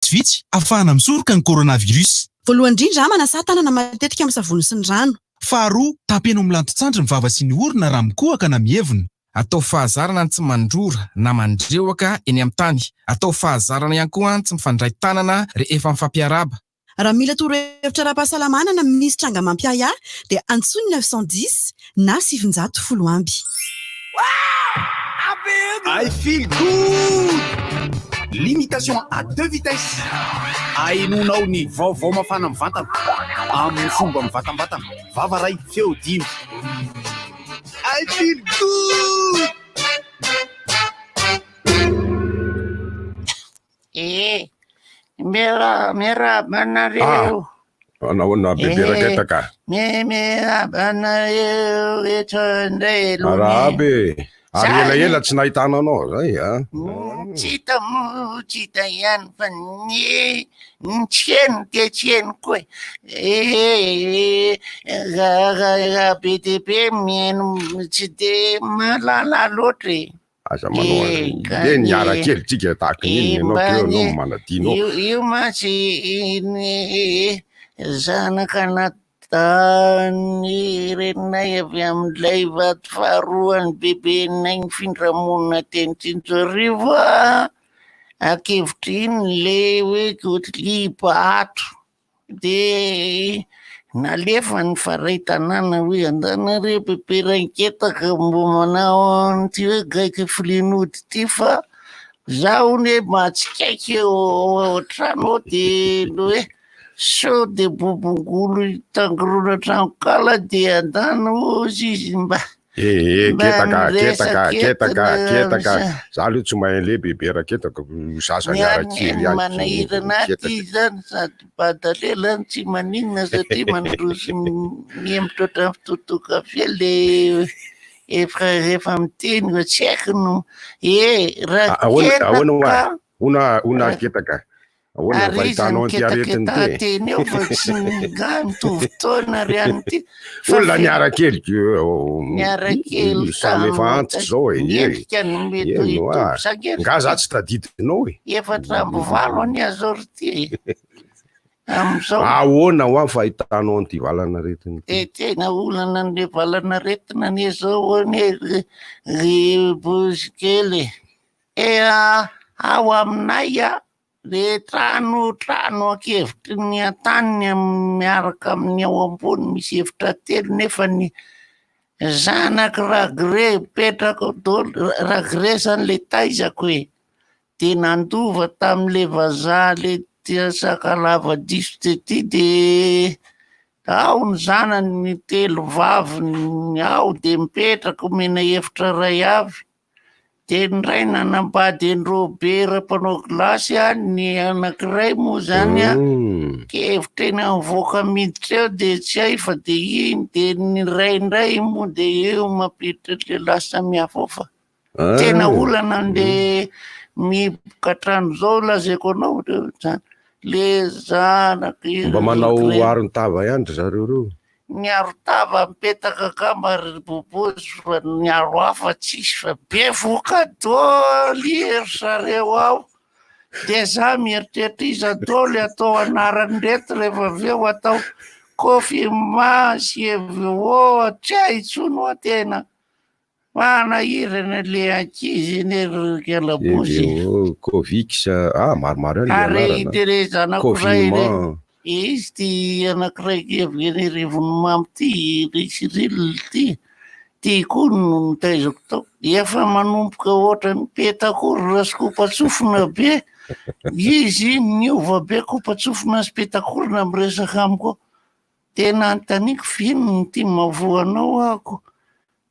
vitsivitsy ahafahana misoroka ny coronavirus. Voalohany indrindra manasa tanana matetika amin'ny savony sy ny rano. Faharoa, tapeno amin'ny lantotsandry ny vava sy ny orona raha mikohaka na mievina. Atao fahazarana ny tsy mandrora na mandrewaka eny amin'ny tany. Atao fahazarana ihany koa tsy mifandray tanana rehefa mifampiaraba. Raha mila torohevitra ara-pahasalamana na ministra tranga mampiaya dia antsoiny 910 na 710 amby. I feel good. Limitation à 2 vitesses. Ainonao ny vaovao mafana mivantana amin'ny fomba mivatambatana. Vavaray feo dimy. I feel good. Mera banareo. Naona bebe raketaka. Mera banareo etondre lo. Arabe. Ari ela tsy nahitana anao zay Tsita ihany fa ny tseno dia tseno koa. Be dia be mihaino tsy dia mahalala loatra e. Asa manao le niara kely tsika tahaka iny ianao no manadino. Io mantsy zanaka natany renay avy amin'ilay vato faharoany bebenay ny findramonina teny Tsinjorivo akevitra iny le hoe libato de nalefa ny faray tanàna hoe andanare bebe raiketaka mbo manao an'ity hoe gaika filinody ty fa zaho ne matsikaiky eo trano de hoe so de bobongolo tangorona tranokala de andano zizy mba ketaka za aloha tsy mahay le bebe raketaka sasany arakely manahirana ty zany sady badalela tsy maninona satria mandroso miembotra ohatran'ny fitotokafe le efa miteny fa tsy haiko no raketaka una ketaka ahoana fahitanao an'ity aretiny ty eo fa tsy mitovy taona ry any ty olona niarakely samy efa antitra zao endrika no mety hitobosakely nga za tsy tadidinao efatra amby valo any azo ry ty am'izao ahoana ho any fahitanao an'ity valana aretiny tena olana an'le valana aretina ane zao ane ry bosikely ao aminay le trano akevitry ny antaniny miaraka amin'ny ao ambony misy evitra telo nefa ny zanaky ragre petraka ragre zany le taizako hoe de nandova tam'le vazaha le tia sakalava diso tety de ao ny zanany ny telo vaviny ao de mipetraka omena evitra ray avy de ny ray nanambady enrobe ra-mpanao gilasy ny anankiray moa zany kevitra eny avoaka miditra eo de tsy hay fa de iny de ny ray indray moa de eo mampiditra le lasa mihafa ao fa tena olana le mikatrano zao lazaiko anao le zanaky mba manao arony tava ihany zareo reo miaro tava mipetaka kamba ry bobozy fa miaro hafa tsisy fa be vokadô liery zareo ao de za mieritreritra izy adôly atao anarany reto rehefa aveo atao kofima sieveo tsy aitsono atena manahirana le ankizy iny kelabozy Covix maromaro ary ite zanakoray izy ty anakiraiky avy rivony mamy ty risirily ty koa no nitaizako tao efa manomboka ohatra ny petakory rasikopatsofina be izy niova be kopatsofina sy petakorina miresaka amiko tena antaniko vino ty mavoanao ako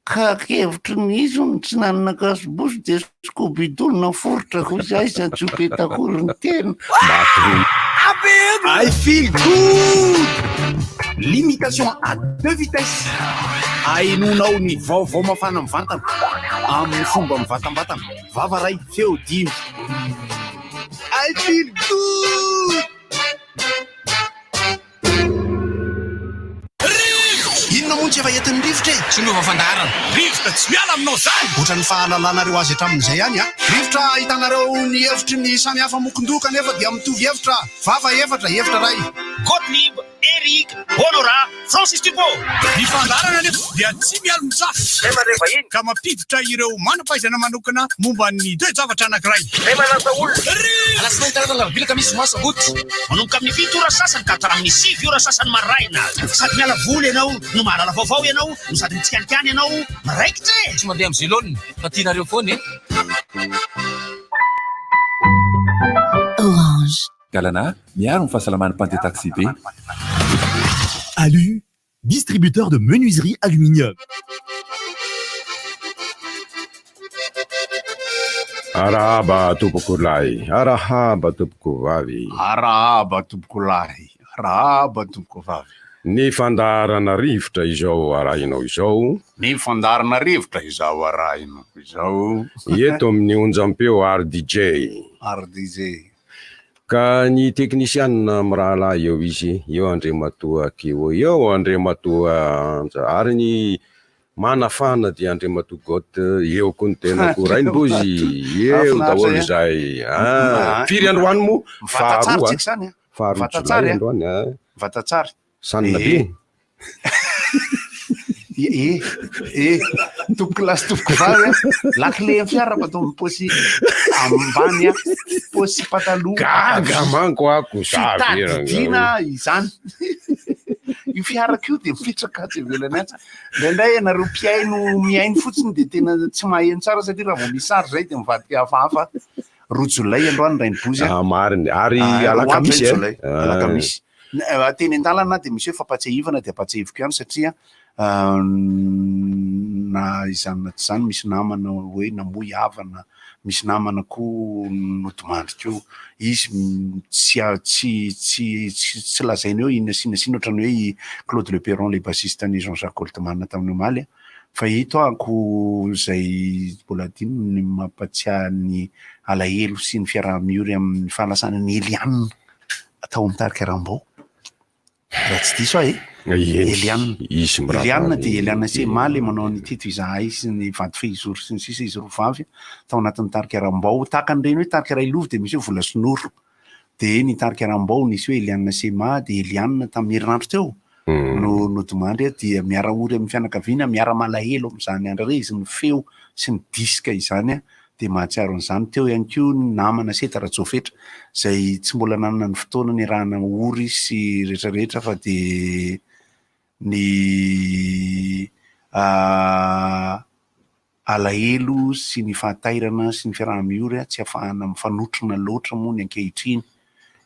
ka kevitry ny izy ny tsy nanana kasibosy de skobidolona foritra ko zay sa tsy petakory ny tena I feel good. Limitation à 2 vitesses. Ainonao ny vaovao mafana mivantana amin'ny fomba mivatambatana. Vavaray feo dimy. I feel good. Inona moa tsy efa entin'ny rivotra e. Tsy miova fandaharana. Rivotra tsy miala aminao zany. Ohatran'ny fahalalanareo azy hatramin'izay ihany a. Rivotra ahitanareo ny hevitry ny samy hafa mokondoka nefa dia mitovy hevitra. Vava efatra, hevitra ray. Gottlieb, Eric, Honora, Francis Thibault. Ny fandarana nefa dia tsy miala mijafa. Rehefa rehefa iny. Ka mampiditra ireo manampahaizana manokana momba ny toe-javatra anankiray. Rehefa nata olona. Alasina hitarana Alakamisy moasa goty. Manomboka amin'ny 7 ora sasany ka hatramin'ny 9 ora sasany maraina. Sady miala voly ianao, no mahalala vaovao ianao, no sady mitsikanikany ianao, maraikitra e. Tsy mandeha amin'ny zilôny fa tianareo foana e. Orange. Galana, miaro ny fahasalamany mpandeha taxi be. ALU, distributeur de menuiserie aluminium. Arahaba tompoko lahy, arahaba tompoko vavy. Arahaba tompoko lahy, arahaba tompoko vavy. Ny fandaharana rivotra izao arahinao izao. Ny fandaharana rivotra izao arahinao izao. Eto amin'ny onjam-peo RDJ. RDJ. Ka ny teknisianina mirahalahy eo izy, eo andre matoa keo, eo andre matoa ary ny manafana dia andre matoa gote, eo koa ny tena korainy bozy, eo daholo izay. Firy androany mo? Faharoa jolay androany. Vatatsary. Sanina be. Tompoko lasy tompoko vavy lakile ny fiara patombo posy ambany posy pataloha gamanko ako tadidina izany io fiara kio dia mifitraka tsy velany atsy ndraindray ianareo mpiaino miaino fotsiny dia tena tsy maheno tsara satria raha vao misary zay dia mivadika hafahafa roa jolay androany rainy bozy mariny ary alakamisy alakamisy teny an-dalana dia misy hoe fampatsehivana dia ampatsehiviko ihany satria na izany tsy zany misy namana hoe namoy havana misy namana koa notomandrika eo izy tsy lazainy eo inasinasina ohatrany hoe Claude Le Perron le bassiste ny Jean-Jacques Goldman tamin'ny omaly fa ito ako zay mbola dimy ny mampatsiahy ny alahelo sy ny fiaraha-miory amin'ny fahalasana ny Eliane atao mitarika rambao raha tsy diso ahy Eliane dia Eliane sy maly manao ny tito izaha izy ny vady fehizoro sy ny sisa izy roa vavy tao anatin'ny tarika rambao takan'ireny hoe tarika ray lovy dia misy hoe vola sonoro dia ny tarika rambao nisy hoe Eliane Sema dia Eliane tamin'ny herinandro teo no domandry dia miara-ory amin'ny fianakaviana miara malahelo amin'izany andro izy ny feo sy ny diska izany dia mahatsiaro an'izany teo ihany koa ny namana setara jofetra izay tsy mbola nanana ny fotoana ny rahana ory sy rehetrarehetra fa dia ny alahelo sy ny fahatairana sy ny fiaraha-miory tsy ahafahana mifanotrona loatra moa ny ankehitriny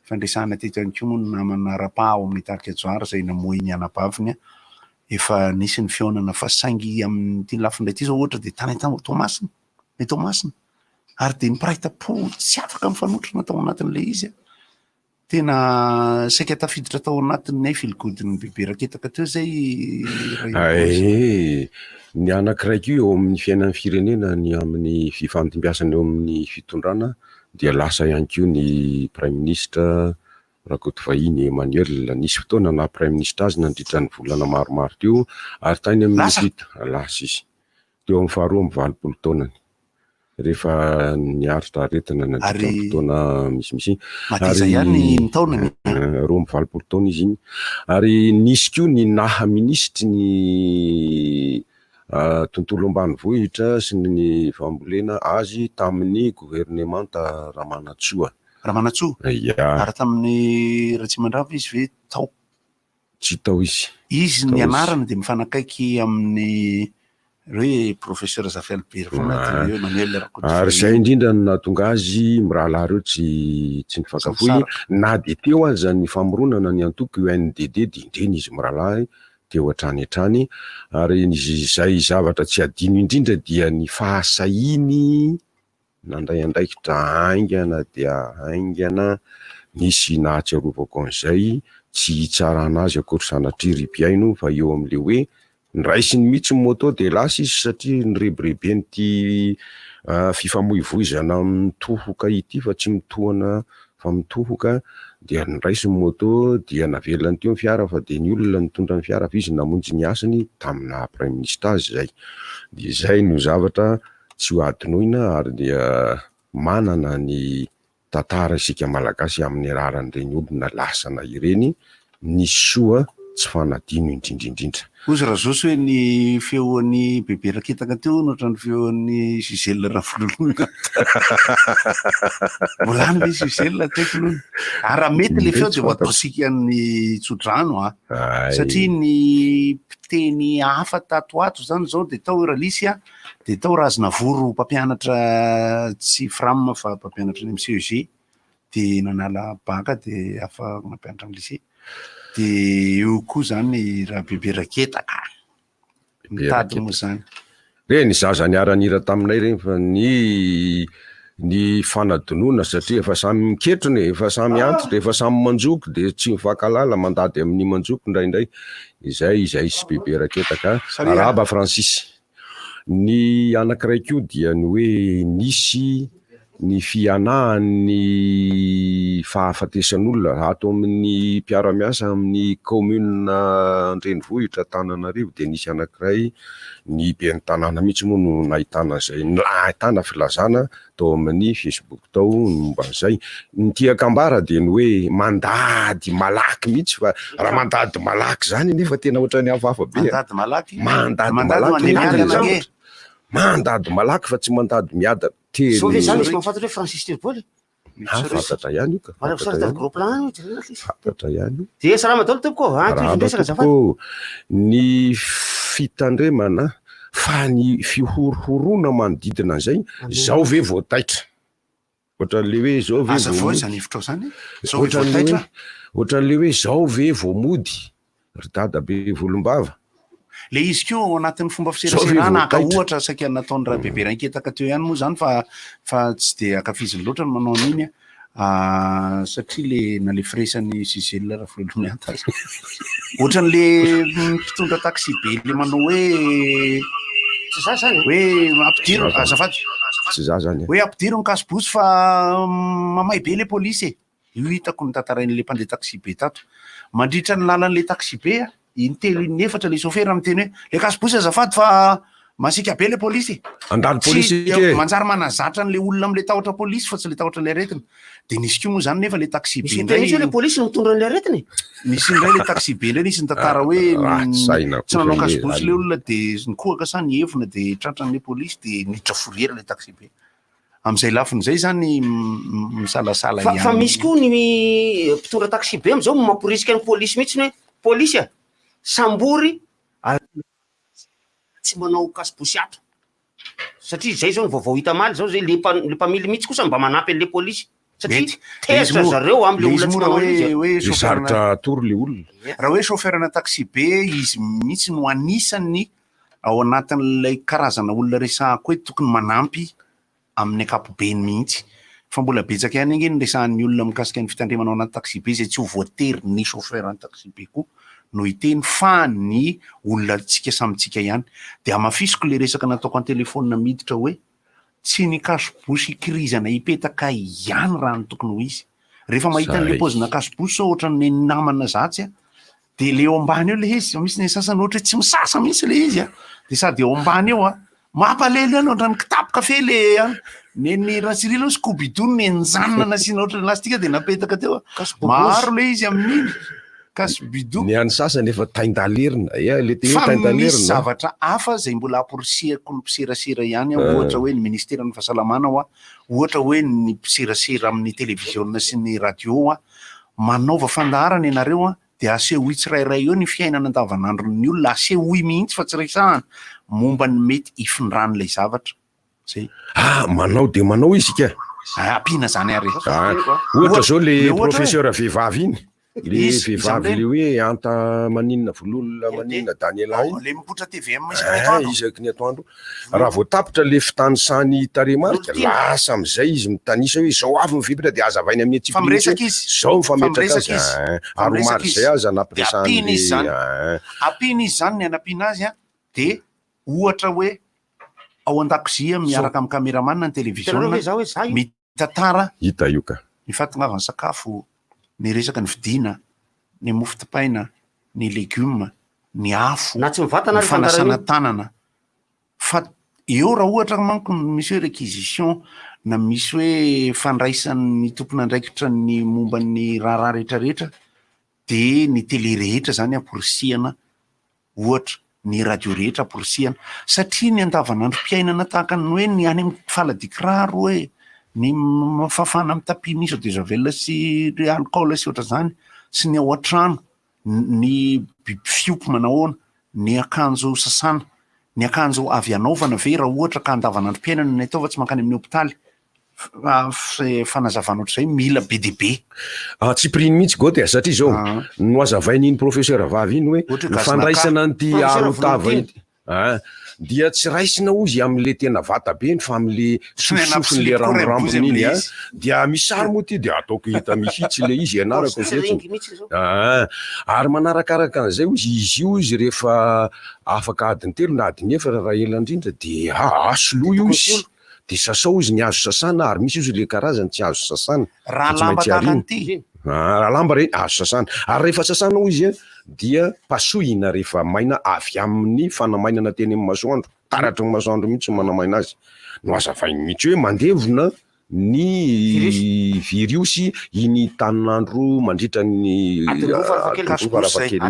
fandresana teto ihany koa moa ny namana rapa ao amin'ny tarika joara izay namoy ny anabaviny efa nisy ny fionana fa saingy amin'ny ty lafindray ty zao ohatra dia tany Tomasina ny Tomasina ary dia nipraita-po tsy afaka mifanotrona tao anatin'ilay izy tena saika tafiditra tao anatin'ny filgodiny bebe raketaka teo zay ny anakiraiky io eo amin'ny fiainan'ny firenena ny amin'ny fifantombiasana eo amin'ny fitondrana dia lasa ihany koa ny prime ministre rakoto vahiny Emmanuel nisy fotoana na prime ministre azy nandritra ny volana maromaro teo ary tany amin'ny lasa izy teo amin'ny faharoa amin'ny 20 taonany rehefa niaritra aretina nandritra ny fotoana misimisy mateZa ihany ny taonany roa amin'ny 20 taona izy iny ary nisy koa ny naha ministry ny tontolo ambanivohitra sy ny fambolena azy tamin'ny gouvernemanta Ramanatsoa ary tamin'ny Ratsimandrava izy ve tao tsy tao izy ny anarana dia mifanakaiky amin'ny hoe professeur Zafel Bervona ary zay indrindra no nahatonga azy mirahalahy reo tsy nifakafohy na dia teo aza ny famoronana ny antoko UNDD dindreny izy mirahalahy teo hatrany ary izay zavatra tsy adino indrindra dia ny fahasahiny nandray andraikitra haingana dia haingana nisy nahatsiarovako an'izay tsy hitsarana azy akory sanatria ry-piaino fa eo amin'le hoe niraisiny mihitsy ny moto dia lasa izy satria nyrebirebeny ity fifamoivoizana mitohoka ity fa tsy mitohana fa mitohoka dia niraisy ny moto dia navelany teo ny fiara fa dia ny olona nitondra ny fiara fa izy namonjy ny asany tamina prime ministre zay. Dia zay no zavatra tsy ho adinoina ary dia manana ny tantara isika malagasy amin'ny raran'ireny olona lasana ireny ny soa tsy fanadino indrindrindrindra. Ozy raha zao hoe ny feon'ny bebe raketaka teo nohatra ny feon'ny Gisèle Rafoloana. Mbola any le Gisèle teknolona. Raha mety le feo dia ho ataosika ny tsodrano satria ny mpiteny hafa tato ato zany zao dia tao Ralisy dia tao Razinavoro mpampianatra tsy fram fa mpampianatra ny MCEG dia nanala baka dia afa mampianatra amin'ny lycée. Dia eo koa zany raha bebe raketaka mitady moa zany. Reny zaza niara-nira taminay reny fa ny fanadinoana satria efa samy miketrony, efa samy antitra, efa samy manjoko dia tsy mifankalala mandady amin'ny manjoko indraindray. Izay sy bebe raketaka. Araba Francis. Ny anankiray koa dia ny hoe nisy ny fianahan'ny fahafatesan'olona ato amin'ny mpiara-miasa amin'ny commune Andrenivohitra Antananarivo dia nisy anankiray ny ben'ny tanàna mihitsy moa no nahitana zay, nahitana filazana tao amin'ny Facebook tao momba an'izay. Ny tiakambara dia ny hoe mandady malaky mihitsy fa raha mandady malaky zany nefa tena ohatrany hafahafa be. Mandady malaky. Mandady malaky fa tsy mandady miada. Sao ve zany izy mahafantatra hoe Francis Terboly? Fantatra ihany io ka. Fantatra ihany io. Dia salama daholo tompoko. Ny fitandremana fa ny fihorohorona manodidina an'izay zao ve voataitra. Ohatran'le hoe zao ve ohatran'le hoe zao ve voamody ry dada be volombava. Le izy koa ao anatin'ny fomba fiserasirana ka ohatra saika nataon'ny raha bebe raketaka teo ihany moa zany fa tsy dia akafiziny loatra ny manao an'iny satria na le firesan'ny Gisèle Rafoloana ata ohatran'le mpitondra taxi be le manao hoe tsy za zany hoe ampidiro azafady tsy za zany hoe ampidiro ny kasibosy fa mamay be le polisy io hitako ny tantarain'le mpandeha taxi be tato mandritra ny lalan'le taxi be intelo inefatra le chauffeur miteny hoe le kasibosy azafady fa masika be le polisy. Andalo polisy manjary manazatra an'le olona am'le tahotra polisy fa tsy le tahotra le aretina. Dia nisy koa moa zany nefa le taxi be indray. Misy le polisy mitondra an'le aretina. Misy indray le taxi be indray nisy ny tantara hoe tsy nanao kasibosy le olona dia nikohaka sa ny hevona dia tratran'le polisy dia niditra foriera le taxi be. Amin'izay lafin'izay zany misalasala ihany. Fa misy koa ny mpitondra taxi be am'izao mamporisika ny polisy mihitsy hoe polisy sambory tsy manao kasibosy ato satria zay zao ny vaovao hita maly zao zay le mpamily mihitsy kosa mba manampy an'le polisy satria tezitra zareo am'le olona tsy manao izy saritra toro le olona. Raha hoe chauffeur-na taxi be izy mihitsy no anisany ao anatin'ilay karazana olona resahako hoe tokony manampy amin'ny ankapobeny mihitsy fa mbola betsaka ihany iny resahan'ny olona mikasika ny fitandremana ao anaty taxi be zay tsy ho voatery ny chauffeur-na taxi be koa no hiteny fa ny olona tsika samitsika ihany. Dia amafisiko le resaka nataoko an telefônina miditra hoe tsy ny kasibosy kirizana ipetaka ihany raha ny tokony ho izy. Rehefa mahita an'le pozina kasibosy sao ohatran'ny namana zatsy dia le eo ambany eo le izy misy ny sasany ohatra tsy misasa mihitsy le izy dia sady eo ambany eo mampalely any ohatrany kitapo kafe le neny ratsirilo Scooby-Doo nenjanona nasiana ohatrany lastika dia napetaka teo maro le izy amin'iny kasibidou ny any sasany efa taindalerina le tena fa taindalerina misy zavatra hafa zay mbola amporisihako ny mpiserasera ihany ohatra hoe ny ministera ny fahasalamana ohatra hoe ny mpiserasera amin'ny televiziona sy ny radio manaova fandaharana ianareo dia aseho tsirairay eo ny fiainana andavanandro ny olona aseho mihitsy fa tsy resahana momba ny mety ifindran'ilay zavatra zay manao dia manao isika ampiana zany ary ohatra zao le professeur vehivavy iny le vehivavy le hoe anta maninona vololona maninona Daniela le mipotra TVM isaky ny atoandro raha voatapitra le fitanisany taremarika lasa am'izay izy mitanisa hoe zao avy mivipitra dia azavainy amin'ny tsipimiresaka izy zao mifametraka azy ary maro zay aza nampiresahany ampiana izy zany ny anampiana azy dia ohatra hoe ao an-dakozia miaraka amin'ny kameramanina ny televiziona mitantara hita io ka ny fatongavana sakafo, ny resaka ny vidiana, ny mofo dipaina, ny legioma, ny afo, na tsy mivantana ny fanasana tanana. Fa eo raha ohatra manko misy hoe réquisition na misy hoe fandraisan'ny tompon'andraikitra ny momba ny raha rehetrarehetra, de ny télé rehetra zany amporisihana, ohatra ny radio rehetra amporisihana, satria ny andavanandrom-piainana tahaka ny hoe ny any amin'ny faladikiraro hoe ny fafana amin'ny tapis misy de javel sy alcool sy ohatra zany, sy ny ao an-trano, ny biby fiompy manahoana, ny akanjo sasana, ny akanjo avy anaovana ve raha ohatra ka andavanandrom-piainana ny ataova tsy mankany amin'ny hôpitaly. Fanazavana ohatr'izay mila be de be. Tsy priny mihitsy gote satria zao no azavain'iny professeur vavy iny hoe fandraisana an'ity arotava ity dia tsy raisina ozy am'le tena vata be ny fa am'le sofisofiny le ramorambony iny dia misary moa ty de ataoko hita mihitsy le izy ianarako ary manarakaraka an'izay izy io izy rehefa afaka adiny telo na adiny efatra raha ela indrindra de asolo io izy de sasao izy ny azo sasana ary misy izy le karazany tsy azo sasana raha lamba tahaka an'ity raha lamba re azo sasana ary rehefa sasana izy dia pasohina rehefa maina avy amin'ny fanamainana teny amin'ny masoandro taratry ny masoandro mihitsy manamaina azy no azavainy mihitsy hoe mandevona ny virusy iny taninandro mandritra ny varavakely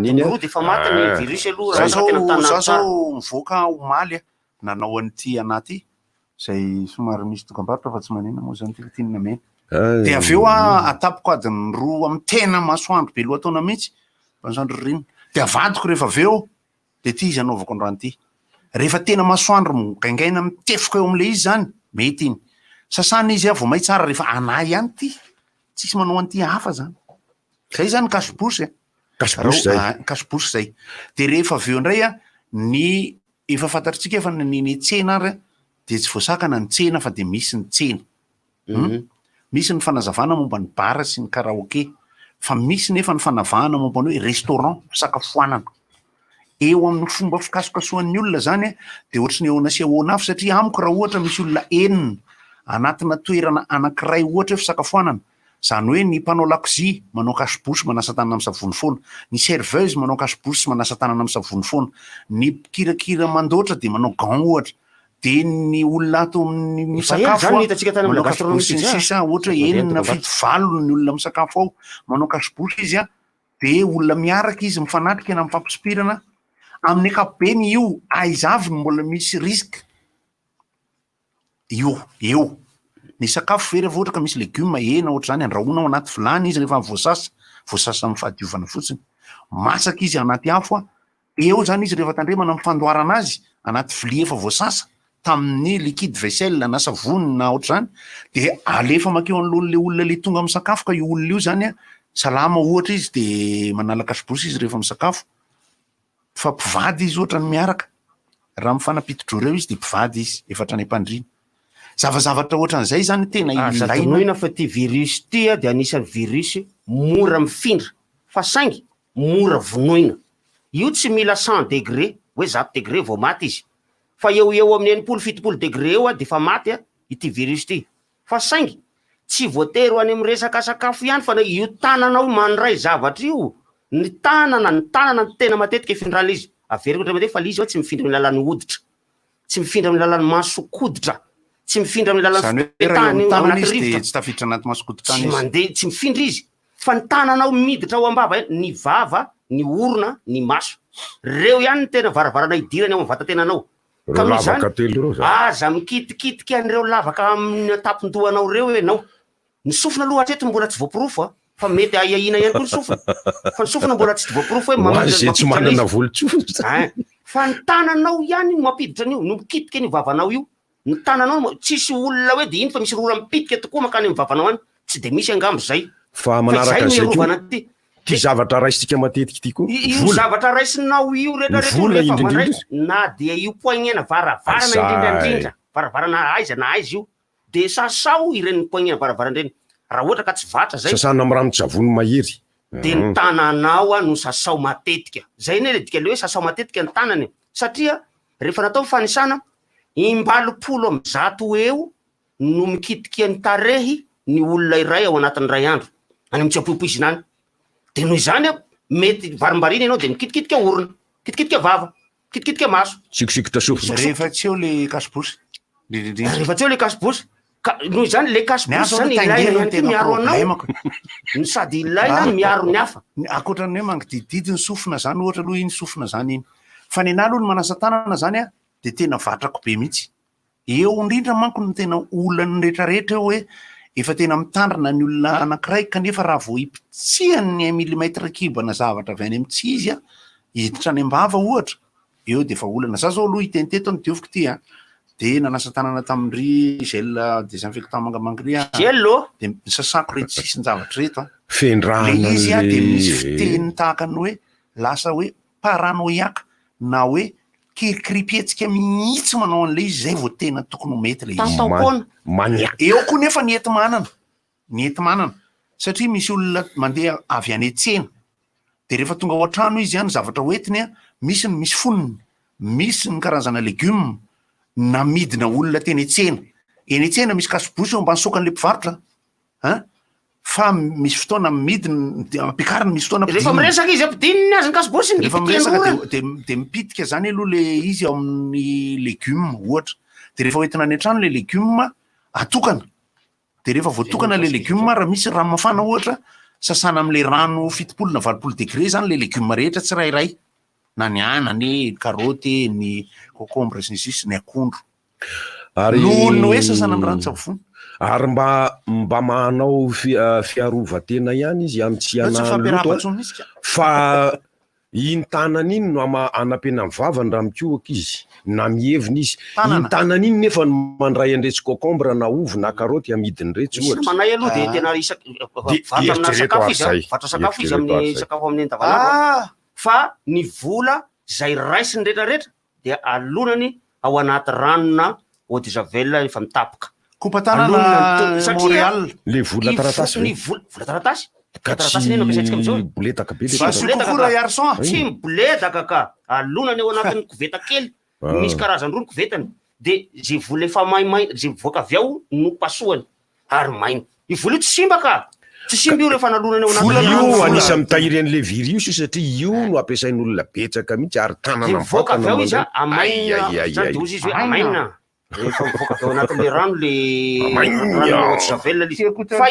zao mivoaka omaly nanao an'ity anaty zay somary misy dokam-barotra fa tsy manina moa zany tinina mena de avy eo atapoko adiny roa amin'ny tena masoandro be lohataona mihitsy masoandro ririna de avadiko rehefa avy eo de ty izy anaovako androany ty rehefa tena masoandro gaingaina mitefiko eo am'le izy zany mety iny sasana izy vao may tsara rehefa anay ihany ty tsisy manao an'ity hafa zany zay zany kasibosy kasibosy zay de rehefa avy eo indray ny efa fantatritsika efa ny tsena ary de tsy voasakana ny tsena fa de misy ny tsena misy ny fanazavana momba ny bara sy ny karaoké fa misy nefa ny fanavahana momba ny hoe restaurant fisakafoanana eo amin'ny fomba fikasokasoan'ny olona zany de ohatrany eo nasia onafo satria amiko raha ohatra misy olona enina anatina toerana anankiray ohatra hoe fisakafoanana zany hoe ny mpanao lakozia manao kasibosy manasa tanana amin'ny savony foana, ny serveuse manao kasibosy manasa tanana amin'ny savony foana, ny mpikirakira mandoatra de manao gant ohatra, de ny olona ato amin'ny misakafo manao kasibosy sisa ohatra enina fito valo ny olona misakafo ao manao kasibosy izy de olona miaraka izy mifanatrika na mifampisipirana amin'ny ankapobeny io aizavy mbola misy risque eo ny sakafo vera ohatra ka misy legioma hena ohatra zany andrahoina ao anaty vilany izy rehefa voasasa amin'ny fahadiovana fotsiny masaka izy anaty afo eo zany izy rehefa tandremana amin'ny fandoarana azy anaty vilia efa voasasa tamin'ny liquide vaisselle na savony na ohatra zany de alefa makeo an'le olona le tonga amin'ny sakafo ka io olona io zany salama ohatra izy de manala kasibosy izy rehefa misakafo fa mpivady izy ohatra ny miaraka raha mifanapitodreo izy de mpivady izy efatra ny am-pandriana zavazavatra ohatran'izay zany tena ilaina fa ty virus ty de anisan'ny virus mora mifindra fa saingy mora vonoina io tsy mila 100 degré hoe 0 degré vao maty izy fa eo amin'ny 70 degré eo de fa maty ity virus ty fa saingy tsy voatery ho any amin'ny resaka sakafo ihany fa io tananao mandray zavatra io ny tanana tena matetika ifindrana izy averiko ohatra matetika fa izy tsy mifindra amin'ny lalan'ny hoditra tsy mifindra amin'ny lalan'ny masokoditra tsy mifindra amin'ny lalan'ny tanany izy de tsy tafiditra anaty masokoditra izy mandeha tsy mifindra izy fa ny tananao miditra ao ambava ny vava ny orona ny maso reo ihany ny tena varavarana idirany ao amin'ny vatatenanao ka noho aza mikitikitika an'ireo lavaka amin'ny tapon-dohanao reo enao ny sofina aloha hatreto mbola tsy voapirofo fa mety aiahina ihany koa ny sofina fa ny sofina mbola tsy voapirofo hoe tsy manana volon-tsofina fa ny tananao ihany no mampiditra an'io no mikitika ny vavanao io ny tananao tsisy olona hoe de iny fa misy rora mipitika tokoa makany amin'ny vavanao any tsy de misy angambo zay fa manaraka an'izay ty zavatra raisitsika matetika ty koa io zavatra raisinao io rehetrarehetra na de io poignena varavarana indrindra varavarana aiza na aiza io de sasao ireny poignena varavarana ireny raha ohatra ka tsy vatra zay sasana amin'ny rano savony mahery de ny tananao no sasao matetika zay ne le dika le hoe sasao matetika ny tanany satria rehefa natao fanisana imbalopolo amin'ny 100 eo no mikitiky ny tarehy ny olona iray ao anatin'ny ray andro any amin'ny tsiampoipoizina any de noho izany a mety varimbarina ianao de mikitikitika orona kitikitika vava kitikitika maso sikosikotra sofina rehefa tsy eo le kasibosy rehefa tsy eo le kasibosy noho izany le kasibosy zany ilaina ihany koa miaro anao sady ilaina miaro ny hafa akoatrany hoe mangidididy ny sofina zany ohatra aloha iny sofina zany iny fa ny anahy aloha ny manasa tanana zany a de tena vatrako be mihitsy eo indrindra manko ny tena olany rehetrarehetra eo hoe efa tena mitandrina ny olona anankiray kanefa raha vao ipitsihany milimetra kibana zavatra avy any amin'ny tsy izy a hiditra any ambava ohatra eo de fa olana za zao aloha itenteto ny dioviko ty a de nanasa tanana tamindry gel désinfectant mangamangry a de sasako reto sisy ny zavatra reto a fendrahana le izy a de misy fiteny tahaka ny hoe lasa hoe paranoiaka na hoe kirikiripetsika mihitsy manao an'le izy zay vao tena tokony ho mety le izy maniaka eo koa nefa ny enti-manana satria misy olona mandeha avy any an-tsena de rehefa tonga ao an-trano izy any zavatra hoentiny a misy ny misy foniny misy ny karazana legioma na midina olona teny an-tsena eny an-tsena misy kasibosy eo mbany sokan'le mpivarotra fa misy fotoana midina ampiakariny misy fotoana rehefa miresaka izy ampidininy azy ny kasibosy rehefa miresaka de mipitika zany aloha le izy ao amin'ny legioma ohatra de rehefa hoentina any an-trano le legioma atokana de rehefa voatokana le legioma raha misy rano mafana ohatra sasana am'le rano 70 na 80 degré zany le legioma rehetra tsy rairay na ny anany karoty ny concombre sy ny sisy ny akondro nohony hoe sasana amin'ny rano-tsavony ary mba manao fiarovatena ihany izy amin'ny tsy analoto fa iny tanany iny no anapena amin'ny vavany raha mikoaka izy na mievina izy iny tanany iny nefa mandray andretsy concombre na ovy na karoty amidiny retsy ohatra manay aloha de tena vatra sakafo izy amin'ny sakafo amin'ny andavanandro fa ny vola zay raisiny rehetrarehetra de alonany ao anaty ranona eau de javel efa mitapoka kopatanana Montréal le vola taratasy ny vola taratasy taratasy nena ampiasaintsika am'izao boletaka be tsy miboledaka ka alonany ao anatin'ny koveta kely misy karazany roa ny kovetany de ze vola efa maimay ze voaka avy ao no pasoany ary mainy i vola io tsy simba ka tsy simba io rehefa nalonany ao anatin'ny io anisa mitahiry an'le viry io satria io no ampiasain'olona betsaka mihitsy ary tanana voaka avy ao izy amaina zany de ozy izy hoe amaina rehefa mivoaka avy ao anatin'le rano le eau de javel fa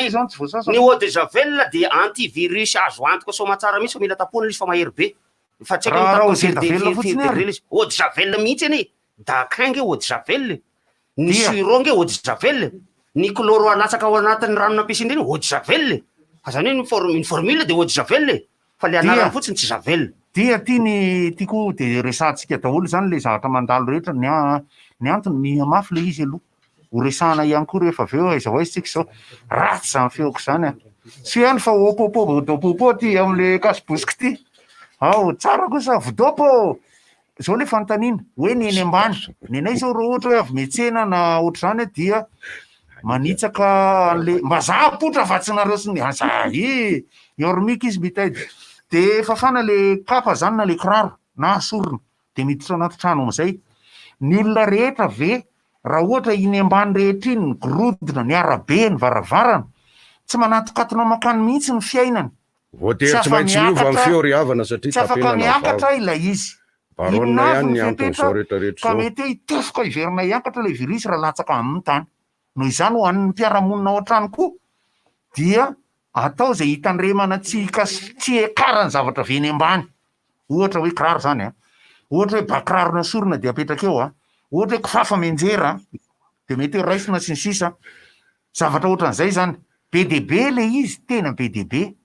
ny eau de javel de antivirus azo antoka soma tsara mihitsy fa mila tapoana izy fa mahery be fa tsy degré izy eau de javel mihitsy anie dakange eau de javel ny suronge eau de javel ny chloro alatsaka ao anatin'ny rano nampiasainy reny eau de javel fa zany hoe ny formule de eau de javel fa le anarany fotsiny tsy javel dia tiako de resantsika daholo zany le zavatra mandalo rehetra ny antony mihamafy le izy aloha ho resana ihany koa rehefa avy eo aiza hoaizy tsika zao ratsy zany feoko zany a sy ihany fa vodopopo ty am'le kasibosiko ty ao tsara kosa vodopo zao le fanontaniana hoe ny eny ambany ny anay zao ro ohatra hoe avy metsena na ohatra zany dia manitsaka an'le mbazapotra vatsinareo sy ny azay iormika izy mitaidy de fafana le kapa zany na le kiraro na asorona de miditra anaty trano am'izay ny olona rehetra ve raha ohatra iny ambany rehetra iny ny gorodona ny arabe ny varavarana tsy manatokatona makany mihitsy ny fiainany tsy maintsy miova amin'ny feo ry havana satria tsy afaka miakatra ilay izy barona ihany ny antony zao rehetrarehetra ka mety hoe hitofoka iverina hiakatra le virusy raha latsaka amin'ny tany noho izany ho an'ny mpiaramonina ao an-trano koa dia atao zay hitandremana tsy ekarany zavatra veny ambany ohatra hoe kiraro zany a ohatra hoe bakiraro na sorona de apetraka eo a ohatra hoe kifafa menjera de mety hoe raisina sy ny sisa zavatra ohatran'izay zany be de be le izy tena be de be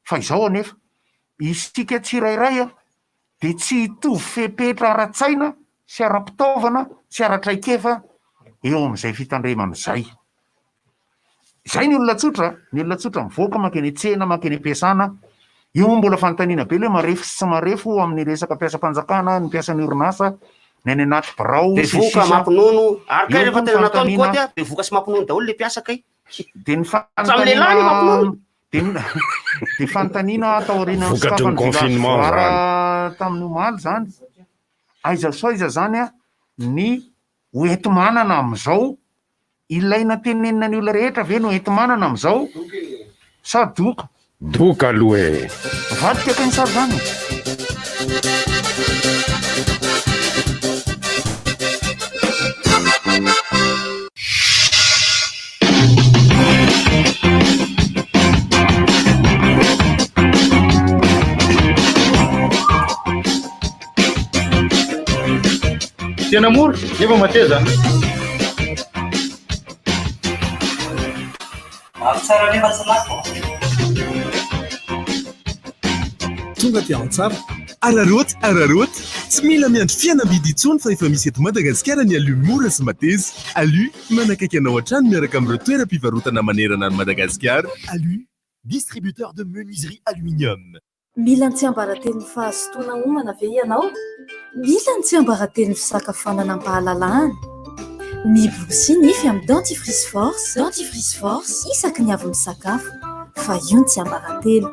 fa izao anefa isika tsirairay a de tsy hitovy fepetra ara-tsaina sy ara-pitaovana sy ara-traikefa eo am'izay fitandremana zay zay ny olona tsotra mivoaka makeny tsena makeny ampiasana io mbola fanontaniana be le marefo sy tsy marefo amin'ny resaka mpiasa-panjakana ny mpiasan'ny orinasa ny any anaty birao bevoka mampinono ary kay rehefa tena nataony koa ty a bevoka sy mampinono daholo le mpiasa kay de ny lehilahy mampinono de fanontaniana taoriana vokatry ny confinement zany tamin'ny omaly zany aiza zany a ny oenti-manana am'izao ilaina tenenina ny olona rehetra ve no enti-manana amin'izao sa doka doka aloha e vadika ka ny sary zany tena mora nefa mateZa tonga ty antsara araroty tsy mila miandry fianam-bidy intsony fa efa misy eto Madagasikara ny ALU mora sy mateZa. ALU manakaiky anao an-trano miaraka amin'ireo toeram-pivarotana manerana ny Madagasikara. ALU distributeur de menuiserie aluminium. Mila ny tsiambarateny fahazotoana homana ve ianao? Mila ny tsiambarateny fisakafoanana am-pahalalahana. Miborosy nify amin'ny dentifrice force isaky ny avy misakafo fa io ny tsiambaratelo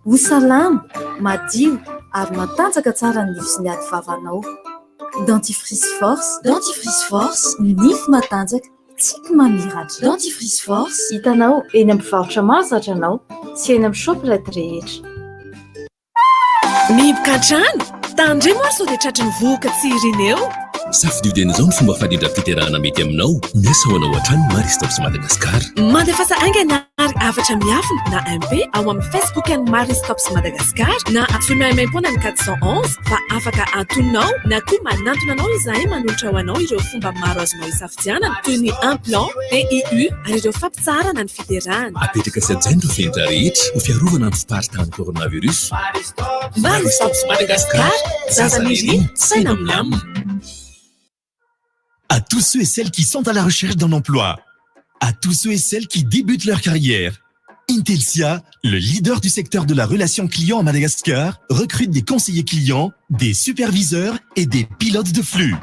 ho salama madio ary matanjaka tsara ny nify sy ny ady vavanao. Dentifrice force nify matanjaka tsika mamiratra. Dentifrice force hitanao eny amin'ny mpivarotra mahazatra anao sy eny amin'ny shoprite rehetra. Mihiboka-trano tandre moa sao dia tratry ny vohoka tsirineo safidiodena izao ny fomba fanindra fiterahana mety aminao miasa ho anao an-trano Maristops Madagasikara. Mandefasa aingana ary afatra miafina na MP ao amin'ny Facebook ny Maristops Madagasikara na atsoina imaim-pona ny 411 fa afaka antononao na koa manantona anao izahay manolotra ho anao ireo fomba maro azonao isafidianana toy ny implant, PIU ary ireo fampitsarana ny fiterahana. Apetraka sy ajain'ireo fientra rehetra ho fiarovana ny fiparitahany coronavirus. Maristops Madagasikara, zazan'izy saina milamina. À tous ceux et celles qui sont à la recherche d'un emploi, à tous ceux et celles qui débutent leur carrière, Intelsia, le leader du secteur de la relation client à Madagascar, recrute des conseillers clients, des superviseurs et des pilotes de flux.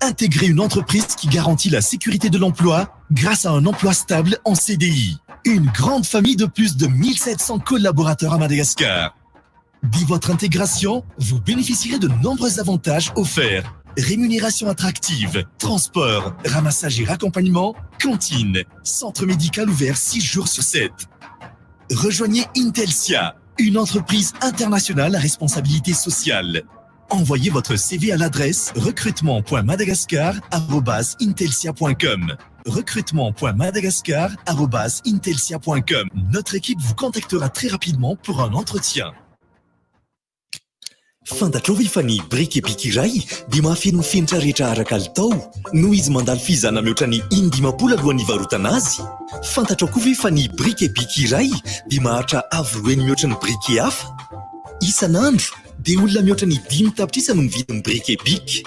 Intégrez une entreprise qui garantit la sécurité de l'emploi grâce à un emploi stable en CDI. Une grande famille de plus de 1700 collaborateurs à Madagascar. Dès votre intégration, vous bénéficierez de nombreux avantages offerts. Rémunération attractive, transport, ramassage et raccompagnement, cantine, centre médical ouvert 6 jours sur 7. Rejoignez Intelsia, une entreprise internationale à responsabilité sociale. Envoyez votre CV à l'adresse recrutement.madagascar@intelsia.com. recrutement.madagascar@intelsia.com. Notre équipe vous contactera très rapidement pour un entretien. Fantatrao fa ny brique epic iray dia mahafeno ny finitra rehetra ara-kalitao noho izy mandalo fizana mihoatra ny 1,10 alohan'ny varotana azy. Fantatrao koa ve fa ny brique epic iray dia maharitra avolohany mihoatra ny brique hafa. Isan'andro dia olona mihoatra ny 5 tapitrisa no mividy ny brique epic.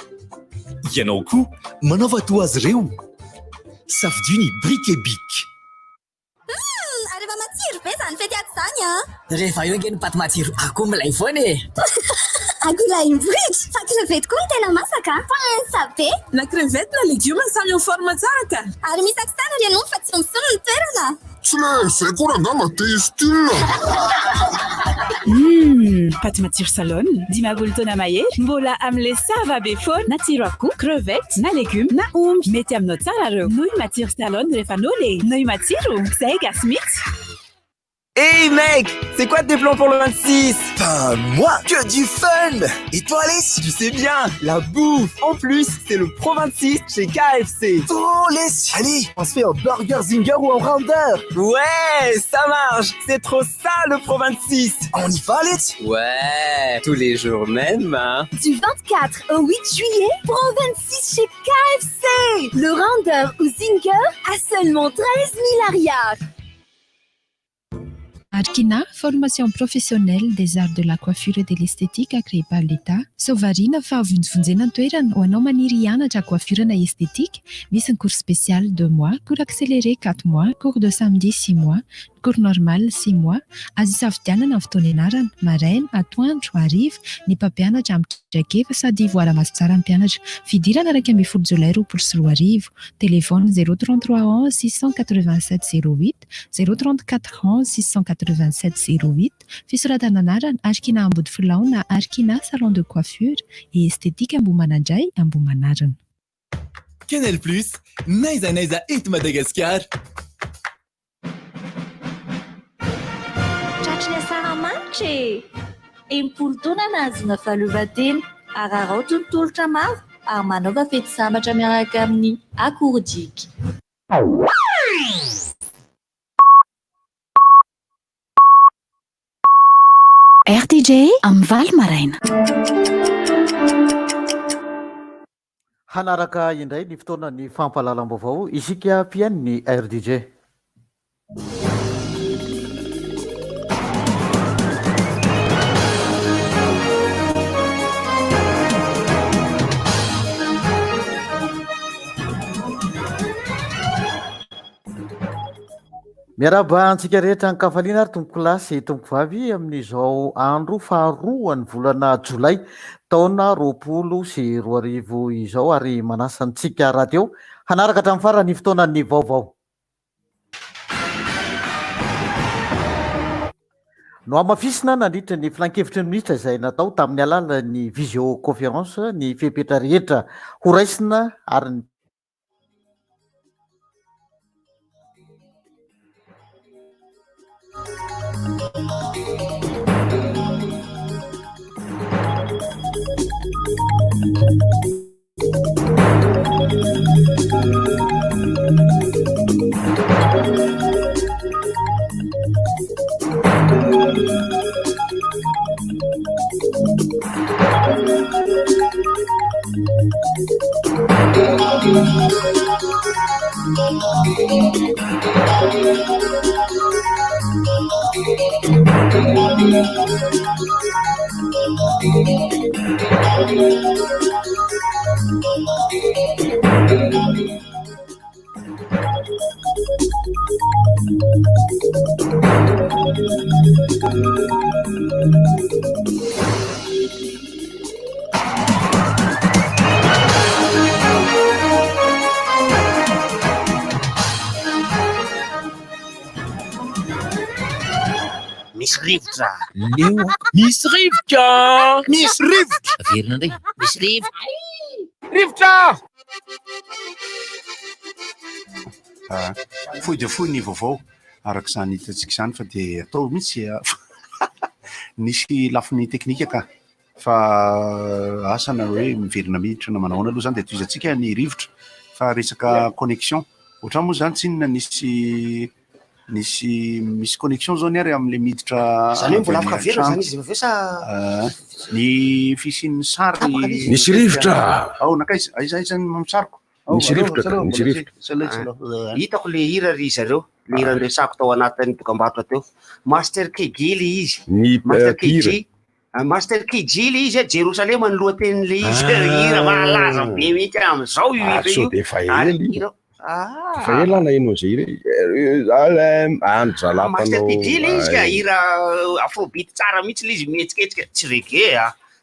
Ianao koa manaova toa azy ireo. Safidio ny brique epic. Rehefa matsiro be zany fety aty zany a. Rehefa eo nge ny paty matsiro akoho milay foana e. Akoilay bridge fa crevette koa tena masaka fansa be. Na crevette na légume samy eo forme tsara ka. Ary misy akisana ry anao fa tsy misolo ny toerana. Tsy le zay koa rangama te style. Paty matsiro salon dimagolo taona mahery mbola am'le sava be foana na tsiro akoho, crevette na légume na omby mety aminao tsara reo. Nouille matsiro salon rehefa anao le nouille matsiro zay gasmith. Hey mec, c'est quoi tes plans pour le 26? Moi, que du fun! Et toi Alice? Tu sais bien, la bouffe. En plus, c'est le Pro 26 chez KFC. Oh les... Allez, on se fait un burger zinger ou un rounder. Ouais, ça marche. C'est trop ça le Pro 26. On y va Alice? Ouais, tous les jours même, hein. Du 24 au 8 juillet, Pro 26 chez KFC. Le rounder ou zinger à seulement 13 000 ariards. Arkina, formation professionnelle des arts de la coiffure et de l'esthétique agréée par l'État. Sovarina fa vonjevonjena toerana ho anao maniry hianatra coiffure na esthétique. Misy un cours spécial 2 mois, cours accéléré 4 mois, cours de samedi 6 mois, cours normal 6 mois. Azo isafidianana amin'ny fotoana ianarana, maraina, atoandro, hariva, ny mpampianatra amin'ny traikefa sady voara maso tsara ny mpianatra. Fidirana 12 jolay 4 téléphone 033 11 687 08 034 11 687 08. Fisoratana anarana Arkina Ambodifilaon na Arkina salon de coiffure et esthétique Ambomanandray Ambomanarana. Canal Plus, naiza eto Madagascar. Tratriny asaramanitra e. Impolo taona nazona fahaleovantena ary araotra ny tolotra maro ary manaova fety sambatra miaraka amin'ny akorodika. RTJ amin'ny valo maraina. Hanaraka indray ny fotoana ny fampahalalam-baovao isika piany ny RDJ. Miaraba antsika rehetra ny kafaliana ary tompoko lasy tompoko vavy amin'izao andro faharoa ny volana jolay taona 2020 izao ary manasantsika rahateo hanaraka hatramin'ny farany ny fotoanany vaovao. No amafisina nandritra ny filan-kevitry ny minitra izay natao tamin'ny alalan'ny visioconférence ny fepetra rehetra horaisina ary ny misy rivotra. Leo misy rivotra. Misy rivotra. Averina ndray. Misy rivotra. Rivotra. Fohy dia fohy ny vaovao araka izany hitantsika izany fa dia atao mihitsy nisy lafiny teknika ka fa asana hoe miverina miditra na manao aloha zany dia toizantsika ny rivotra fa resaka connexion ohatran moa zany tsy inona misy connexion zao ny ary amin'le miditra zany hoe mbola afaka verina zany izy vesa ny fisian'ny sary misy rivotra ao nakaiza aiza ny mamosariko misy rivotra misy rivotra hitako le hira ry zareo le hira resako tao anatin'ny dokam-barotra teo Master Kegily izy Master Kegily izy Jerosalema ny lohatenin'le izy hira malaza be mihitsy am'izao io hira fa ela na eno zay Jerusalem andro Master Kegily izy ka hira afrobeat tsara mihitsy le izy mihetsiketsika tsy reggae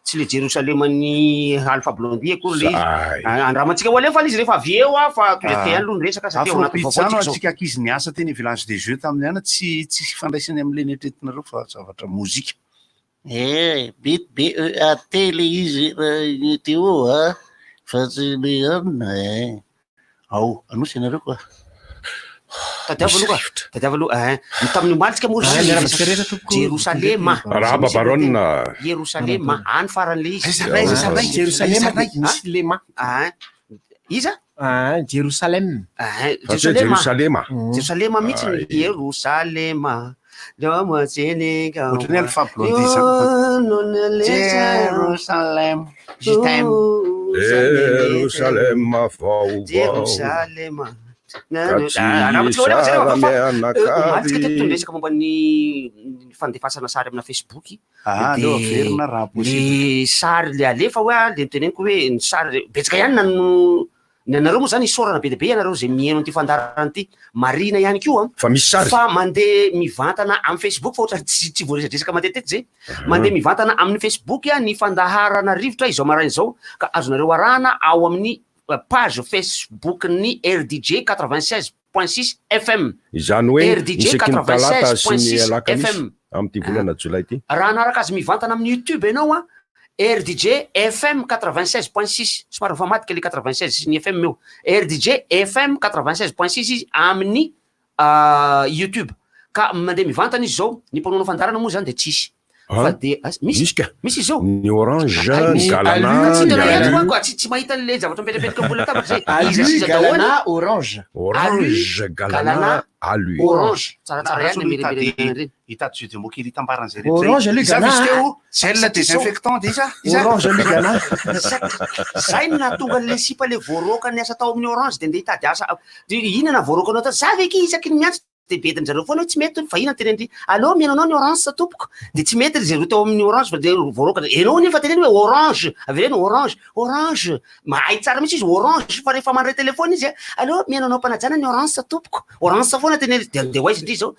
tsy le Jerosalema ny Alpha Blondy akory le andramantsika ho alefa izy rehefa avy eo fa toy aloha ny resaka satria anaty vaovao antsika ankizy niasa teny village des jeux tamin'ny ana tsy fifandraisany amin'le netretinareo fa zavatra mozika bit BEAT le izy teo fa tsy le amina ao anosy ianareo koa tadiavalo tamin'ny omalitsika moa Jerosalema Jerosalema any faran'le izy Jerosalema iza Jerosalema mihitsy ny Jerosalema ohatrany Alpha Blondy Jerusalem je t'aime Jerusalema Jerusalema omalitsika teto resaka momba ny fandefasana sary amina Facebook le sary le alefa hoe le miteneniko hoe ny sary betsaka ihany ny anareo moa zany isorana be deabe ianareo zay mieno ty fandarana ty marina ihany koa fa mandeha mivantana amin'ny Facebook fa ohatra tsy voaresadresaka matetety zay mandeha mivantana amin'ny Facebook ny Fandaharana Rivotra izao maraina izao ka azonareo arahana ao amin'ny page Facebook ny RDJ 96.6 FM izany hoe RDJ 96.6 FM amin'ity volana jolay ty raha anaraka azy mivantana amin'ny YouTube ianao RDJ FM 96.6 somary fa matika le 96 ny FM io. RDJ FM 96.6 izy amin'ny YouTube. Ka mandeha mivantana izy zao, ny Mpanohana Fandaharana moa zany de tsisy. Fa de misy zao. Ny Orange, Galana, tsy mahita le zavatra mipetrapetraka mbola tabatra zay. Galana, Orange. Orange, Galana, ALU. Orange. Tsaratsara ihany mireberebery. Hitady jeu de mots kely hitambarana zay rehetra. Orange ALU Galana. Gel désinfectant déjà. Orange ALU Galana. Zay nahatonga le sipa le voaroka ny asa tao amin'ny Orange de ndeha hitady asa. Inona voarokanao tao? Za veky isaky ny miantso. De bediny zareo foana tsy mety fa ina tenendry allo miananao ny Orange sa tompoko de tsy mety zareo tao amin'ny Orange fa de voaroka enao nefa teneny hoe Orange avereny Orange mahay tsara mihitsy izy Orange fa rehefa mandray telefony izy allo miananao mpanajana ny Orange sa tompoko Orange sa foana teneny de waizy ndry zao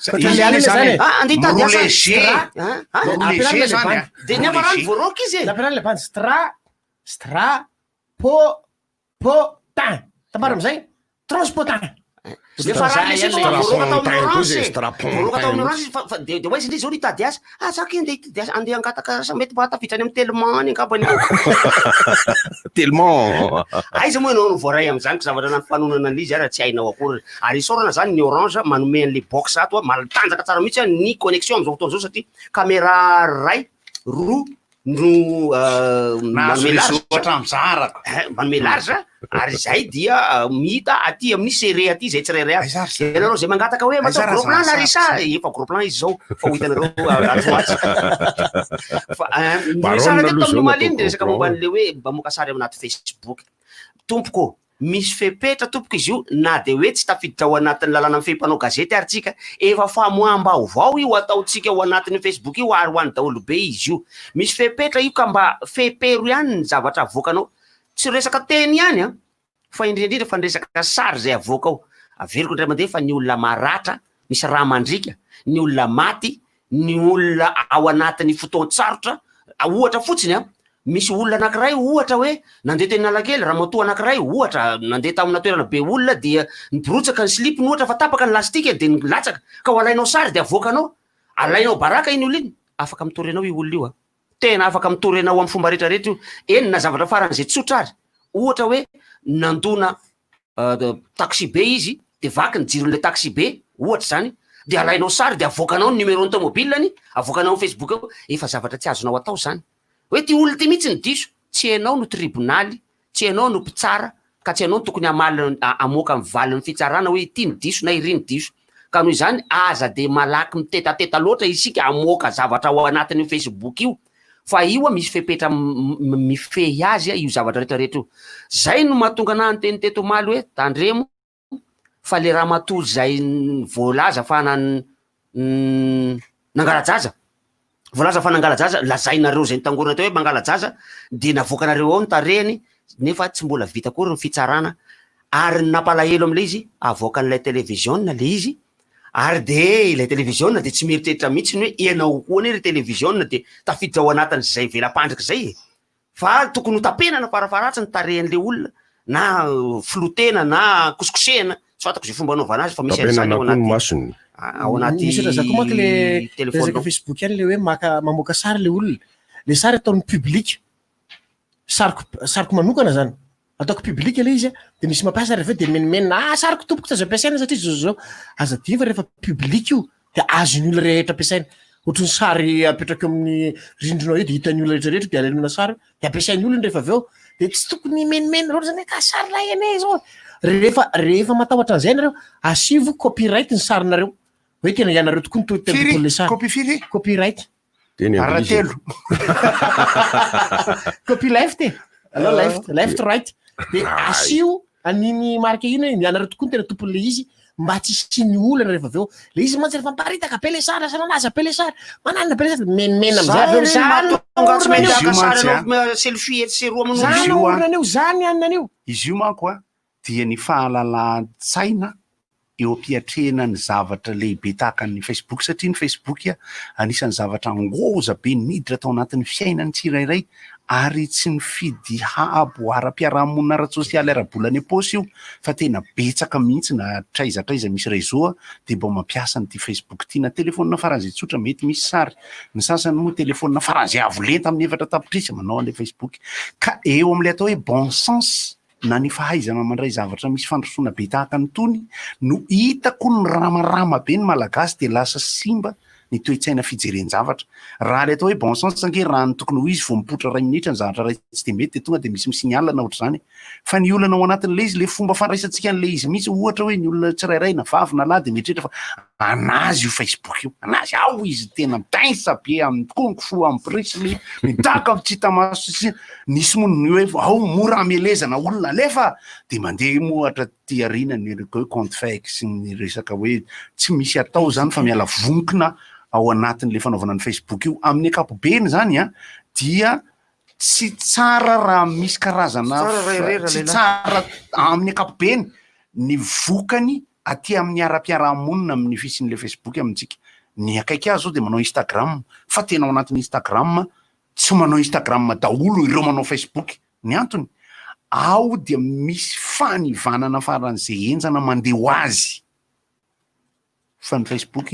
ande hitady asa de nefa rano voaroka izy nampiarana le bande stra potin tambara amizay transportant Efa raha misy voaroka tao amin'ny Orange. Voaroka tao amin'ny Orange de waizy ndry zao hitady asa. Zaka andeha angataka sa mety batafitrany amin'ny tellement any angambany. Tellement. Aiza moa ianao voaray am'zany ka zavatra nampanonana an'izy raha tsy hainao akory. Ary isorana zany ny Orange manome an'le box ato matanjaka tsara mihitsy ny connexion am'zao fotoana zao satria caméra ray roa no manome large ary zay dia mita aty amin'ny série aty zay tsirairay avy ianareo zay mangataka hoe matao gros plan na risa efa gros plan izy zao fa ho hitanareo atoatsy resana ty tamin'ny maliny de resaka momba an'le hoe mamoaka sary aminaty Facebook tompoko misy fepetra tompoko izy io na de hoe tsy tafiditra ao anatin'ny lalàna fempanao gazety ary tsika efa famoaham-baovao io ataotsika ao anatin'ny Facebook io ary ho an'ny daholo be izy io misy fepetra io ka mba fepero ihany ny zavatra avoakanao tsy resaka teny ihany fa indrindrindra fa resaka sary zay avoaka ao averiko indray mandeha fa ny olona maratra misy raha mandrika ny olona maty ny olona ao anatin'ny fotoan-tsarotra ohatra fotsiny misy olona anankiray ohatra hoe nandeha teny Analakely ramatoa anankiray ohatra nandeha tamina toerana be olona dia niborotsaka ny slipiny ohatra fa tapaka ny lastika de nilatsaka ka ho alainao sary de avoakanao alainao baraka iny olona iny afaka mitorenao io olona io tena afaka mitorenao amin'ny fomba rehetrarehetra io eny na zavatra faran'izay tsotra ary ohatra hoe nandona taxi be izy de vaky ny jiron'le taxi be ohatra zany de alainao sary de avoakanao ny numéro ny tomobilany avoakanao Facebook ao efa zavatra tsy azonao atao zany hoe ty olona ty mihitsy ny diso tsy hainao no tribonaly tsy hainao no mpitsara ka tsy hainao no tokony amoaka amin'ny valiny fitsarana hoe ity ny diso na iry ny diso ka noho izany aza de malaky mitetateta loatra isika amoaka zavatra ao anatin'io Facebook io fa io misy fepetra mifehy azy io zavatra rehetrarehetra io zay no mahatonga anahy nyteny teto omaly hoe tandremo fa le raha matory zay voalaza fa nangalajaza voalaza fa nangalajaza lazainareo zay nitangorona teo hoe mangalajaza de navoakanareo ao nitareny nefa tsy mbola vita kory ny fitsarana ary nampalahelo am'le izy avoakan'ilay television le izy ary de ilay television de tsy mieritreitra mihitsy ny hoe ianao koa ny ry television de tafiditra ao anatin'zay velam-pandrika zay fa tokony ho tapenana farafaratsy ny tarehan'le olona na flotena na kosikosehana tsy fatako zay fomba anaovana azy fa misy zany ao anaty misy zako maka le resaka Facebook any le hoe mamoaka sary le olona le sary ataony public sariko manokana zany ataoko public le izy de misy mampiasa rehefa de menimena sariko tompoko tsy azo ampiasaina satria zao aza diny fa rehefa public io de azony olona rehetra ampiasaina ohatrany sary apetraka amin'ny rindrinao io de hitan'ny olona rehetrarehetra de alainona sary de ampiasain'ny olona rehefa avy ao de tsy tokony menimena loatra zany ka sary la ene zao rehefa matahotra an'izay nareo asivo copyright ny sarinareo hoe tena ianareo tokony tole sary copyright aratelo copy left left right de asio aniny marque ino ianareo tokony tena tompon'le izy mba tsy siny olana rehefa avy eo le izy mantsy rehefa miparitaka apele sary asananazy apele sary manana apele sary menimena am'zay zany ananio izy io manko dia ny fahalala-tsaina eo ampiatrena ny zavatra lehibe tahaka ny Facebook satria ny Facebook anisan'ny zavatra ngoza be niditra tao anatin'ny fiainany tsirairay ary tsy mifidy aboara-piarahamonina ara-tsosialy ara-bolany aposy io fa tena betsaka mihitsy na traizatraiza misy réseau de mba mampiasa n'ity Facebook ty na telefonina faran'izay tsotra mety misy sary ny sasany moa telefonina faran'izay avolenta amin'ny efatra tapitrisa manao an'le Facebook ka eo amin'le atao hoe bon sens na ny fahaizana mandray zavatra misy fandrosoana be tahaka ny tony no hitako ny ramarama be ny malagasy de lasa simba ny toe-tsaina fijerenjavatra raha le atao hoe bon sens sange raha ny tokony ho izy vao mipotra 2 minitra ny zavatra ray tsy de mety de tonga de misy misignalana ohatra zany fa ny olana ao anatin'le izy le fomba fandraisantsika an'le izy misy ohatra hoe ny olona tsirairay na vavy na lahy de mieritreritra fa anazy io Facebook io anazy ao izy tena midainsa be amin'ny konkofo amin'ny prismy midaka tsy hita maso nisy moniny hoe ao mora amelezana olona alefa de mandeha mohatra ty arina ny compte fake sy ny resaka hoe tsy misy atao zany fa miala vonkina ao anatin'le fanaovana ny Facebook io amin'ny ankapobeny zany dia tsy tsara raha misy karazana tsy tsara amin'ny ankapobeny ny vokany aty amin'ny ara-piarahamonina amin'ny fisin'le Facebook amintsika ny akaiky azy zao de manao Instagram fa tena ao anatin'ny Instagram tsy manao Instagram daholo ireo manao Facebook ny antony ao dia misy fanivanana faran'izay enjana mandeha ho azy fa ny Facebook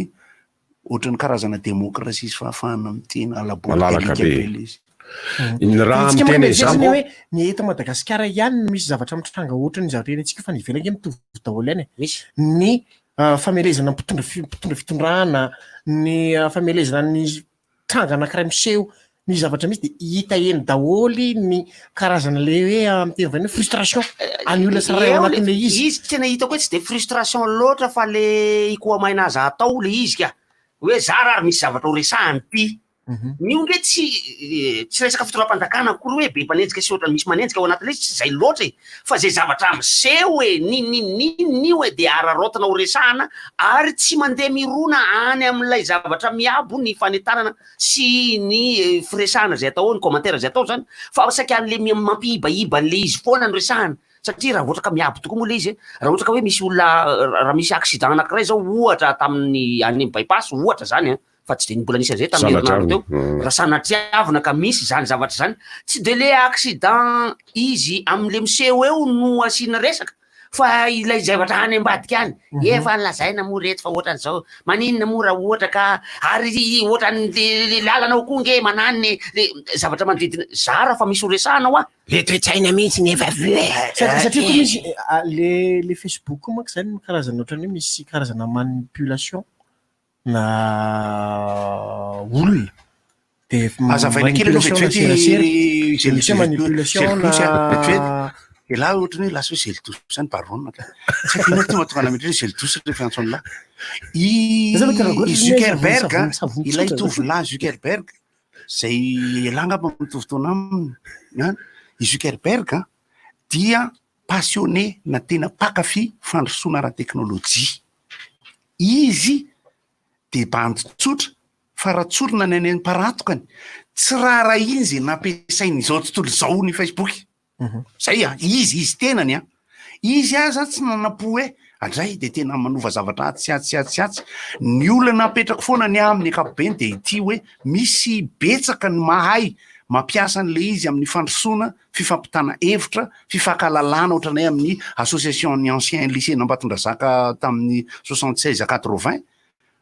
ohatran'ny karazana demokrasia sy fahafahana mitena malalaka be ny raha mitena izany hoe ny eto Madagasikara ihany no misy zavatra mitranga ohatra ny zavatra eny antsika fa ny ivelany mitovy daholo ihany ny famelezana mpitondra fitondrana ny famelezana ny tranga anankiray miseho ny zavatra misy de hita eny daholy ny karazana le hoe miteny vany frustration any olona saray ao anatin'le izy tena hitako hoe tsy de frustration loatra fa le ikoamaina azy atao le izy ka hoe zara ary misy zavatra ho resahany ty nio nge tsy resaka fitondram-pandakana akory hoe be mpanenjika sy ohatra misy manenjika ao anatin'le izy tsy zay loatra fa zay zavatra miseho hoe nio hoe de ararotina ho resahana ary tsy mandeha mirona any amin'ilay zavatra miabo ny fanentanana sy ny firesahana zay atao ny commentaire zay atao zany fa saika an'le mampiibaiba an'le izy foana ny resahana satria raha ohatra ka miabo tokoa moa le izy raha ohatra ka hoe misy olona raha misy accident anankiray zao ohatra tamin'ny any bypass ohatra zany fa tsy de ny mbola nisy an'izay tamin'ny herinandro teo raha sanatriavina ka misy zany zavatra zany tsy de le accident izy amin'le miseho eo no asiana resaka fa ilay zavatra any ambadika any efa nlazaina moa reto fa ohatran'izao maninona moa raha ohatra ka ary ohatran'le lalanao koa nge manany le zavatra manodidina zara fa misy ho resahana hoa le toe-tsaina mihitsy nefa satria koa misy le Facebook manko zany karazana ohatrany hoe misy karazana manipulation na olona de azavaina kely aloha manipulation na là ohatrany hoe lasa hoe zelodosy zany baronina tsy haiko tonga tonga nametry hoe zelodosy rehefa antsoany lahy i Zuckerberg ilay tovolahy Zuckerberg zay elangamba mitovy taona aminy i Zuckerberg dia passionné na tena pakafy fandrosoana ara-teknôlôjia izy de banditsotra fa raha tsorona ny any mparatokany tsy raha izy nampiasainy izao tontolo izao ny Facebook zay izy tenany izy aza tsy nanapo hoe andray de tena manova zavatra atsy ny olona napetraka foana ny amin'ny ankapobeny de ity hoe misy betsaka ny mahay mampiasa an'le izy amin'ny fandrosoana fifampitana hevitra fifakalalana ohatranay amin'ny association ny ancien lycée Nambatondrazaka tamin'ny 76 à 80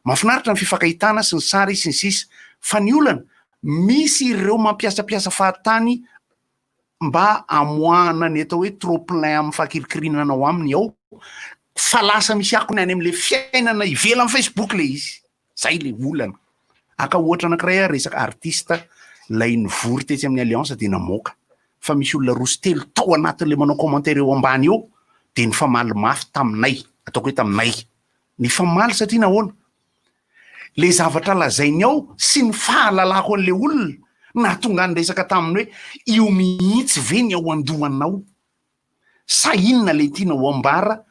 mafinaritra ny fifakahitana sy ny sary sy ny sisa fa ny olana misy ireo mampiasapiasa fahatany mba amoahana ny atao hoe trop plein amin'ny fakirikirinana ao aminy ao fa lasa misy akony any am'le fiainana ivela amin'ny Facebook le izy zay le olana aka ohatra anankiray resaka artista lay nivory tetsy amin'ny alliance de namoaka fa misy olona roso telo tao anatin'le manao commentaire eo ambany eo de ny famaly mafy taminay ataoko hoe taminay ny famaly satria nahoana le zavatra lazainy ao sy ny fahalalako an'le olona na tonga ny resaka taminy hoe io mihitsy ve ny ao andohanao sa inona le tiana ho ambara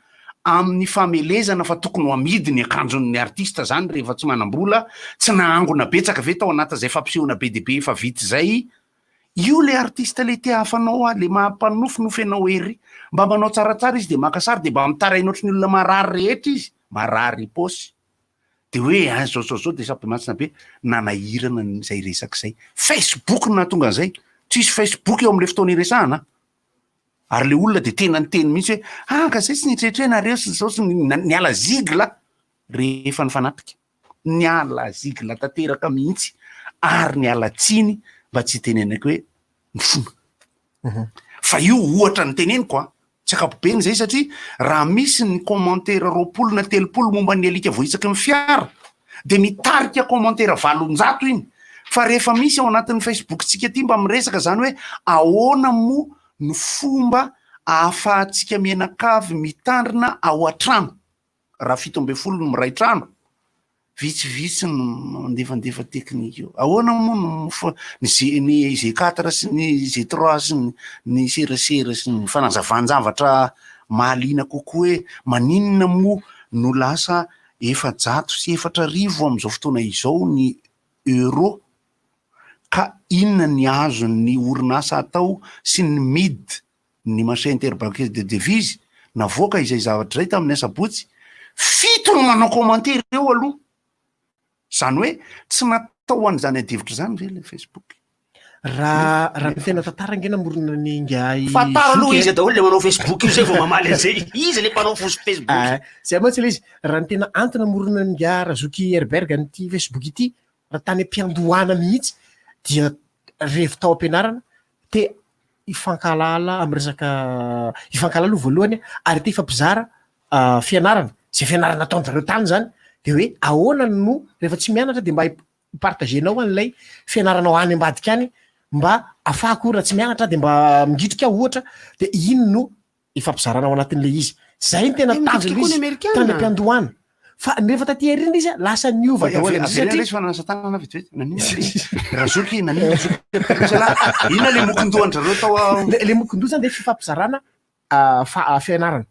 amin'ny famelezana fa tokony ho amidy ny akanjon'ny artista zany rehefa tsy manam-bola tsy nahangona betsaka ve tao anatin'izay fampisehoana be de be efa vity zay io le artista le te hafanao le mampanofinofy anao hery mba manao tsaratsara izy de makasary de mba mitarainy ohatry ny olona marary rehetra izy marary posy de hoe zao de sampy matsina be nanahirana zay resaka zay Facebook na tonga zay tsisy Facebook eo am'le fotoana iresahana ary le olona de tena ny teny mihitsy hoe ka zay tsy nitretrena zao sy niala zigla rehefa ny fanatrika niala zigla tanteraka mihitsy ary niala tsiny mba tsy tenenako hoe ny fona fa io ohatra ny teneniko tsy akapobeny zay satria raha misy ny commentaire 20 na 30 momba ny alika vohitsaky ny fiara de mitarika commentaire 500 iny fa rehefa misy ao anatin'ny Facebook tsika ty mba miresaka zany hoe ahoana mo ny fomba ahafahantsika mianakavy mitandrina ao an-trano raha 17 no miray trano vitsivitsy no mandefandefa teknika io ahoana mo ny Z4 sy ny Z3 sy ny serasera sy ny fanazavanjavatra mahaliana kokoa hoe maninona mo no lasa 700 sy 400 am'izao fotoana izao ny euro ka inona ny azo ny orinasa atao sy ny mid ny marché interbancaire de devise navoaka izay zavatra zay tamin'ny asabotsy 7 no manao commentaire eo aloha zany hoe tsy natao an'izany adevitra zany ve le Facebook raha tena tantara ngena morona ny ngay fatara aloha izy daholo le manao Facebook io zay vao mamaly an'izay izy le mpanao Facebook zay moa tsy le izy raha ny tena antona morona ny nga razoky herberg nyty Facebook ity raha tany am-piandohana mihitsy dia rehefa tao am-pianarana te ifankalala amy resaka ifankalala voalohany ary te ifampizara fianarana zay fianarana ataon'zareo tany zany de hoe ahoana no rehefa tsy mianatra de mba ipartagenao an'ilay fianaranao any ambadika any mba afahako raha tsy mianatra de mba mingitrika ohatra de ino no ifampizaranao anatin'le izy zay ny tena tanjona izy tany am-piandohana fa nefa taty erina izy lasa niova daholo am'zay fananasa tanana vetivety razoky ina le mokondohan-drareo tao le mokondoha zany de fifampizarana fianarana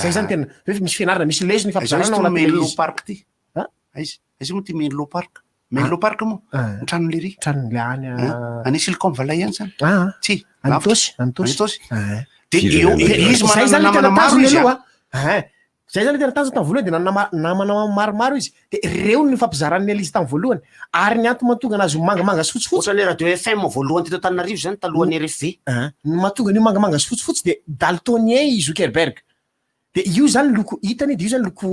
zay zany tena hoe misy fianarana misy lesona ifampizarana ao anatin'le izy park ty aizy mo ty Menlo park Menlo park mo tranon'le ry tranon'le any any Silicon Valley any zany tsy antosy de izy manana maro izy zay zany tena tanjona taminy voalohany de namana maromaro izy de reo ny fampizarany alizy taminy voalohany ary ny antony mahatonga anazy mangamanga sy fotsifotsy ohatrany radio FM voalohany teto Antananarivo zany talohan'ny RFV ny mahatonga an'io mangamanga sy fotsifotsy de daltonien i Zuckerberg de io zany loko hitany de io zany loko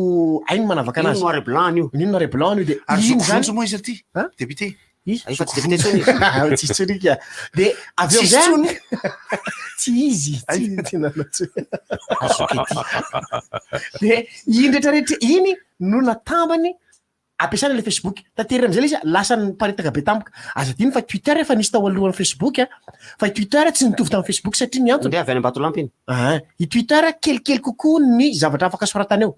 ainy manavaka anazy noir et blanc io noir et blanc io de ary zoko mo izy aty député fa tsy député tsony tsisy tsonика de avy eo zany tsy izy de iny rehetrarehetra iny no natambany ampiasana le Facebook tatery am'zay le izy lasa niparitaka be tampoka aza diny fa Twitter efa nisy tao alohan'ny Facebook fa Twitter tsy nitovy tamin'ny Facebook satria ny antony nde avy any Ambatolampy iny i Twitter kelikely kokoa ny zavatra afaka soratana eo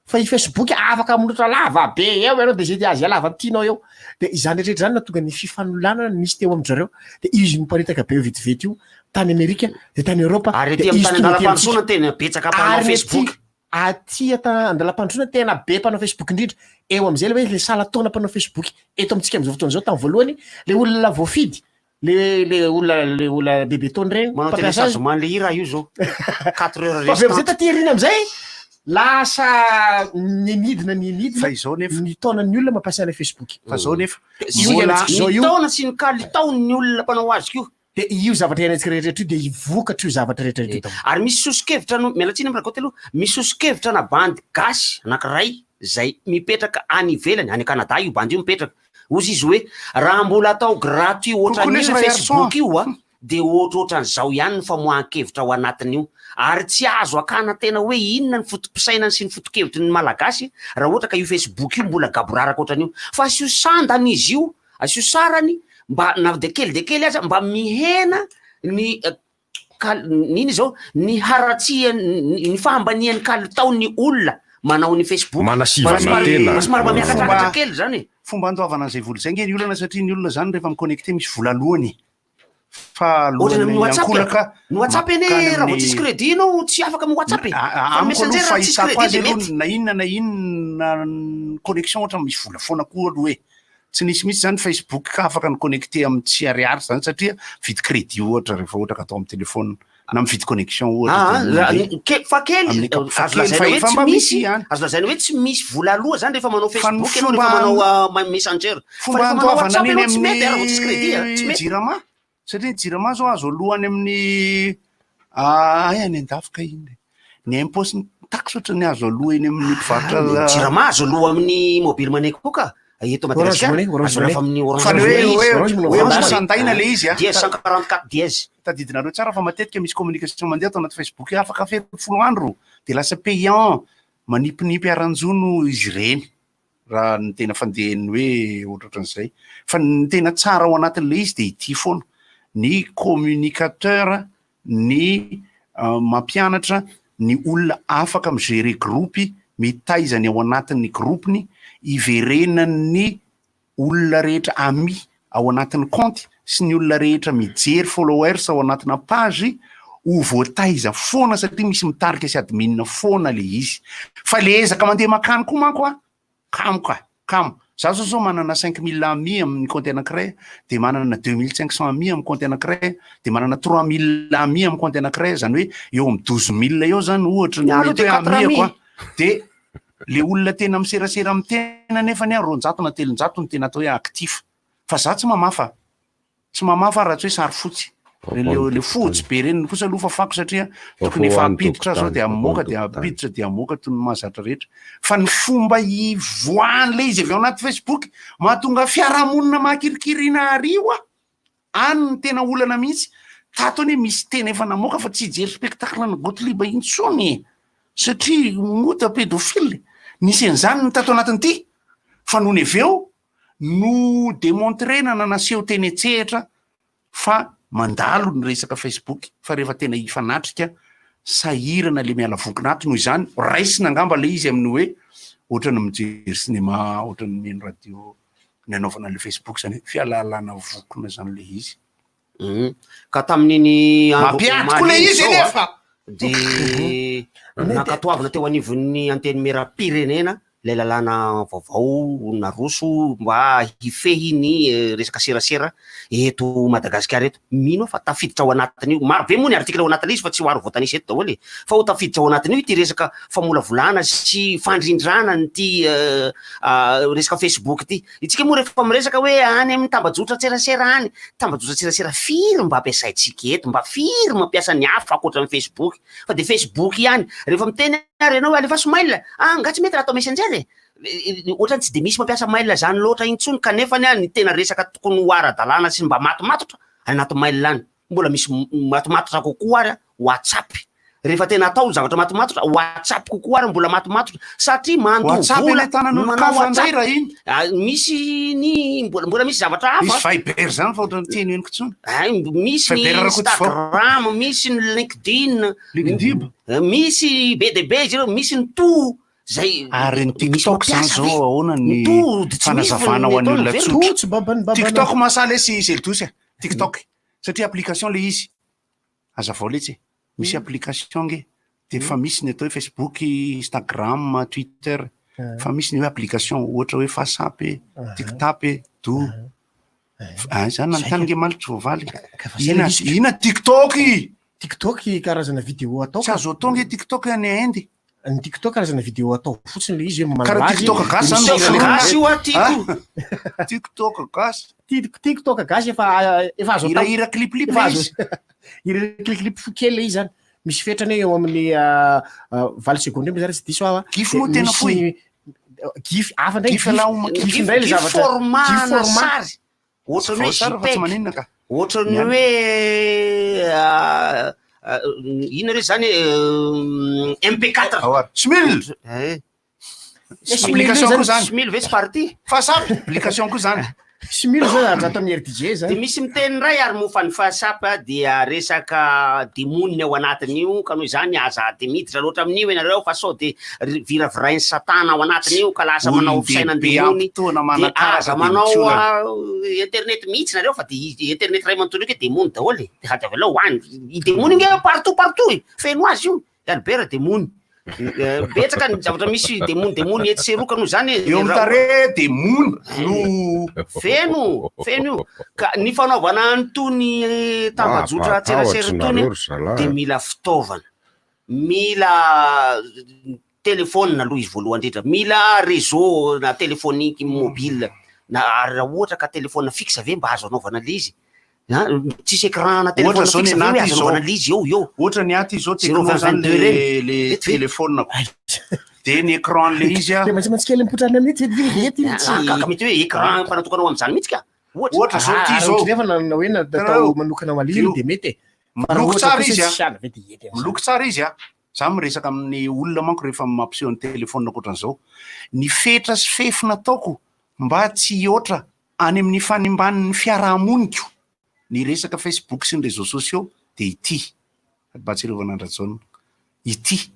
fa i Facebook afaka miloatra lava be eo ianao de zay ty azy lava tianao eo de izany rehetra zany natonga ny fifanololana nisy teo am'zareo de izy miparitaka be eo vetivety io tany Amerika de tany Europa ary ty amin'ny tany andalam-pandrosoana tena betsaka mpanao Facebook aty andalam-pandrosoana tena be mpanao Facebook indrindra eo am'zay le hoe le sala taona mpanao Facebook eto amitsika am'izao fotoana zao tamy voalohany le olona voafidy le olona bebe taony regny manao téléchargement le hira io zao 4 heures restant taty erina am'zay lasa nimidina fa izao nefa ny taonan'ny olona mampiasa le Facebook fa zao nefa ny taona sy ny kalitaon'ny olona mpanao azy kio de io zavatra iainantsika rehetrarehetra io de ivokatra io zavatra rehetrarehetra ary misy sosikevitra no mialatsiny amy rakoty aloha misy sosikevitra na bandy gasy anankiray zay mipetraka any ivelany any Canada io bandy io mipetraka ozy izy hoe raha mbola atao gratuit ohatran'io Facebook io de ohatrohatran'izao ihany ny famohan-kevitra ao anatiny io ary tsy azo akana tena hoe inona ny fotom-pisainany sy ny fotokevitry ny malagasy raha ohatra ka io Facebook io mbola gaboraraka ohatran'io fa asio sandany izy io asio sarany mba na de kely aza mba mihena ny niny zao ny haratsia ny fahambanian'ny kalitaon'ny olona manao ny Facebook somary mba miakatra kely zany fomba andoavana an'izay vola zay nge ny olana satria ny olona zany rehefa miconnecté misy vola lohany fa lohany WhatsApp ny WhatsApp ene raha vao tsisy crédit anao tsy afaka amy WhatsApp fa messenger raha tsisy crédit de mety na inona connexion ohatra misy vola foana koa aloha hoe tsy nisy misy zany Facebook ka afaka ny connecté amy tsy ariary zany satria vidy crédit ohatra rehefa ohatra ka atao amy téléphone na mividy connexion ohatra fa kely azo lazainy hoe tsy misy vola aloha zany rehefa manao Facebook anao rehefa manao messenger fomba andoavana neny amin'ny jirama satria ny jiramaso azo alohany amin'ny any andafika iny ny imposy taxe ohatra ny azo aloha iny amin'ny mpivarotra jirama azo aloha amin'ny mobily manaiky koa ka eto Madagasikara azo lafa amin'ny orange sandaina le izy dia 144 dièse tadidinareo tsara fa matetika misy communication mandeha atao anaty Facebook afaka fery folo andro de lasa payant manipinipy aranjono izy reny raha ny tena fandehany hoe ohatrohatran'izay fa ny tena tsara ao anatin'le izy de ity foana ny communicateur ny mampianatra ny olona afaka migérer groupy mitaizany ao anatin'ny groupiny iverenany olona rehetra ami ao anatin'ny compte sy ny olona rehetra mijery followers ao anatina page ho voataiza foana satria misy mitarika sy admin foana le izy fa le ezaka mandeha makany koa manko kamo za zao manana 5000 amis amin'ny compte anankiray de manana 2500 amis amin'ny compte anankiray de manana 3000 amis amin'ny compte anankiray zany hoe eo amin'ny 12000 eo zany ohatra ny ami koa de le olona tena miserasera amin'ny tena nefa ny 200 na 300 ny tena atao hoe actif fa za tsy mamafa raha tsy hoe sary fotsy le fotsy be reny kosa aloha fafako satria tokony efa apiditra zao de amoka de apiditra de amoka toy ny mahazatra rehetra fa ny fomba ivoany le izy avy ao anaty Facebook mahatonga fiarahamonina mahakirikirina ariwa any ny tena olana mihitsy tatony misy tena efa namoka fa tsy hijery spectacle na Gottlieb intsony satria mota pédophile nisy an'izany ny tato anatin'ity fa noho ny aveo no démontrena nanaseho teny etsehatra fa mandalo ny resaka Facebook fa rehefa tena ifanatrika sahirana le miala vonkinaty noho izany raisina angamba le izy amin'ny hoe ohatrany mijery cinéma ohatrany mino radio ny anaovana le Facebook zany fialalana vokona zany le izy ka tamin'iny mampiatiko le izy nefa de nakatoavina teo anivon'ny anteny mera-pirenena le lalàna vaovao naroso mba hifehy ny resaka serasera eto Madagasikara eto mino fa tafiditra ao anatin'io maro be moa ny article ao anatin'izy fa tsy ho aro voatanisa eto daholo fa ho tafiditra ao anatin'io ity resaka famolavolana sy fandrindrana ny resaka Facebook ty itsika moa rehefa miresaka hoe any amin'ny tambajotra serasera any tambajotra serasera firy mba ampiasaitsika eto mba firy mampiasa ny hafa akoatra amin'ny Facebook fa de Facebook ihany rehefa miteny ianao alefa mail ngatsy mety raha atao messenger ohatrany tsy de misy mampiasa mail zany loatra intsony kanefa ny tena resaka tokony ho ara-dalàna sy mba matomatotra anaty mail lany mbola misy matomatotra kokoa ary WhatsApp rehefa tena atao zavatra matomatotra WhatsApp kokoa ary mbola matomatotra satria misy ny mbola misy zavatra hafa Viber zany fa ohatrany teny heniko tsony misy ny Instagram misy ny LinkedIn misy BDB zay misy ny to zay ary ny TikTok zany zao ahoana ny fanazavana ho an'ny olona tsotra TikTok masala sy zelodosy TikTok satria application le izy azavao letsy misy application nge de fa misy ny atao hoe Facebook Instagram Twitter fa misy ny hoe application ohatra hoe WhatsApp TikTok do zany nanontany nge malitry voavaly ina TikTok karazana vidéo atao tsy azo atao nge TikTok any Inde ny TikTok karazana vidéo atao fotsiny le izy karaha TikTok gasy TikTok gasy efa azo ira clip izy ira clip fokely le izy zany misy fetrany eo amin'ny 20 secondes zany tsy diso awa gif moa tena foy gif afa ndray gif ndray le zavatra formana sary ohatrany hoe JPEG ohatrany hoe ino re zany MP4 smil application ko zany smil ve tsy parti WhatsApp application ko zany smil zany ato amin'ny RDJ zany de misy miteny ray ary mofa ny WhatsApp dia resaka demonina ao anatin'io ka noho izany aza de miditra loatra amin'io ianareo fa sao de viravirainy satana ao anatin'io ka lasa manao fisainandemony de aza manao internet mihitsy nareo fa de internet ray manontolo io ke demony daholo de hady avy alao hoany i demony nge partout feno azy io albert demony betsaka ny zavatra misy demony etsy seroka noho zany eo mitare demony no feno io ka ny fanaovana antony tambajotra tserasera tony de mila fitaovana mila telefôna aloha izy voalohany indrindra mila réseau na telefonique mobile na raha ohatra ka telefôna fixe ave mba azo anaovana le izy tsisy écran na téléphone fixe ve azonavana lizy eo ohatra ny aty zao tekno zany le téléphone de ny écran le izy a matsy mipotrana mihitsy kaka mety hoe écran fanatokanao am'zany mihitsy ka ohatra zao ty zao nefa hoe natao manokana maliny de mety miloko tsara izy a miloko tsara izy a za miresaka amin'ny olona manko rehefa mampiseho ny telefona akoatran'izao ny fetra sy fefy nataoko mba tsy oatra any amin'ny fanimban'ny fiarahamoniko ny resaka Facebook sy ny réseaux sociaux de ity Batsirevan'Andratsaona ity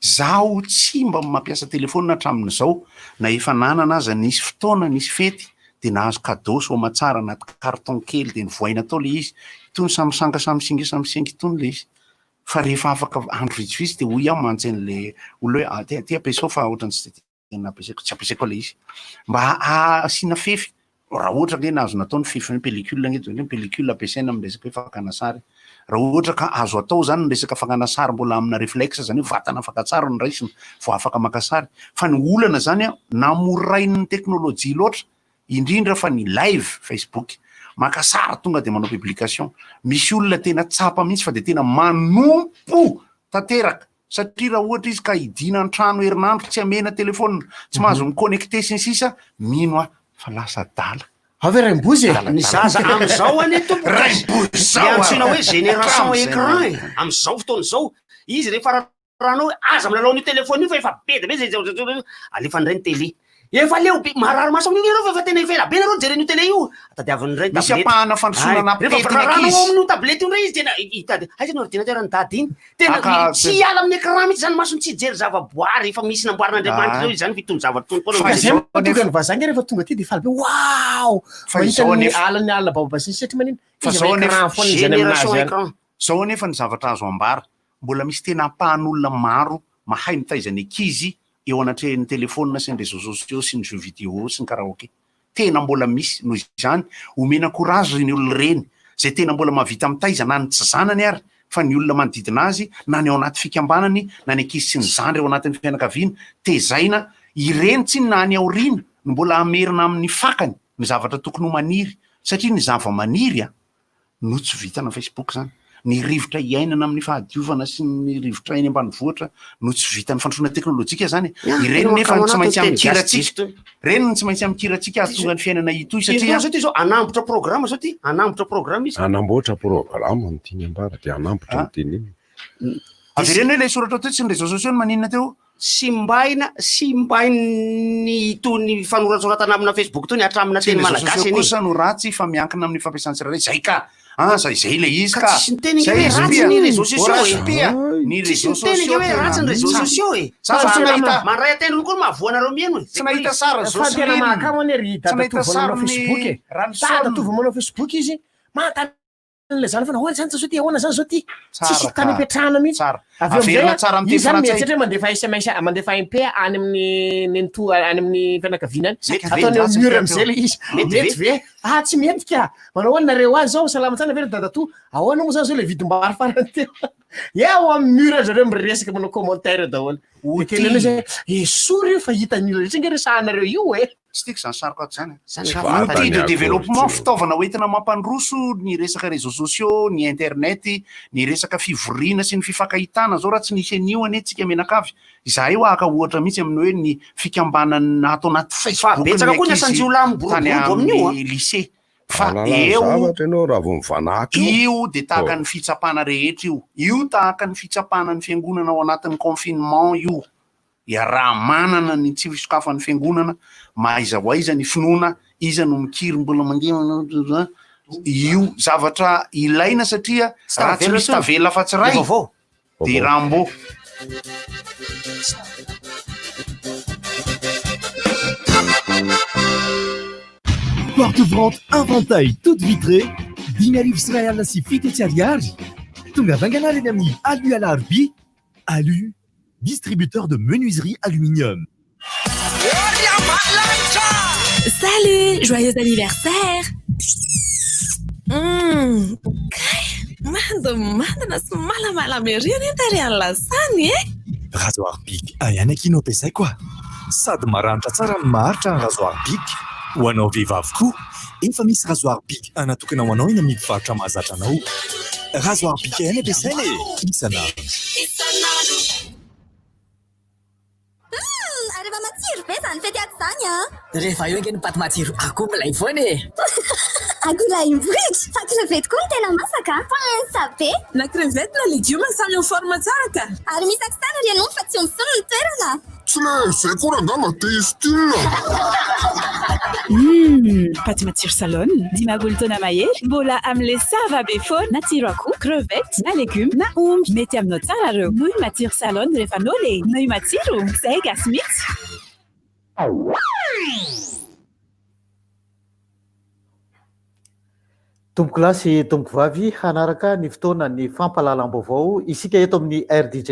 zaho tsy mba mampiasa telefona hatramin'izao na efa nanana aza nisy fotoana nisy fety de nahazo cadeau soma tsara anaty carton kely de nivoaina tao le izy itony samsanga samsinga itony le izy fa rehefa afaka andro vitsivitsy de hoy aho mantsy le olo hoe ty ampiasao fa ohatrany tsy ampiasaiko le izy mba asina fefy raha ohatra ke nahazo natao ny fefy ny pellicule ny pellicule ampiasaina amin'ny resaka hoe fakana sary raha ohatra ka azo atao zany ny resaka fakana sary mbola amina réflexe zany hoe vatana afaka tsara ny raisiny vo afaka maka sary fa ny olana zany a namorain'ny teknôlôjia loatra indrindra fa ny live Facebook maka sary tonga de manao publication misy olona tena tsapa mihitsy fa de tena manompo tanteraka satria raha ohatra izy ka idina an-trano herinandro tsy amena telefona tsy mahazo miconnecté sy ny sisa mino a fa lasa dala avy raimbozy ny zaza am'izao ane tompoantsina hoe génération écran am'izao fotoana zao izy rehefa ranao aza milalao ny telefona io fa efa be de be zay alefa ndray ny télé efa leo marary maso amin'igny anao fa efa tena evela be nareo jeren'io télé io atadiavany ray misy apahana fandosonana petinanao amin'io tablety io ndray izy tena hitady aiza ny ordinateur ny dady iny tena tsy ala amin'ny écran mihitsy zany masony tsy jery zavaboary efa misy namboarin'andriamanitra zao zany vitony zavatony tonga ny vazangy rehefa tonga ty de faly be wow mahitany alany alina bababasiny setry maniny génération écran zao nefa ny zavatra azo ambara mbola misy tena ampahan'olona maro mahay mitaizany ankizy eo anatrehan'ny telefona sy ny réseaux sociaux sy ny jeux vidéo sy ny karaoké tena mbola misy noho izany omena courage ny olona reny zay tena mbola mahavita mitaiza na ny tsy zanany ary fa ny olona manodidina azy na ny ao anaty fikambanany na ny ankizy sy ny zandry ao anatin'ny fianakaviana tezaina ireny tsy na ny aoriana no mbola amerina amin'ny fakany ny zavatra tokony ho maniry satria ny zava-maniry a no tsy vita na Facebook zany ny rivotra iainana amin'ny fahadiovana sy ny rivotra eny ambanivohitra no tsy vita ny fandrosoana teknôlôjika zany ireny nefa tsy maintsy amikiratsika reny no tsy maintsy amikiratsika ahatonga ny fiainana itoy satria zao ty zao anambotra programme zao ty anambotra programme izy anamboatra programme ny tiany ambara de anambotra ny teny iny avy reny hoe le soratra teo tsy ny réseaux sociaux ny maninona teo sy mbainy tony fanoratsoratana amina Facebook tony hatramina teny malagasy eny kosa no ratsy fa miankina amin'ny fampiasany tsirairay zay ka zay le izy ka tsy ny teny hoe ratsy ny réseaux sociaux ny réseaux sociaux hoe ratsy ny réseaux sociaux mandray atendrony koa mahavoanareo mieno tsy nahita sara zao fa tena mahakamo ry dadatovy manao Facebook e dadatovy manao Facebook izy mantany le zany fa nahoana zany zao ty ahoana zany zao ty tsisy tany ipetrahana mihitsy avy am'zay izy zany mieritreritra mandefa SMS mandefa MP any amin'ny nenito any amin'ny fianakaviana any ataony mur am'zay le izy mety ve tsy mety ka manao ahoana nareo azy zao salama tsana ve dadato ahoana moa zany zao le vidim-bary farany teo ao amin'ny mur zareo miresaka manao commentaire daholo kelena zay esory io fa hitan'io rehetra nge resahanareo io e tsy tiako zany saroko ato zany outil de développement fitaovana hoentina mampandroso ny resaka réseaux sociaux ny internet ny resaka fivoriana sy ny fifankahitana zao raha tsy nisy an'io ane tsika menakavy za io aka ohatra mihitsy amin'ny hoe ny fikambanana atao anaty facebookbetsaka koa ny asanjiolay miboroborombo amin'io lycée fa eo enao raha vo mivanahaka io de tahaka ny fitsapana rehetra io tahaka ny fitsapana ny fiangonana ao anatin'ny confinement io raha manana ny tsy fisokafan'ny fiangonana maiza ho aiza ny finoana iza no mikiry mbola mandeha io zavatra ilaina satria raha tsy misy tavela fa tsy ray de rambo Porte-vente inventaire toute vitrée, 10,000 sy ray alina sy fito sy ariary. Tonga vanganary eny amin'ny ALU Alarbi. ALU, distributeur de menuiserie aluminium. Salut, joyeux anniversaire. Mandana sy malamalama ery any tary alasany e. Rasoir Bic ihany akino ampiasay koa. Sady maranitra tsara ny maritra ny rasoir Bic. Ho anao vehivavy koa, efa misy rasoir big anatokana ho anao eny amin'ny mpivarotra mahazatra anao. Rasoir big eny ampiasaina isana. Areva matsiro be zany fety ato zany a. Rehefa io angeny paty matsiro akoho milay foana e. Akoho imbohitra fa crevette koa tena masaka fansa be. Na crevette na légume samy eo forme tsara ka. Ary misy akisana ry anao fa tsy misolo ny toerana. Tsy le zay koa rangama testina. Paty matsiro salon dimagolo taona mahery mbola am'le sava be foana na tsiro akoho crevette na légume na omby mety aminao tsara reo. Noy matsiro salon rehefa anao le noy matsiro zay gasy mihitsy. Tomboko lahy sy tomboko vavy hanaraka ny fotoana ny fampahalalam-baovao isika eto amin'ny RDJ.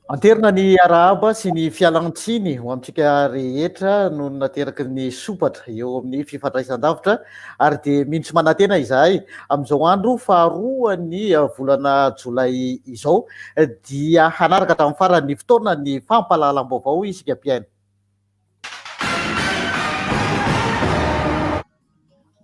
Anterina ny arahaba sy ny fialantsiny ho amintsika rehetra no nateraky ny sopatra eo amin'ny fifandraisan-davitra ary dia mindry manantena izahay amin'izao andro faharoa ny volana jolay izao dia hanaraka hatramin'ny farany fotoana ny fampahalalam-baovao isika mpiaina.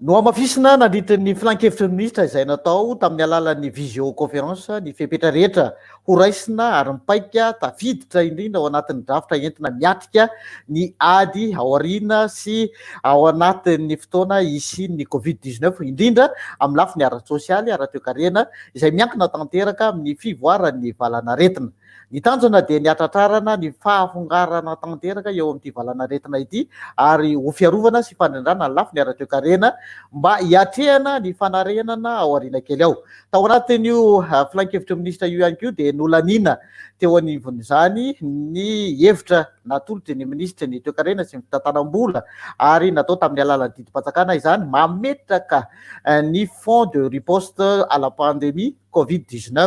No amafisina nandritra ny filan-kevitry ny minisitra izay natao tamin'ny alalan'ny visioconférence ny fepetra rehetra ho raisina ary mipaika tafiditra indrindra ao anatin'ny drafitra entina miatrika ny ady ao aoriana sy ao anatin'ny fotoana isian'ny Covid-19 indrindra amin'ny lafiny ara-tsosialy ara-toekarena izay miankina tanteraka amin'ny fivoaran'ny valanaretina. Ny tanjona dia ny atratrarana ny fahafongarana tanteraka eo amin'ity valanaretina ity ary ho fiarovana sy fandrindrana ny lafiny ara-toekarena mba hiatrehana ny fanarenana ao aoriana kely ao. Tao anatin'io filan-kevitry minisitra io ihany koa dia nolanina teo anivon'izany ny hevitra natolotry ny ministra ny toekarena sy ny fitantanam-bola ary natao tamin'ny alalan'ny didim-patsakana izany mametraka ny fond de riposte à la pandémie Covid-19.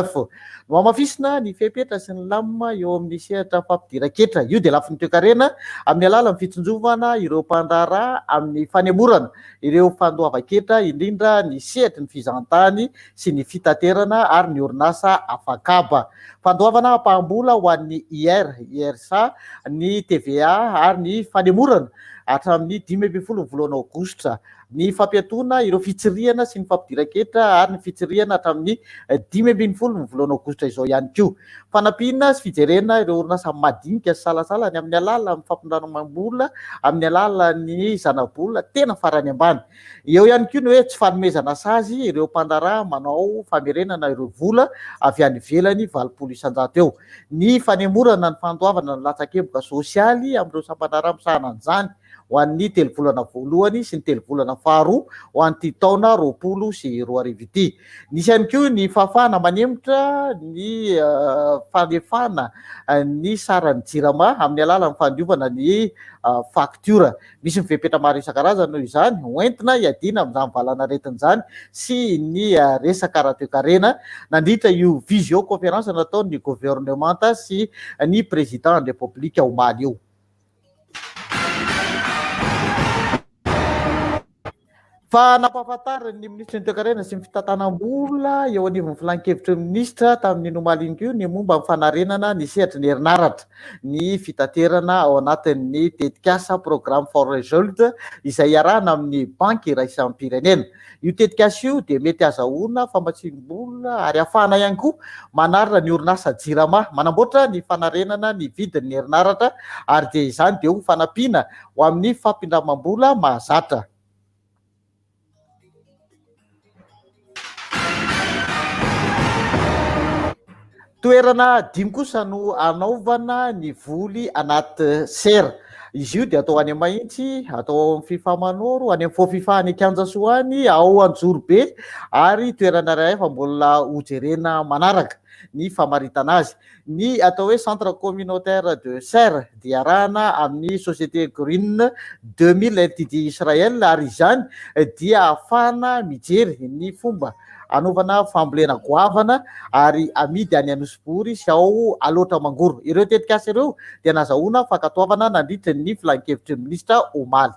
No amafisina ny fepetra sy ny lamma eo amin'ny sehatra fampidiran-ketra. Io dia lafin'ny toekarena amin'ny alalan'ny fitsonjovana ireo mpandara amin'ny fanemorana ireo fandoavan-ketra indrindra ny sehatry ny fizantany sy ny fitaterana ary ny orinasa afakaba. Fandoavana mpambola ho an'ny IR, IRSA, ny TVA ary ny fanemorana hatramin'ny 15 volana aogositra. Ny fampiatoana ireo fitsirihana sy ny fampidiran-ketra ary ny fitsirihana hatramin'ny 15 volana aogositra izao ihany koa. Fanampiana sy fijerena ireo orinasa madinika sy salasala ny amin'ny alalan'ny fampindramam-bola, amin'ny alalan'ny zana-bola tena farany ambany. Eo ihany koa ny hoe tsy fanomezana sazy ireo mpandara manao famerenana ireo vola avy any ivelany 20 isan-jato eo. Ny fanemorana ny fandoavana ny latsakemboka sosialy amin'ireo sampandara misahana an'izany ho an'ny 3 volana voalohany sy ny 3 volana faharoa ho an'ity taona 2024 ity. Nisy ihany koa ny fahafahana manemotra ny fanefana ny saran'ny jirama amin'ny alalan'ny fandiovana ny faktura. Misy mivepetra maro isan-karazany noho izany hoentina hiadiana amin'izany valanaretina izany sy ny resaka ara-toekarena nandritra io visioconférence nataon'ny gouvernemanta sy ny président de république omaly io. Fa nampahafantariny ny ministra ny toekarena sy ny fitantanam-bola eo anivon'ny filan-kevitry ny ministra tamin'ny nomaliny io ny momba amin'ny fanarenana ny sehatry ny herinaratra ny fitaterana ao anatin'ny tetikasa programme for result izay iarahana amin'ny banky iraisan'ny pirenena. Io tetikasa io dia mety azahoana famatsiam-bola ary ahafahana ihany koa manarina ny orinasa jirama manamboatra ny fanarenana ny vidin'ny herinaratra ary dia izany dia ho fanampiana ho amin'ny fampindramam-bola mahazatra. Toerana 5 kosa no anaovana ny voly anaty sera. Izy io dia atao any Mahitsy, atao amin'ny Fifamanoro, any amin'ny Fofifahany Kianjasoany, ao Anjorobe ary toerana iray efa mbola hojerena manaraka ny famaritana azy. Ny atao hoe centre communautaire de serre dia arahana amin'ny société green 2000 Ltd Israel ary izany dia ahafahana mijery ny fomba anaovana fambolena goavana ary amidy any Anosbory sy ao Aloatra Mangoro. Ireo tetikasa ireo dia nazahoana fankatoavana nandritra ny filan-kevitry ny ministra omaly.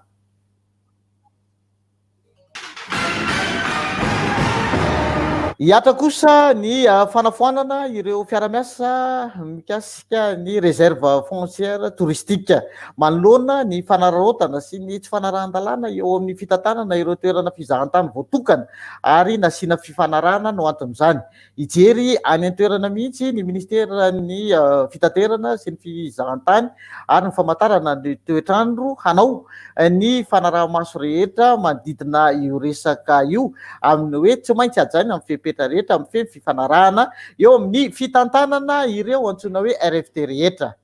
Hiatra kosa ny fanafoanana ireo fiaramiasa mikasika ny réserve foncière touristique, manoloana ny fanararaotana sy ny tsy fanarahan-dalàna eo amin'ny fitantanana ireo toerana fizahantany voatokana ary nasiana fifanarahana no anton'izany. Ijery any an-toerana mihitsy ny ministera ny fitaterana sy ny fizahantany ary ny famantarana ny toetrandro hanao ny fanaraha-maso rehetra manodidina io resaka io, amin'ny hoe tsy maintsy ajaina amin'ny fepetra rehetra amin'ny feny fifanarahana eo amin'ny fitantanana ireo antsoina hoe RFT rehetra.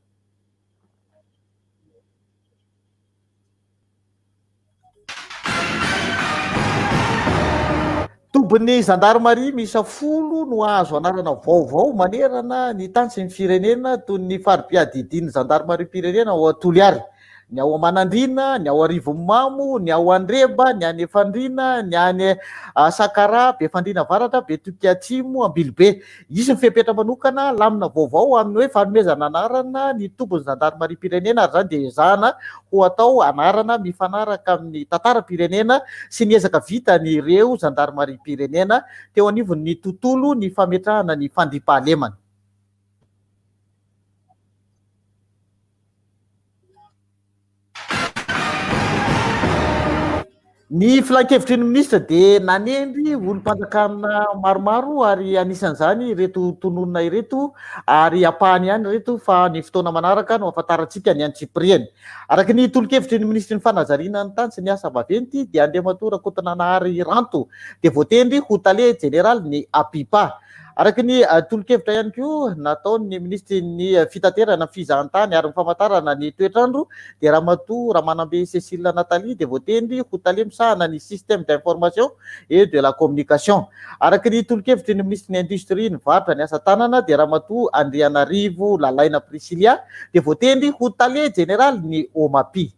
Tobin'ny gendarmerie misa 10 no azo anarana vaovao manerana ny tany sy ny firenena toy ny fari-piadidian'ny gendarmerie pirenena ao Toliary, ny ao Manandrina, ny ao Arivomamo, ny ao Andreba, ny any Efandrina, ny any Sakara, Befandrina Avaratra, Betoky Atsimo, Ambilibe. Isy ny fepetra manokana lamina vaovao amin'ny hoe fanomezana anarana ny tombony gendarmerie pirenena, ary zany dia ezahana ho atao anarana mifanaraka amin'ny tantara pirenena sy ny ezaka vita ny ireo gendarmerie pirenena teo anivon'ny tontolo ny fametrahana ny fandriampahalemana. Ny filan-kevitry ny ministra dia nanendry olom-panjakana maromaro ary anisan'izany ireto tononona ireto ary apahany ihany ireto fa ny fotoana manaraka no ahafantarantsika ny antsipriany. Araka ny tolo-kevitry ny ministry ny fanazariana ny tany sy ny asa vaventy dia Andriamatora Kotonanahary Ranto dia voatendry ho tale general ny Apipa. Araka ny tolo-kevitra ihany koa nataon'ny ministry ny fitaterana fizahantany ary ny famantarana ny toetrandro dia Ramatoa Ramanambe Cécile Nathalie dia voatendry ho talemisahana ny système d'information et de la communication. Araka ny tolo-kevitry ny ministry ny industrie ny varotra ny asa tanana dia Ramatoa Andrianarivo Lalaina Priscilia dia voatendry ho tale general ny Omapi.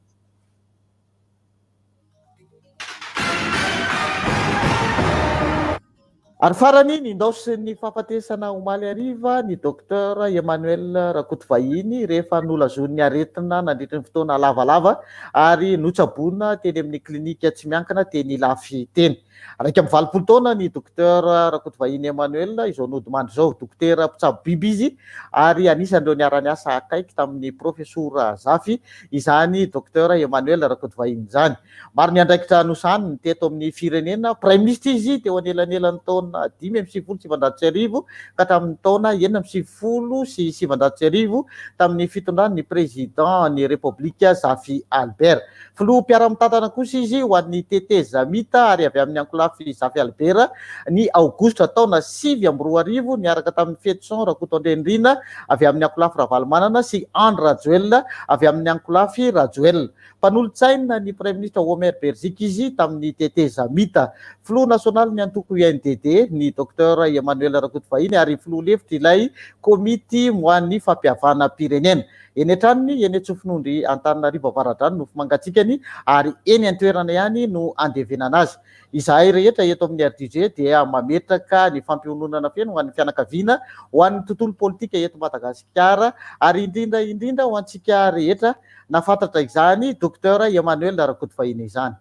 Ary farany ny ndaosy ny fahafatesana omaly hariva ny docteur Emmanuel Rakotovahiny rehefa nolazon'ny aretina nandritra ny fotoana lavalava ary notsabona teny amin'ny klinika tsy miankina teny lafy teny. Raika amin'ny 20 taona ny docteur Rakotovahiny Emmanuel izao nodimandry izao, dokotera mpitsabo biby izy ary anisan'ireo niara asa akaiky tamin'ny profesora Zafy izany docteur Emmanuel Rakotovahiny izany. Maro ny andraikitra nosaniny teto amin'ny firenena, prime ministre izy teo anelanelan'ny taona 570 ka tamin'ny taona 770 tamin'ny fitondran'ny président ny république Zafy Albert. Filoha mpiara-mitantana kosa izy ho an'ny TT Zamita ary avy amin'ny ankolafy Zafy Albert ny aogositra taona 2020 niaraka tamin'ny Fetson Rakotondrendrina avy amin'ny ankolafy Ravalomanana sy Andry Rajoel avy amin'ny ankolafy Rajoel. Mpanolontsaina ny prime ministre Omer Berzika izy tamin'ny TT Zamita. Filoha nasional ny antoko UNDD ny docteur Emmanuel Rakotovahiny ary filoha lefitra ilay komity moan'ny fampiavana pirenena. Eny antranony eny Tsofinondry Antananarivo Avaradrano no fimangatsikany ary eny an-toerana ihany no andevenana azy. Izahay rehetra eto amin'ny RDG dia mametraka ny fampiononana feno ho an'ny fianakaviana ho an'ny tontolo politika eto Madagasikara ary indrindra ho antsika rehetra nafantatra izany docteur Emmanuel Rakotovahiny izany.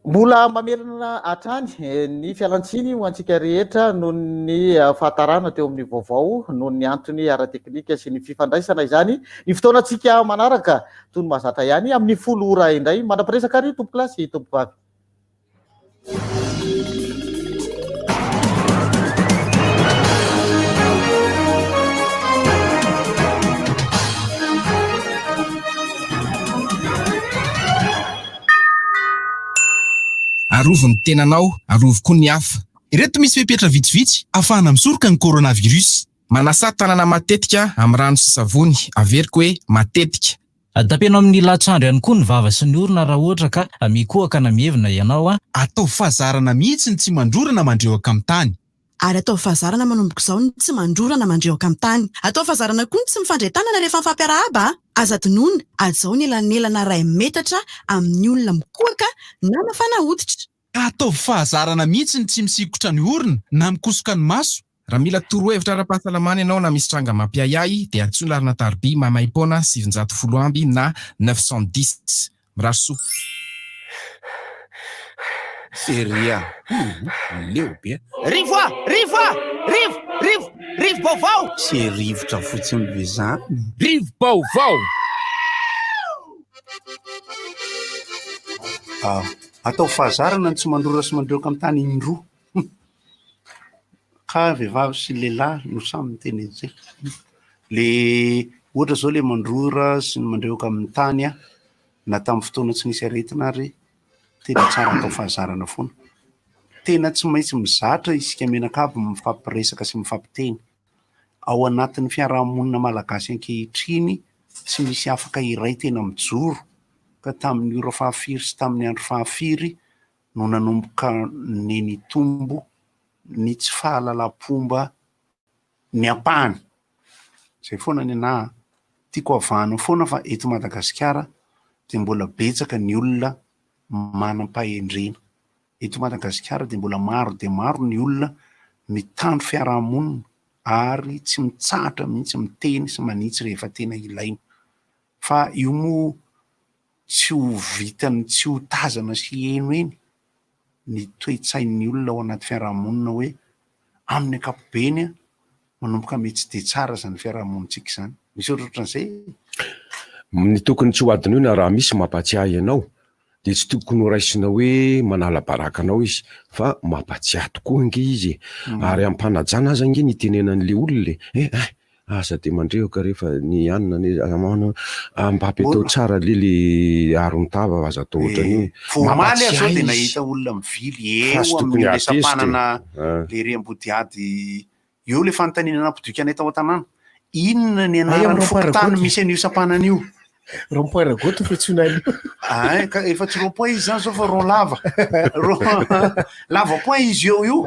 Mbola mamerina hatrany ny fialantsiny ho antsika rehetra noho ny fahatarana teo amin'ny vaovao noho ny antony ara-teknika sy ny fifandraisana izany. Ny fotoanantsika manaraka toy ny mahazatra ihany amin'ny 10 ora indray. Mandrapiresaka ary tompo klasy tompo vavy. Arovo ny tenanao, arovo koa ny hafa. Ireto misy fepetra vitsivitsy ahafahana misoroka ny coronavirus. Manasa tanana matetika amin'ny rano sy savony, averiko hoe matetika. Tapenao amin'ny latsandro ihany koa ny vava sy ny orona raha ohatra ka mikohaka na mievina ianao atao fahazarana mihitsy ny tsy mandrorana mandreoka amin'ny tany. Ary atao fahazarana manomboka izao ny tsy mandrorana mandreoka amin'ny tany. Atao fahazarana koa ny tsy mifandray tanana rehefa mifampiarahaba. Aza donona azao ny elanelana ray metatra amin'ny olona mikohaka na mafana hoditra. Atao fahazarana mihitsy ny tsy misikotra ny orona na mikosoka ny maso. Raha mila torohevitra ara-pahasalamana ianao na misy tranga mampiayay dia antsoina arina tarby mamaim-poana 710 amby na 910. Miraso. Seria. Leo be. Rivo baovao. Tsy rivotra fotsiny be zany. Rivo baovao. Atao fahazarana ny tsy mandrora sy mandreoka amin'ny tany indroa. Ka vehivavy sy lehilahy no samy miteny an'izay. Le ohatra zao le mandrora sy ny mandreoka amin'ny tany na tamin'ny fotoana tsy nisy aretina ary tena tsara atao fahazarana foana. Tena tsy maintsy mizatra isika menakavy mifampiresaka sy mifampiteny. Ao anatin'ny fiarahamonina malagasy ankehitriny tsy misy afaka iray tena mijoro ka tamin'ny ora fahafiry sy tamin'ny andro fahafiry no nanomboka neny tombo ny tsy fahalalam-pomba ny ampahany. Zay foana ny anahy tiako avahana foana fa eto Madagasikara dia mbola betsaka ny olona manam-pahendrena. Eto Madagasikara dia mbola maro dia maro ny olona mitandro fiarahamonina ary tsy mitsahatra mihitsy miteny sy manitsy rehefa tena ilaina. Fa io moa tsy ho vitany, tsy ho tazana sy eno eny ny toe-tsain'ny olona ao anaty fiarahamonina hoe amin'ny ankapobeny manomboka mety tsy dia tsara zany fiarahamonintsika zany. Misy ohatran'izay. Ny tokony tsy ho adiny io na raha misy mampatsiahy ianao dia tsy tokony ho raisina hoe manala baraka anao izy fa mampatsiahy tokoa nge izy. Ary ampanajana aza nge ny tenenan'le olona asa dia mandreoka rehefa ny anina mbampy atao tsara le aron-tava aza atao ohatran'io. Vomaly azo dia nahita olona mivily eo amin'ny lesam-panana le riam-bodiady eo le fanontaniana nampidikana tao an-tanàna. Inona ny anaran'ny fokotany misy an'io sampanana io? Rond-point Ragoto fetsoina io. Efa tsy rond-point izy zany zao fa rond lava. Lava point izy io.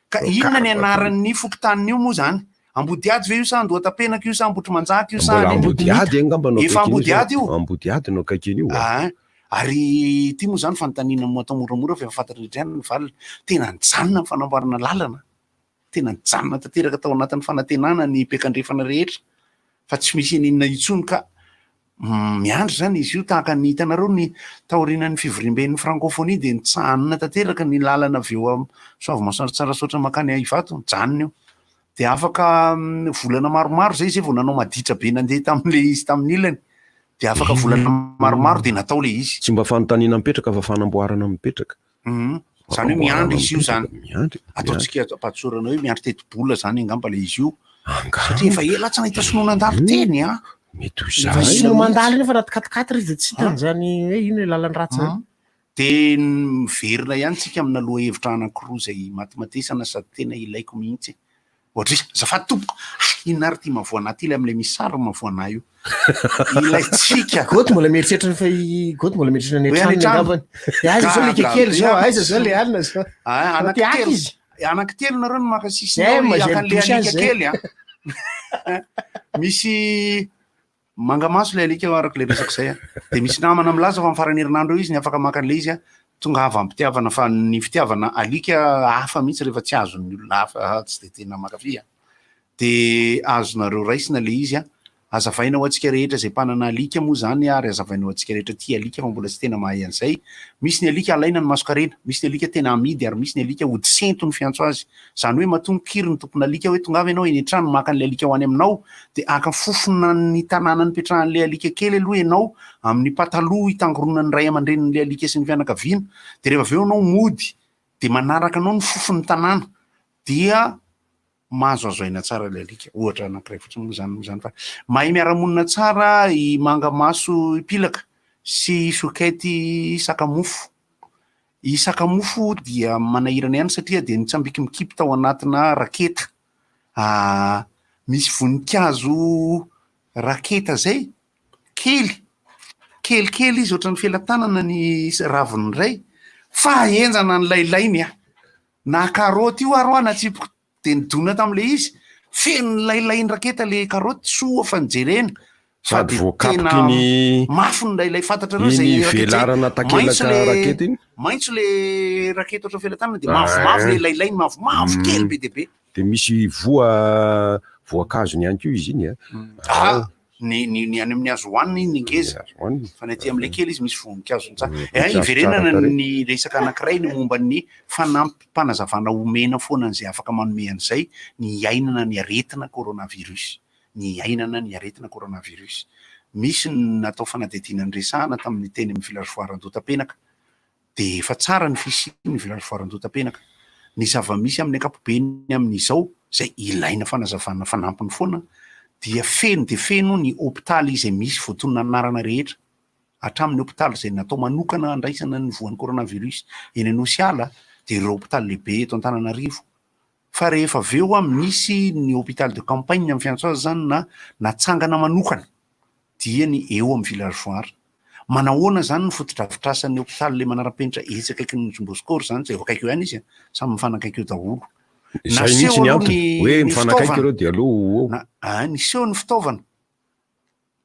Ka inona ny anaran'ny fokotaniny io moa zany? Ambodiady ve io sa Andohatapenaka io sa Ambotrimanjaka io sa Ambodiady angamba efa ambodiady io. Ambodiady no akaikin' io. Ary ty moa zany fanontaniana atao moramora fa efa fantatra rehetrany ny valina. Tena nijanona ny fanamboarana lalana. Tena nijanona tanteraka tao anatin'ny fanantenana ny mpiakandrefana rehetra. Fa tsy misy inona intsony ka miandry zany izy io tahaka ny hitanareo ny taorian'ny fivorimben'ny francophonie dia nitsanona tanteraka ny lalana avy eo Soavimasoandro Tsarasoatra makany Ivato, nijanona io. Dia afaka volana maromaro zay vao nanao maditra be nandeha tamin'le izy tamin'ny ilany. Dia afaka volana maromaro dia natao le izy. Tsy mba fanotaniana mipetraka fa fanamboarana mipetraka. Zany hoe miandry izy io zany. Ataontsika ampatsorana hoe miandry teti-bola zany angamba le izy io. Satria efa ela tsy nahita sinoana andalo teny mety ho sino mandalo iny fa raha katikaty izy tsy hitan'izany hoe ino ny lalany ratsy zany. Dia miverina ihany tsika amina loha hevitra anankiroa izay matimatesana sady tena ilaiko mihitsy. Ohatra izy azafady tompo, inona ary ty mavoana ty ilay amin'ilay misy sary mavoana io. Ilaitsika. Goto mbola mieritreritra fa goto mbola mieritreritra ny trano angambany. Aiza zao le kekely zao, aiza zao le alina zao. Anankitelo nareo no makasisinao akan'le alika kely. Misy mangamaso le alika araka le resaka izay. Dia misy namana milaza fa mifarany herinandro izy ny afaka makan'le izy tonga avy ampitiavana fa ny fitiavana alika hafa mihitsy rehefa tsy azon'ny olona hafa tsy dia tena makafy. Dia azonareo raisina le izy azavaina ho antsika rehetra izay mpanana alika moa zany ary azavaina ho antsika rehetra tia alika fa mbola tsy tena mahay an'izay. Misy ny alika alaina ny masokarena, misy ny alika tena amidy ary misy ny alika hodisento ny fiantso azy. Zany hoe matonkiry ny tompona alika hoe tonga avy ianao eny an-trano maka an'ilay alika ho any aminao dia aka fofona ny tanàna nipetrahan'ilay alika kely aloha ianao amin'ny pataloha hitangorona ny ray aman-drenin'ilay alika sy ny fianakaviana. Dia rehefa avy eo ianao mody dia manaraka anao ny fofon'ny tanàna dia mahazo azoaina tsara ilay alika. Ohatra anankiray fotsiny moa zany fa mahay miara-monina tsara i mangamaso pilaka sy sokety sakamofo. I sakamofo dia manahirana ihany satria dia nitsambika mikipy tao anatina raketa. Misy voninkazo raketa zay kelikely izy ohatran'ny felan-tanana ny raviny iray fa enjana ny lailainy na karaoty io aro natsipiko dia nidona tam'le izy feno ny lailainy raketa le karaoty soa fa nijerena sady voakapoky ny mafy ny lailay fantatrareo zay velarana takelaka raketa iny maitso le raketa ohatran'ny felan-tanana dia mavomavo le lailainy mavomavo kely be dia be. Dia misy voakazony ihany koa izy iny ny any amin'ny azo hoaniny ny ngeza fa ny aty am'le kely izy misy voninkazo iverenana ny resaka anankiray ny momba ny fanampanazavana omena foana an'izay afaka manome an'izay ny ainana ny aretina coronavirus misy natao fanadidina ny resahana tamin'ny teny amin'ny village foirandota-penaka de efa tsara ny fisiny ny village foirandota-penaka ny zava-misy amin'ny ankapobeny amin'izao zay ilaina fanazavana fanampiny foana dia feno de feno ny hôpitaly izay misy voatonona anarana rehetra hatramin'ny hôpitaly izay natao manokana andraisana ny voan'ny coronavirus eny Anosiala de ireo hôpitaly lehibe eto Antananarivo fa rehefa aveo misy ny hôpitaly de campagne amin'ny fiantso azy zany na natsangana manokana dia ny eo amin'ny village foire manahoana zany ny fotodrafitrasan'ny hôpitaly le manara-penitra etsy akaiky ny Jomboscoor zany zay akaiky eo ihany izy samy mifanakaiky eo daholo mihitsy ny antony hoe mifanakaiky ireo de aloha niseho ny fitaovana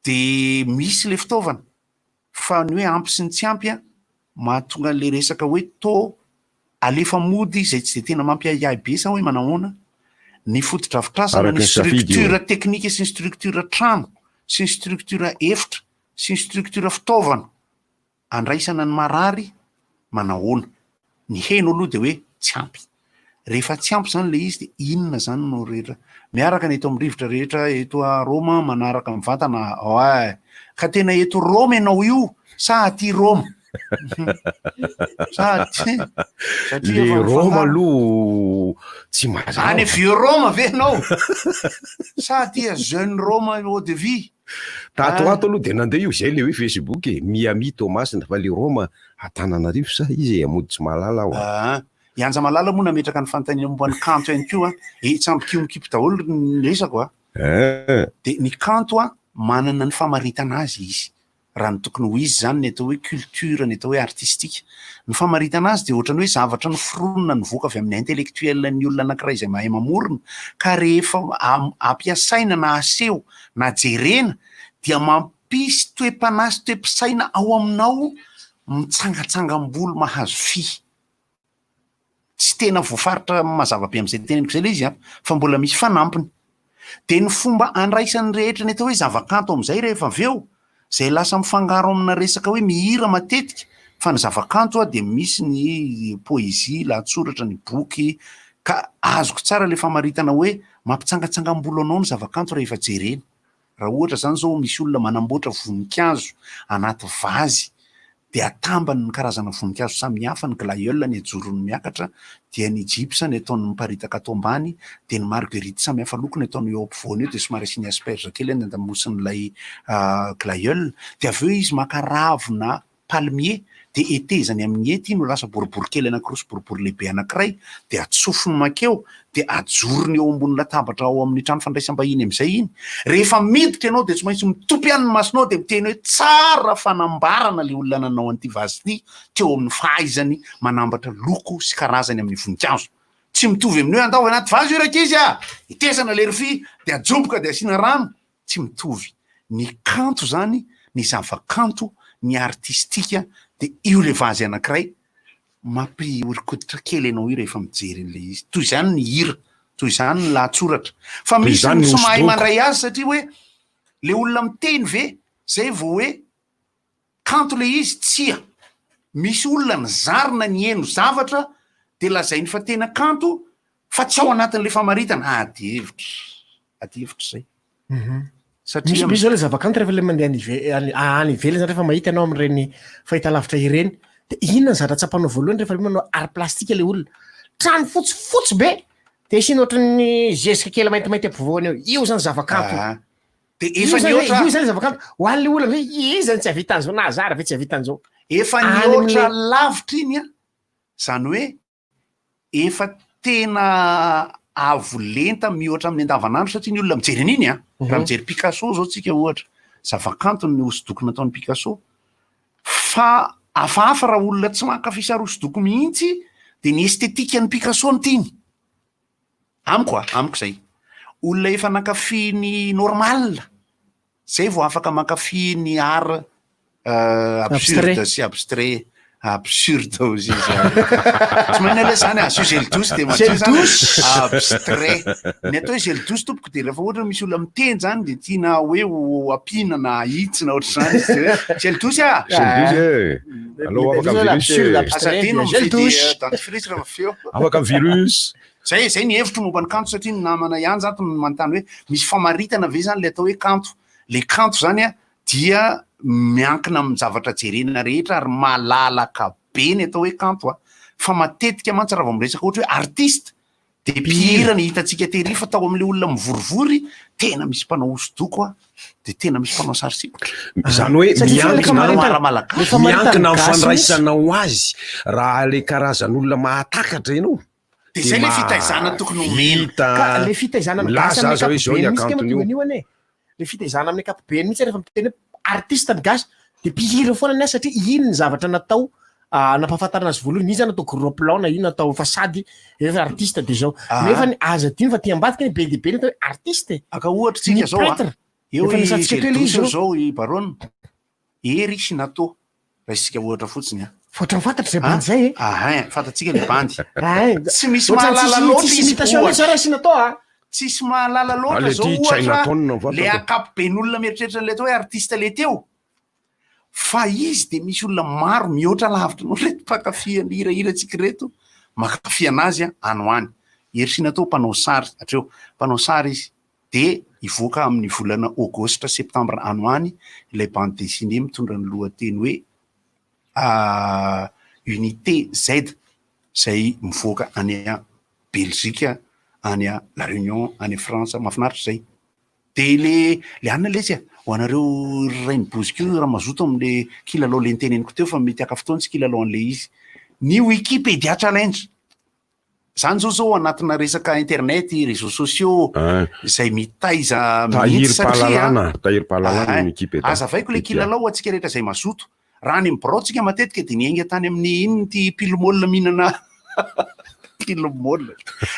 de misy le fitaovana fa ny hoe ampy sy ny tsy ampy mahatonga le resaka hoe alefa mody zay tsy de tena mampiahiahy be sa hoe manahoana ny fotodrafitrasana ny structure technique sy ny structure trano sy ny structure efitra sy ny structure fitaovana andraisana ny marary manahoana ny heno aloha de hoe tsy ampy rehefa tsy ampy zany le izy de inona zany no rehetra miaraka ny eto amin'ny rivotra rehetra eto a Roma manaraka mivantana ka tena eto Roma ianao io sa aty Roma le Roma aloha tsy mazava any vieux Roma ve ianao sa aty jeune Roma eau de vie tato aloha de nandeha io zay le hoe Facebook Miami Thomasina fa le Roma Antananarivo sa izy amody tsy mahalala aho Ianja malala moa nametraka ny fanontaniana momba ny kanto ihany koa tsambokiomokipy daholo ny resako de ny kanto manana ny famaritana azy izy raha ny tokony ho izy zany ny atao hoe culture ny atao hoe artistique ny famaritana azy de ohatrany hoe zavatra ny foronina ny voaka avy amin'ny intellectuel ny olona anankiray izay mahay mamorona ka rehefa ampiasaina na aseho na jerena dia mampisy toe-panasy toe-pisaina ao aminao mitsangatsangam-bolo mahazo fi tsy tena voafaritra mazava-be amin'izay teneniko zay le izy fa mbola misy fanampiny de ny fomba andraisan'ny rehetra ny atao hoe zavakanto amin'izay rehefa aveo zay lasa mifangaro amina resaka hoe mihira matetika fa ny zavakanto de misy ny poésie lahatsoratra ny boky ka azoko tsara le famaritana hoe mampitsangatsangam-bolo anao ny zavakanto rehefa jerena raha ohatra zany zao misy olona manamboatra voninkazo anaty vazy de atambany ny karazana voninkazo samihafa ny glaïeul ny ajorony miakatra dia ny gypse ny ataony miparitaka ato ambany de ny marguerite samihafa loko ny ataony eo ampovoany eo de somary asiany asperge kely ny andamosin'ilay glaïeul de aveo izy maka ravina palmier de etezany amin'ny ety no lasa boribory kely anankiroa sy boribory lehibe anankiray de atsofony makeo de ajorony eo ambony latabatra ao amin'ny trano fandraisam-bahiny amin'izay iny rehefa miditra ianao de tsy maintsy mitopy ihany ny masonao de miteny hoe tsara fanambarana le olona nanao an'ity vazy ity teo amin'ny fahaizany manambatra loko sy karazany amin'ny voninkazo tsy mitovy amin'ny hoe andao anaty vazy io raiky izy itesana le rofia de ajoboka de asiana rano tsy mitovy ny kanto zany ny zavakanto ny artistika de io le vazy anankiray mampiorikoditra kely ianao io rehefa mijery an'le izy toy izany ny hira toy izany ny lahatsoratra fa misy ny tsy mahay mandray azy satria hoe le olona miteny ve zay vao hoe kanto le izy tsia misy olona ny zarina ny eno zavatra de lazainy fa tena kanto fa tsy ao anatin'le famaritana ady hevitra zay misy zao le zavakanto rehefa le mandeha any ivelany zany rehefa mahita ianao amin'ireny fahitalavitra ireny de inona ny zatra tsapanao voalohany rehefa manao art plastique le olona trano fotsifotsy be de isiny ohatrany zezika kely maintimainty ampovoany eo io zany zavakanto de efa ny oatra io zany zavakanto ho an'le olona hoe izany tsy havitan'izao na azara ve tsy havitan'izao efa ny oatra lavitra iny zany hoe efa tena avo lenta mihoatra amin'ny andavanandro satria ny olona mijery an'iny raha mijery Picasso zao tsika ohatra zavakanto ny hosodoko nataony Picasso fa hafahafa raha olona tsy mankafy sary hosodoko mihitsy de ny estetika ny Picasso ny tiany amiko zay olona efa nankafy ny normal zay vao afaka mankafy ny art absurde sy abstrait absurde izy tsy manala zany asio zeldosy de matozany abstrait ny atao hoe zeldosy tompoko de rehefa ohatra misy olona miteny zany de tiana hoe ho ampina na hitsina ohatra zany izy de zeldosy azadino mividy dentifrice rehefa feo afaka virus zay ny hevitro momba ny kanto satria ny namana ihany zato no manontany hoe misy famaritana ve zany le atao hoe kanto le kanto zany a dia miankina amin'ny zavatra jerena rehetra ary malalaka be ny atao hoe kanto fa matetika mantsy raha vao miresaka ohatra hoe artiste de mpihira ny hitantsika tery fa tao amin'le olona mivorivory tena misy mpanao hosodoko de tena misy mpanao sary sikotra zany hoe miankina amin'ny fandraisanao azy raha le karazan'olona mahatakatra ianao de zay le fitaizana tokony omena le fitaizana milaza aza hoe zao ny akantony io le fitaizana amin'ny ankapobeny mihitsy rehefa miteny artiste ny gasy de mpihira foana ny satria iny ny zavatra natao nampahafantarana azy voalohany izy natao gros plan na iny natao fasady rehefa artiste de zao nefa ny aza diny fa tiambadika ny be de be ny atao hoe artiste aka ohatra tsika zao eo zao i barona ery sy natao raisika ohatra fotsiny fotra fantatra zay bandy zay fantatsika le bandy tsy misy mahalala loatra sy natao tsisy mahalala loatra zao ohatra le akapoben'olona mieritreritra le atao hoe artiste le teo fa izy de misy olona maro mihoatra lavitra no reto mpakafiany hirahiratsika reto makafy anazy anoany ery sy natao mpanao sary atreo mpanao sary izy de ivoaka amin'ny volana aogositra septambra anoany ilay bande dessinée mitondra ny lohateny hoe unité Z zay mivoaka any a Belzika any a La Réunion any a France mahafinaritra zay de le anina le izy ho anareo rainy bozika io raha mazoto am'le kilalao le niteneniko teo fa mety aka fotoana tsy kilalao an'le izy ny Wikipédia challenge zany zao anatina resaka internet réseaux sociaux zay mitaiza mihitsy satria azavaiko le kilalao atsika rehetra zay mazoto raha ny mibraotsika matetika de niainga tany amin'ny iny ty pilomolina mihinana pilomolina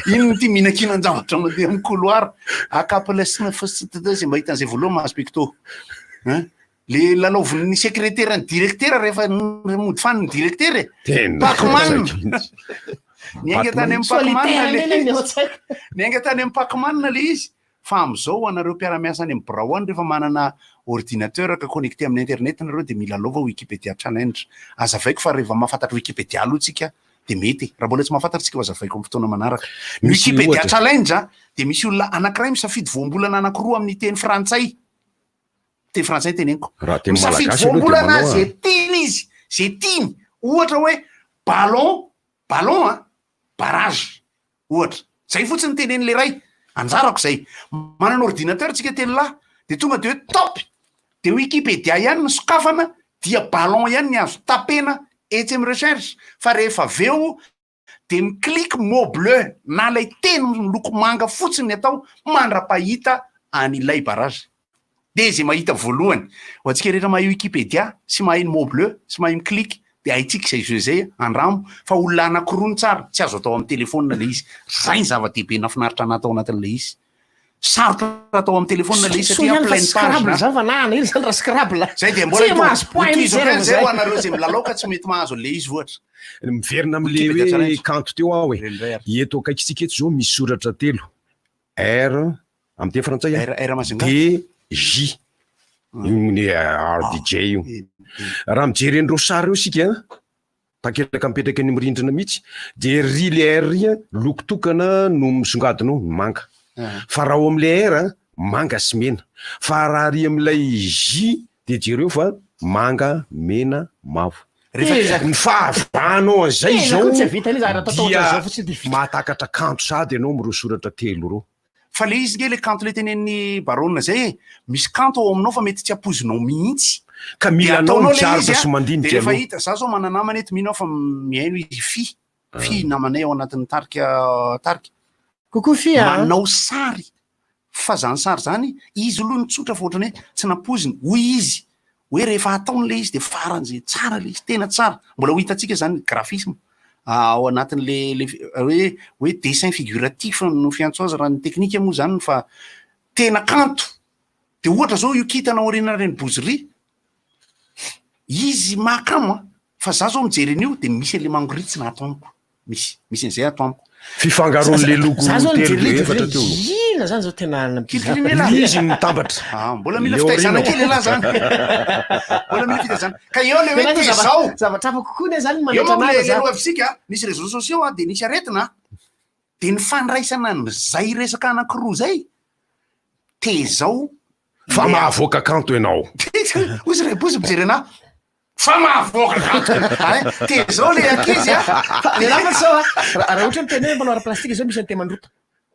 iny ty mihinan-kinan-javatra mandeha amin'ny couloir akapalesina zay mahita an'izay voaloha mahazo pecto le lalaoviny secrétaire ny directeur rehefa mody fany ny directeur Pacman niainga tany amin'ny Pacman niainga tany amin'ny Pacman le izy fa am'izao anareo mpiara-miasa any amin'ny Braoany rehefa manana ordinateur ka connecté amin'ny internet nareo de mila lova Wikipédia challenge azavaiko fa rehefa mahafantatra Wikipédia aloha tsika de mety raha mbola tsy mahafantatra tsika azavaiko amin'ny fotoana manaraka ny Wikipédia challenge de misy olona anankiray misafidy voambolana anankiroa amin'ny teny frantsay teny frantsay teneniko misafidy voambolana zay tiany izy zay tiany ohatra hoe ballon barrage ohatra zay fotsiny teneny le ray anjarako zay manana ordinateur tsika teny lahy de tonga de hoe top de Wikipédia ihany ny sokafana dia ballon ihany ny azo tapena etsy amin'ny recherche fa rehefa aveo de miklik mot bleu na lay teny miloko manga fotsiny atao mandra-pahita an'ilay barrage de zay mahita voalohany ho antsika rehetra mahay Wikipédia sy mahay ny mot bleu sy mahay miklik de haitsika zay jeu zay andramo fa olona anankiroa ny tsara tsy azo atao amin'ny telefona le izy zay ny zava-dehibe nafinaritra natao anatin'le izy sarotra atao amin'ny telefona le izy satria pleine page zany fa na ely zany raha scrabble zay de mbola zay ho anareo zay milalaoka tsy mety mahazo le izy ohatra miverina am'le hoe kanto teo aho eto akaikitsika eto zao misy soratra telo R amin'ny teny frantsay D J ny RDJ io raha mijerendreo sary eo sika takelaka mipetraka ny mirindrina mihitsy de ry le R loko tokana no misongadina manga fa raha ao am'le R manga sy mena fa raha ry am'ilay J de jereo fa manga mena mavo ny fahavanao an'izay zao dia mahatakatra kanto sady ianao mireo soratra telo reo fa le izy nge le kanto le tenen'ny barona zay misy kanto ao aminao fa mety tsy apozinao mihitsy ka mila anao mikiaraka sy mandinika rehefa hita za zao mananamana eto mihinao fa mihaino izy fi namanay ao anatin'ny tarika kokoa fia manao sary fa zany sary zany izy aloha nitsotra fa ohatrany hoe tsy napoziny hoy izy hoe rehefa ataon'le izy de faran'zay tsara le izy tena tsara mbola ho hitantsika zany graphisme ao anatin'le hoe dessin figuratif no fiantso azy raha ny teknika moa zany fa tena kanto de ohatra zao io kitana aoriana reny bozery izy mahakamo fa za zao mijery an'io de misy ele mangoritsy na atomiko misy an'izay atomiko fifangaron'le loko efatra teo ina zany zao tena izy mitambatra mbola mila fitaizana kely lahy zany mbola mila fitaizana ka eo le hoe te zao zavatra hafa kokoa ne zany eo moa le loha fisika nisy réseaux sociaux de nisy aretina de ny fandraisana zay resaka anankiroa zay te zao fa mahavoaka kanto ianao ozy repozy mijery ana fa mahavoaka kanto te zao le ankizy lafatra zao raha ohatra miteny mpanao plastika zao misy ny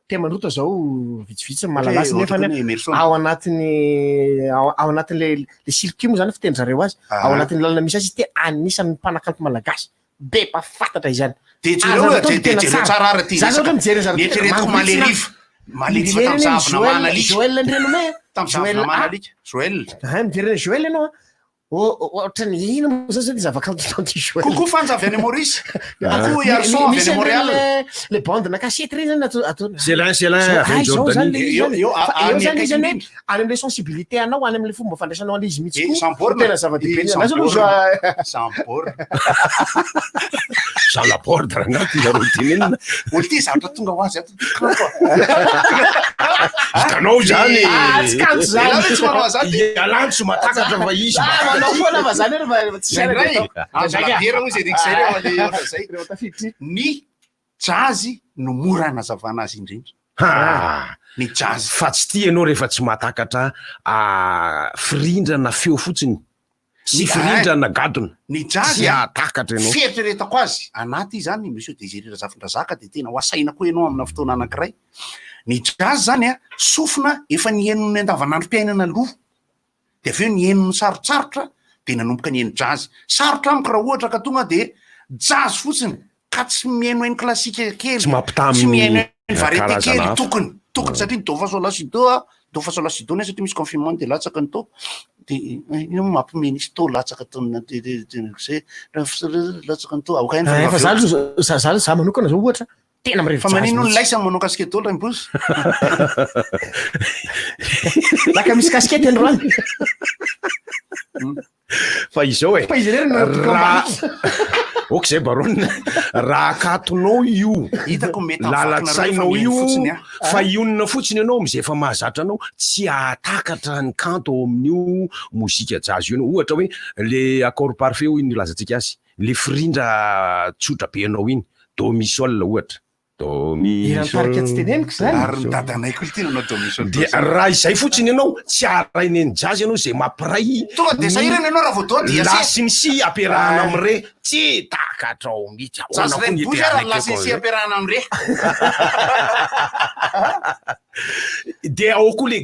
temandrota zao vitsivitsy malalasy nefa ao anatin'le silkimo zany fiteny zareo azy ao anatin'ny lalana misy azy te anisan'ny mpanakanto malagasy be mpafantatra izany de tsara ara ty nieritreretiko maleriva tamzavona manalika joel ndrenome tamzavona manalika joel mijery joel ianao ohatra ny ina moa zany zany zavakanto tanty joel kokoa fanjavy any Maurice kokoa Yarson avy any Montréal le bande na kasety reny zany atao Célin avy Jordanie eo zany izy any any am'le sensibilité anao any am'le fomba fandraisanao an'izy mihitsy koa tena zava-dehibe sambor sans la porte raha anaty routine olo ty zavatra tonga ho azy hitanao zany tsy kanto zany tsy manao zany alantso matakatra fa izy manao foana fa zany refa tsy zay ny jazy no mora anazavana azy indrindra ny jazy fa tsy tia ianao rehefa tsy matakatra firindrana feo fotsiny sy firindrana gadona ny jazy atakatra ianao fieritreretako azy anaty zany misy hoe désirira zavondrazaka de tena ho asaina koa ianao amina fotoana anankiray ny jazy zany sofina efa nienony andavanandro mpiainana aloha de aveo nienony sarotsarotra de nanomboka ny eno jazy sarotra amiko raha ohatra ka tonga de jazy fotsiny ka tsy miaino eny klasika kely tsy miaino eny variété kely tokony satria do fa sola sido ne satria misy confinement de latsaka ny to de ino mampimeny izy to latsaka latsaka ny to fa za manokana zao ohatra tena fa manino ny laisany manao kaskety olo raimpozy laka misy kaskety androany fa izao e ok zay baronina raha katonao io hitako mety lalatsainao io fa ionina fotsiny ianao amizay efa mahazatra anao tsy atakatra ny kanto ao amin'io mozika jazy io anao ohatra hoe le accord parfait io iny lazantsika azy le firindra tsotra be anao iny do mi sol ohatra de raha izay fotsiny ianao tsy arainy eny jazy ianao zay mampiray tonga de sahirana ianao raha voadoa dia lasinysy ampiarahana amire tsy takatra ao mihitsy lasinysy ampiarahana amire de ao koa le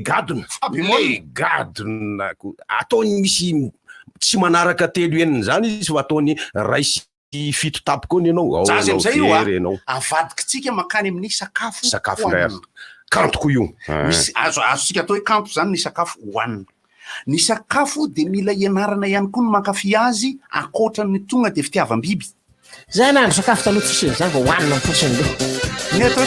gadona ataony misy tsy manaraka telo eniny zany izy fa ataony raisy fito tapoko ianao zazy amizay io avadikitsika makany amin'ny sakafo kantoko io misy azosika atao hoe kanto zany ny sakafo hoanina ny sakafo de mila ianarana ihany koa ny mankafy azy akoatra ny tonga de fitiavam-biby zay nandro sakafo taloha tsisy zany va hoanina fotsiny ny atao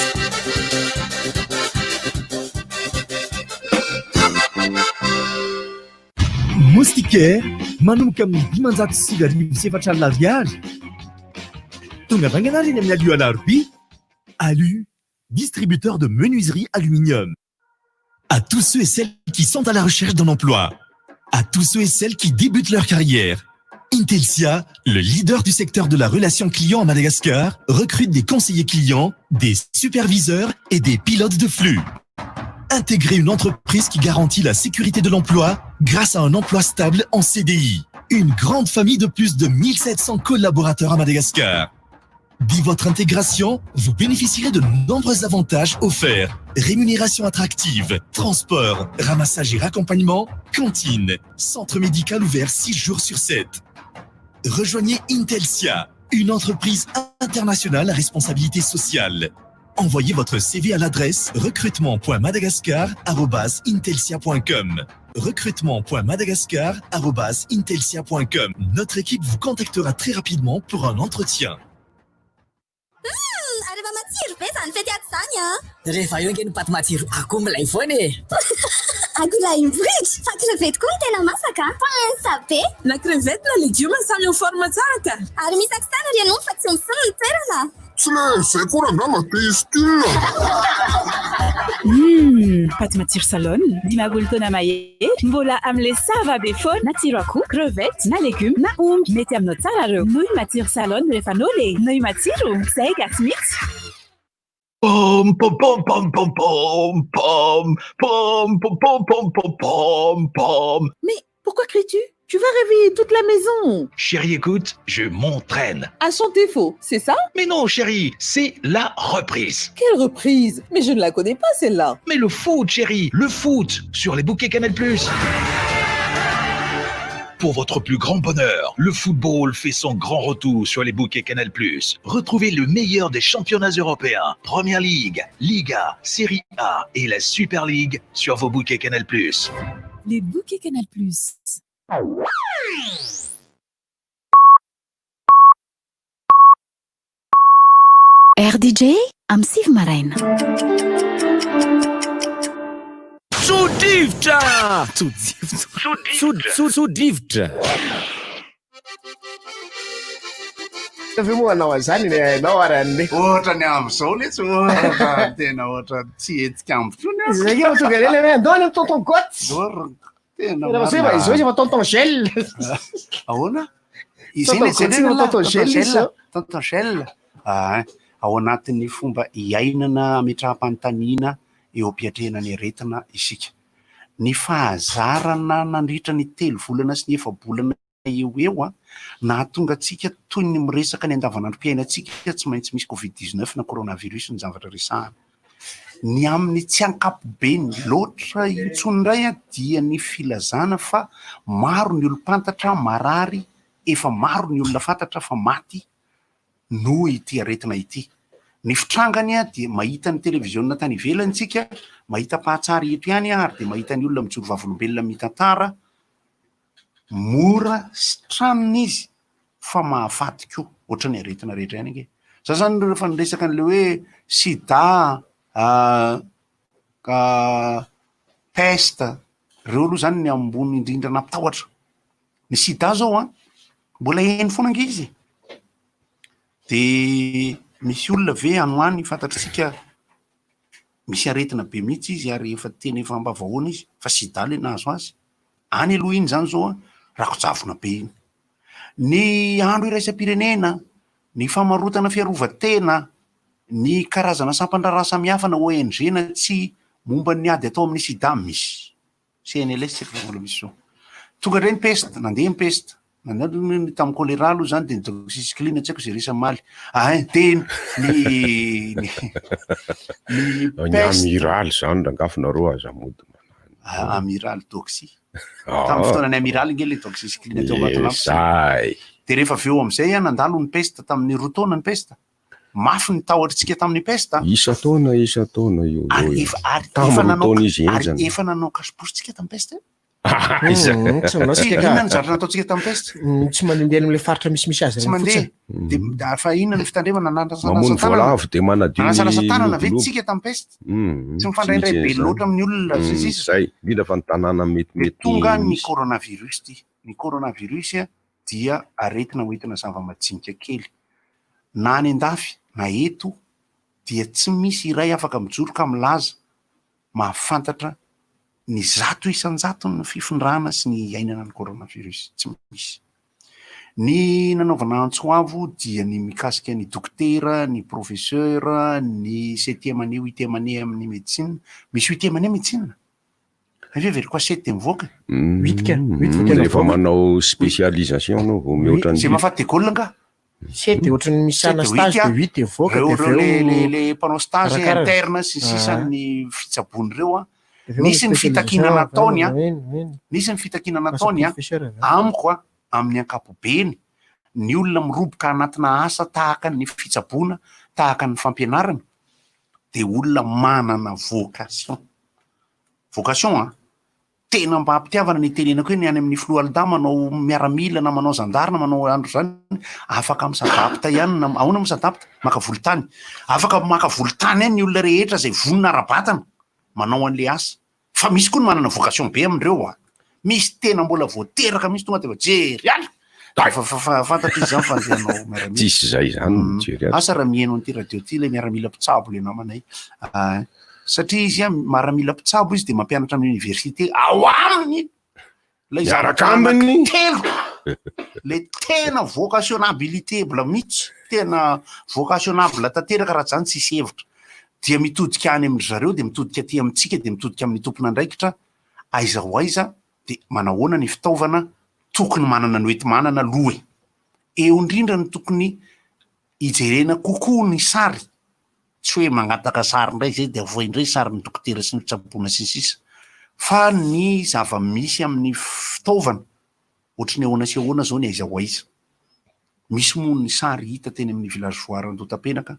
moustiquaire manomboka amin'ny 507 ariary tonga avy anarany eny amin'ny ALU alarobia ALU distributeur de menuiserie aluminium. À tous ceux et celles qui sont à la recherche d'un emploi, à tous ceux et celles qui débutent leur carrière, Intelsia, le leader du secteur de la relation client à Madagascar, recrute des conseillers clients, des superviseurs et des pilotes de flux. Intégrez une entreprise qui garantit la sécurité de l'emploi grâce à un emploi stable en CDI. Une grande famille de plus de 1700 collaborateurs à Madagascar. Dès votre intégration, vous bénéficierez de nombreux avantages offerts. Rémunération attractive, transport, ramassage et raccompagnement, cantine, centre médical ouvert 6 jours sur 7. Rejoignez Intelsia, une entreprise internationale à responsabilité sociale. Envoyez votre CV à l'adresse recrutement.madagascar@intelsia.com. recrutement.madagascar@intelsia.com. Notre équipe vous contactera très rapidement pour un entretien. Matsiro be zany fety ato zany a. Rehefa eo nge ny paty matsiro akoho milay foana e. Akola imbridge, fa crevette koa ny tena masaka. Pensa be. Na crevette na légume samy eo forme tsara ka. Ary misy akisana ry anao fa tsy mifono ny toerana. Tsy le zay koa rangama testina. Paty matsiro salon dimagolo taona mahery mbola amin'le sava be foana na tsiro akoho, crevette na légume na omby mety aminao tsara reo. Noy matsiro salon rehefa anao le noy matsiro zay gasy mihitsy. Pom pom pom pom pom pom pom pom pom pom pom pom pom pom. Mais pourquoi cries-tu? Tu vas réveiller toute la maison. Chérie, écoute, je m'entraîne. À chanter faux, c'est ça? Mais non, chérie, c'est la reprise. Quelle reprise? Mais je ne la connais pas, celle-là. Mais le foot, chérie, le foot, sur les bouquets Canal+. Pour votre plus grand bonheur, le football fait son grand retour sur les bouquets Canal+. Retrouvez le meilleur des championnats européens, Première Ligue, Liga, Série A et la Super League sur vos bouquets Canal+. Les bouquets Canal+. RDJ am Siv Maraina. Tsodrivotra! Tsodrivotra! Avy moa anao an'izany anao aran'le ohatra ny am'izao le tsy ohatra tena ohatra tsy hetsika ambontsony zay eo tonga le le andao ny tonton Gotte tena marina izy fa tonton Gel ahoana tonton Gel ao anatin'ny fomba iainana ametraha-panontaniana eo am-piatrehanany aretina isika ny fahazarana nandritra ny 3 volana sy ny 9 bolana eo nahatonga antsika toy ny miresaka ny andavanandrom-piainantsika tsy maintsy misy Covid-19 na coronavirus ny zavatra resahana ny amin'ny tsy ankapobeny loatra intsonindray dia ny filazana fa maro ny olom-pantatra marary efa maro ny olona fantatra fa maty noho ity aretina ity ny fitrangany dia mahita ny televiziona tany ivelantsika mahita pahatsara eto ihany ary dia mahita ny olona mijoro vavolombelona mitantara mora sy tranony izy fa mahafaty koa ohatra ny aretina rehetra ihany ange za zany rehefa niresaka an'le hoe sida peste reo aloha zany ny ambony indrindra nampitahotra ny sida zao mbola heny foana ange izy de misy olona ve anoany fantatritsika misy aretina be mihitsy izy ary efa tena efa ambavahoana izy fa sida le nahazo azy any aloha iny zany zao rakojavona be iny ny andro iraisam-pirenena ny famarotana fiarovan-tena ny karazana sampandraraha samihafa na ONG na tsy momba ny ady atao amin'ny sida misy CNLS tsika misy zao tonga ndray ny peste nandeha ny peste nandeha tamin'ny choléra aloha zany de ny doxycycline tsy haiko zay resa maly teny ny amiral zany rangafinareo azamody amiral doxy tamin'ny fotoanany amiral nge le doxycycline teo ambatonay de rehefa aveo am'izay nandalo ny peste tamin'ny roa taona ny peste mafy ny tahotritsika tamin'ny peste isa taona io ary efa nanao kasipositsika tamin'ny peste tsy inona ny zavatra nataotsika tamin'ny peste tsy mandeha amin'le faritra misimisy azy tsy mandeha de fa inona ny fitandremana mamono voalavo de manadiosanasatànana ve tsika tamin'ny peste tsy mifandraindray be loatra amin'ny olona zay indrindra fa ny tanàna metimety tonga ny coronavirus ty ny coronavirus dia aretina hoentina zava-majinika kely na any andafy na eto dia tsy misy iray afaka mijoroka milaza mahafantatra ny zato isan-jato ny fifondrana sy ny ainana ny coronavirus tsy misy ny nanaovana antsoavo dia ny mikasika ny dokotera ny professeur ny 7e année 8e année amin'ny médecine misy 8e année médecine avery quoi 7 mivoaka 8 rehefa manao spécialisation anao vao mihoatra zay mahafaty école nga 7 ohatrany misana stage de 8 mivoaka le mpanao stage interne sy sisan'ny fitsabony reo nisy ny fitakina nataony nisy ny fitakina nataony amiko amin'ny ankapobeny ny olona miroboka anatina asa tahaka ny fitsabona tahaka ny fampianarana de olona manana vocation tena mba ampitiavana ny tenenako hoe ny any amin'ny Floalda manao miaramila na manao zandarina manao andro zany afaka misadapta ihany na ahoana misadapta maka volotany afaka maka volotany any ny olona rehetra zay vonona ara-batana manao an'le asa fa misy koa ny manana vocation be amindreo misy tena mbola voateraka misy tonga de va jery ala fantatry izy zany fandehanao miaramila tsisy zay zany jery ala asa raha mihaino an'ity radio ty le miaramila mpitsabo le namanay satria izy miaramila mpitsabo izy de mampianatra amin'ny université ao aminy lay zaraka aminy telo le tena vocationnabilité-ble mihitsy tena vocationnable tanteraka raha zany tsisy hevitra dia mitodika any amin'ny zareo de mitodika aty amitsika de mitodika amin'ny tompona andraikitra aiza ho aiza de manahoana ny fitaovana tokony manana ny oety manana lohe eo indrindra ny tokony ijerena kokoa ny sary tsy hoe magnataka sary ndray zay de avoa indray sary ny dokotera sy ny fitsabona sisisa fa ny zava-misy amin'ny fitaovana ohatry ny ahoana sy ahoana zao ny aiza ho aiza misy moa ny sary hita teny amin'ny village voire Andotapenaka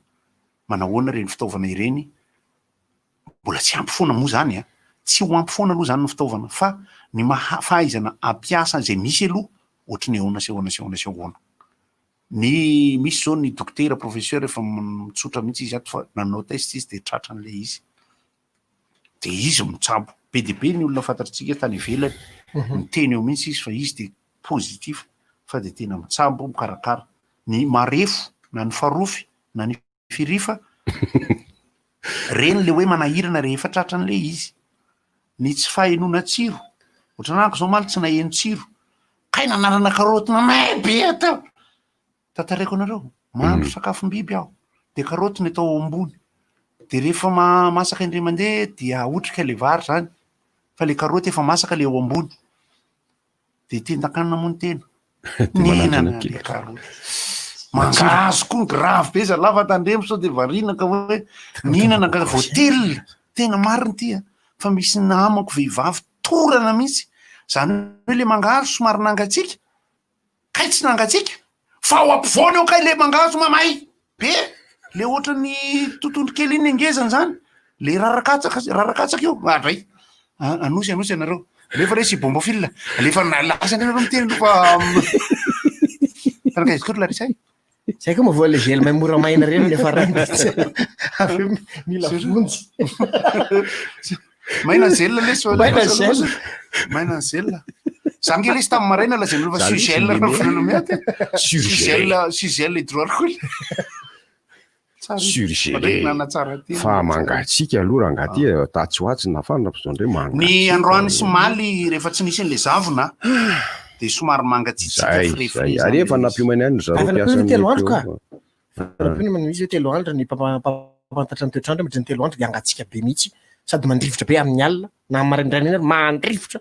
manahoana reny fitaovana ireny mbola tsy ampy foana moa zany tsy ho ampy foana aloha zany ny fitaovana fa ny fahaizana ampiasa zay misy aloha ohatry ny ahoana sy ahoana sy ahoana sy ahoana ny misy zao ny dokotera professeur efa mitsotra mihitsy izy ato fa nanao test izy de tratra an'le izy de izy mitsabo be de be ny olona fantatritsika tany ivelany miteny eo mihitsy izy fa izy de positif fa de tena mitsabo mikarakara ny marefo na ny farofy na ny firifa reny le hoe manahirana rehefa tratra an'le izy ny tsy fahenona tsiro ohatranako zao maly tsy naheno tsiro kay nanarana karotina may be atao tantaraiko anareo mahandro sakafom-biby aho de karoty ny atao ambony de rehefa masaka indray mandeha dia otrika le vary zany fa le karoty efa masaka le eo ambony de tendakanina moa ny tena nihinana le karoty mangazo koa grave be za lava tandremo sao de varina ka hoe nihinana ka voatilina tena mariny tia fa misy namako vehivavy torana mihitsy zany hoe le mangazo somary nangatsika kay tsy nangatsika fa ao ampivoana eo kay le mangazo mamay be le ohatra ny tontondro kely iny angezany zany le rarakatsaka eo adray anosy anareo lefa le sy bomba fil lefa nalasa anareo miteny fa tanakaizy koa larisay zay koa mavoa le gely may mora maina reny lefa raitsy avy mila vonjy maina zela le maina zela zange le izy tamin'ny maraina la zay fa sugel volalomiaty sugel hydroalcool surgelé fa mangatsika aloha raha ngaty tatsy na fanina ndray manga ny androany sy maly rehefa tsy nisy an'le zavona de somary mangatsitsika rehefa nampiomainy any zareo piasa telo andro ka misy telo andro ny pampantatra ny toetrandro midry ny telo andro de angatsika be mihitsy sady mandrivotra be amin'ny alina na maraindrainy mandrivotra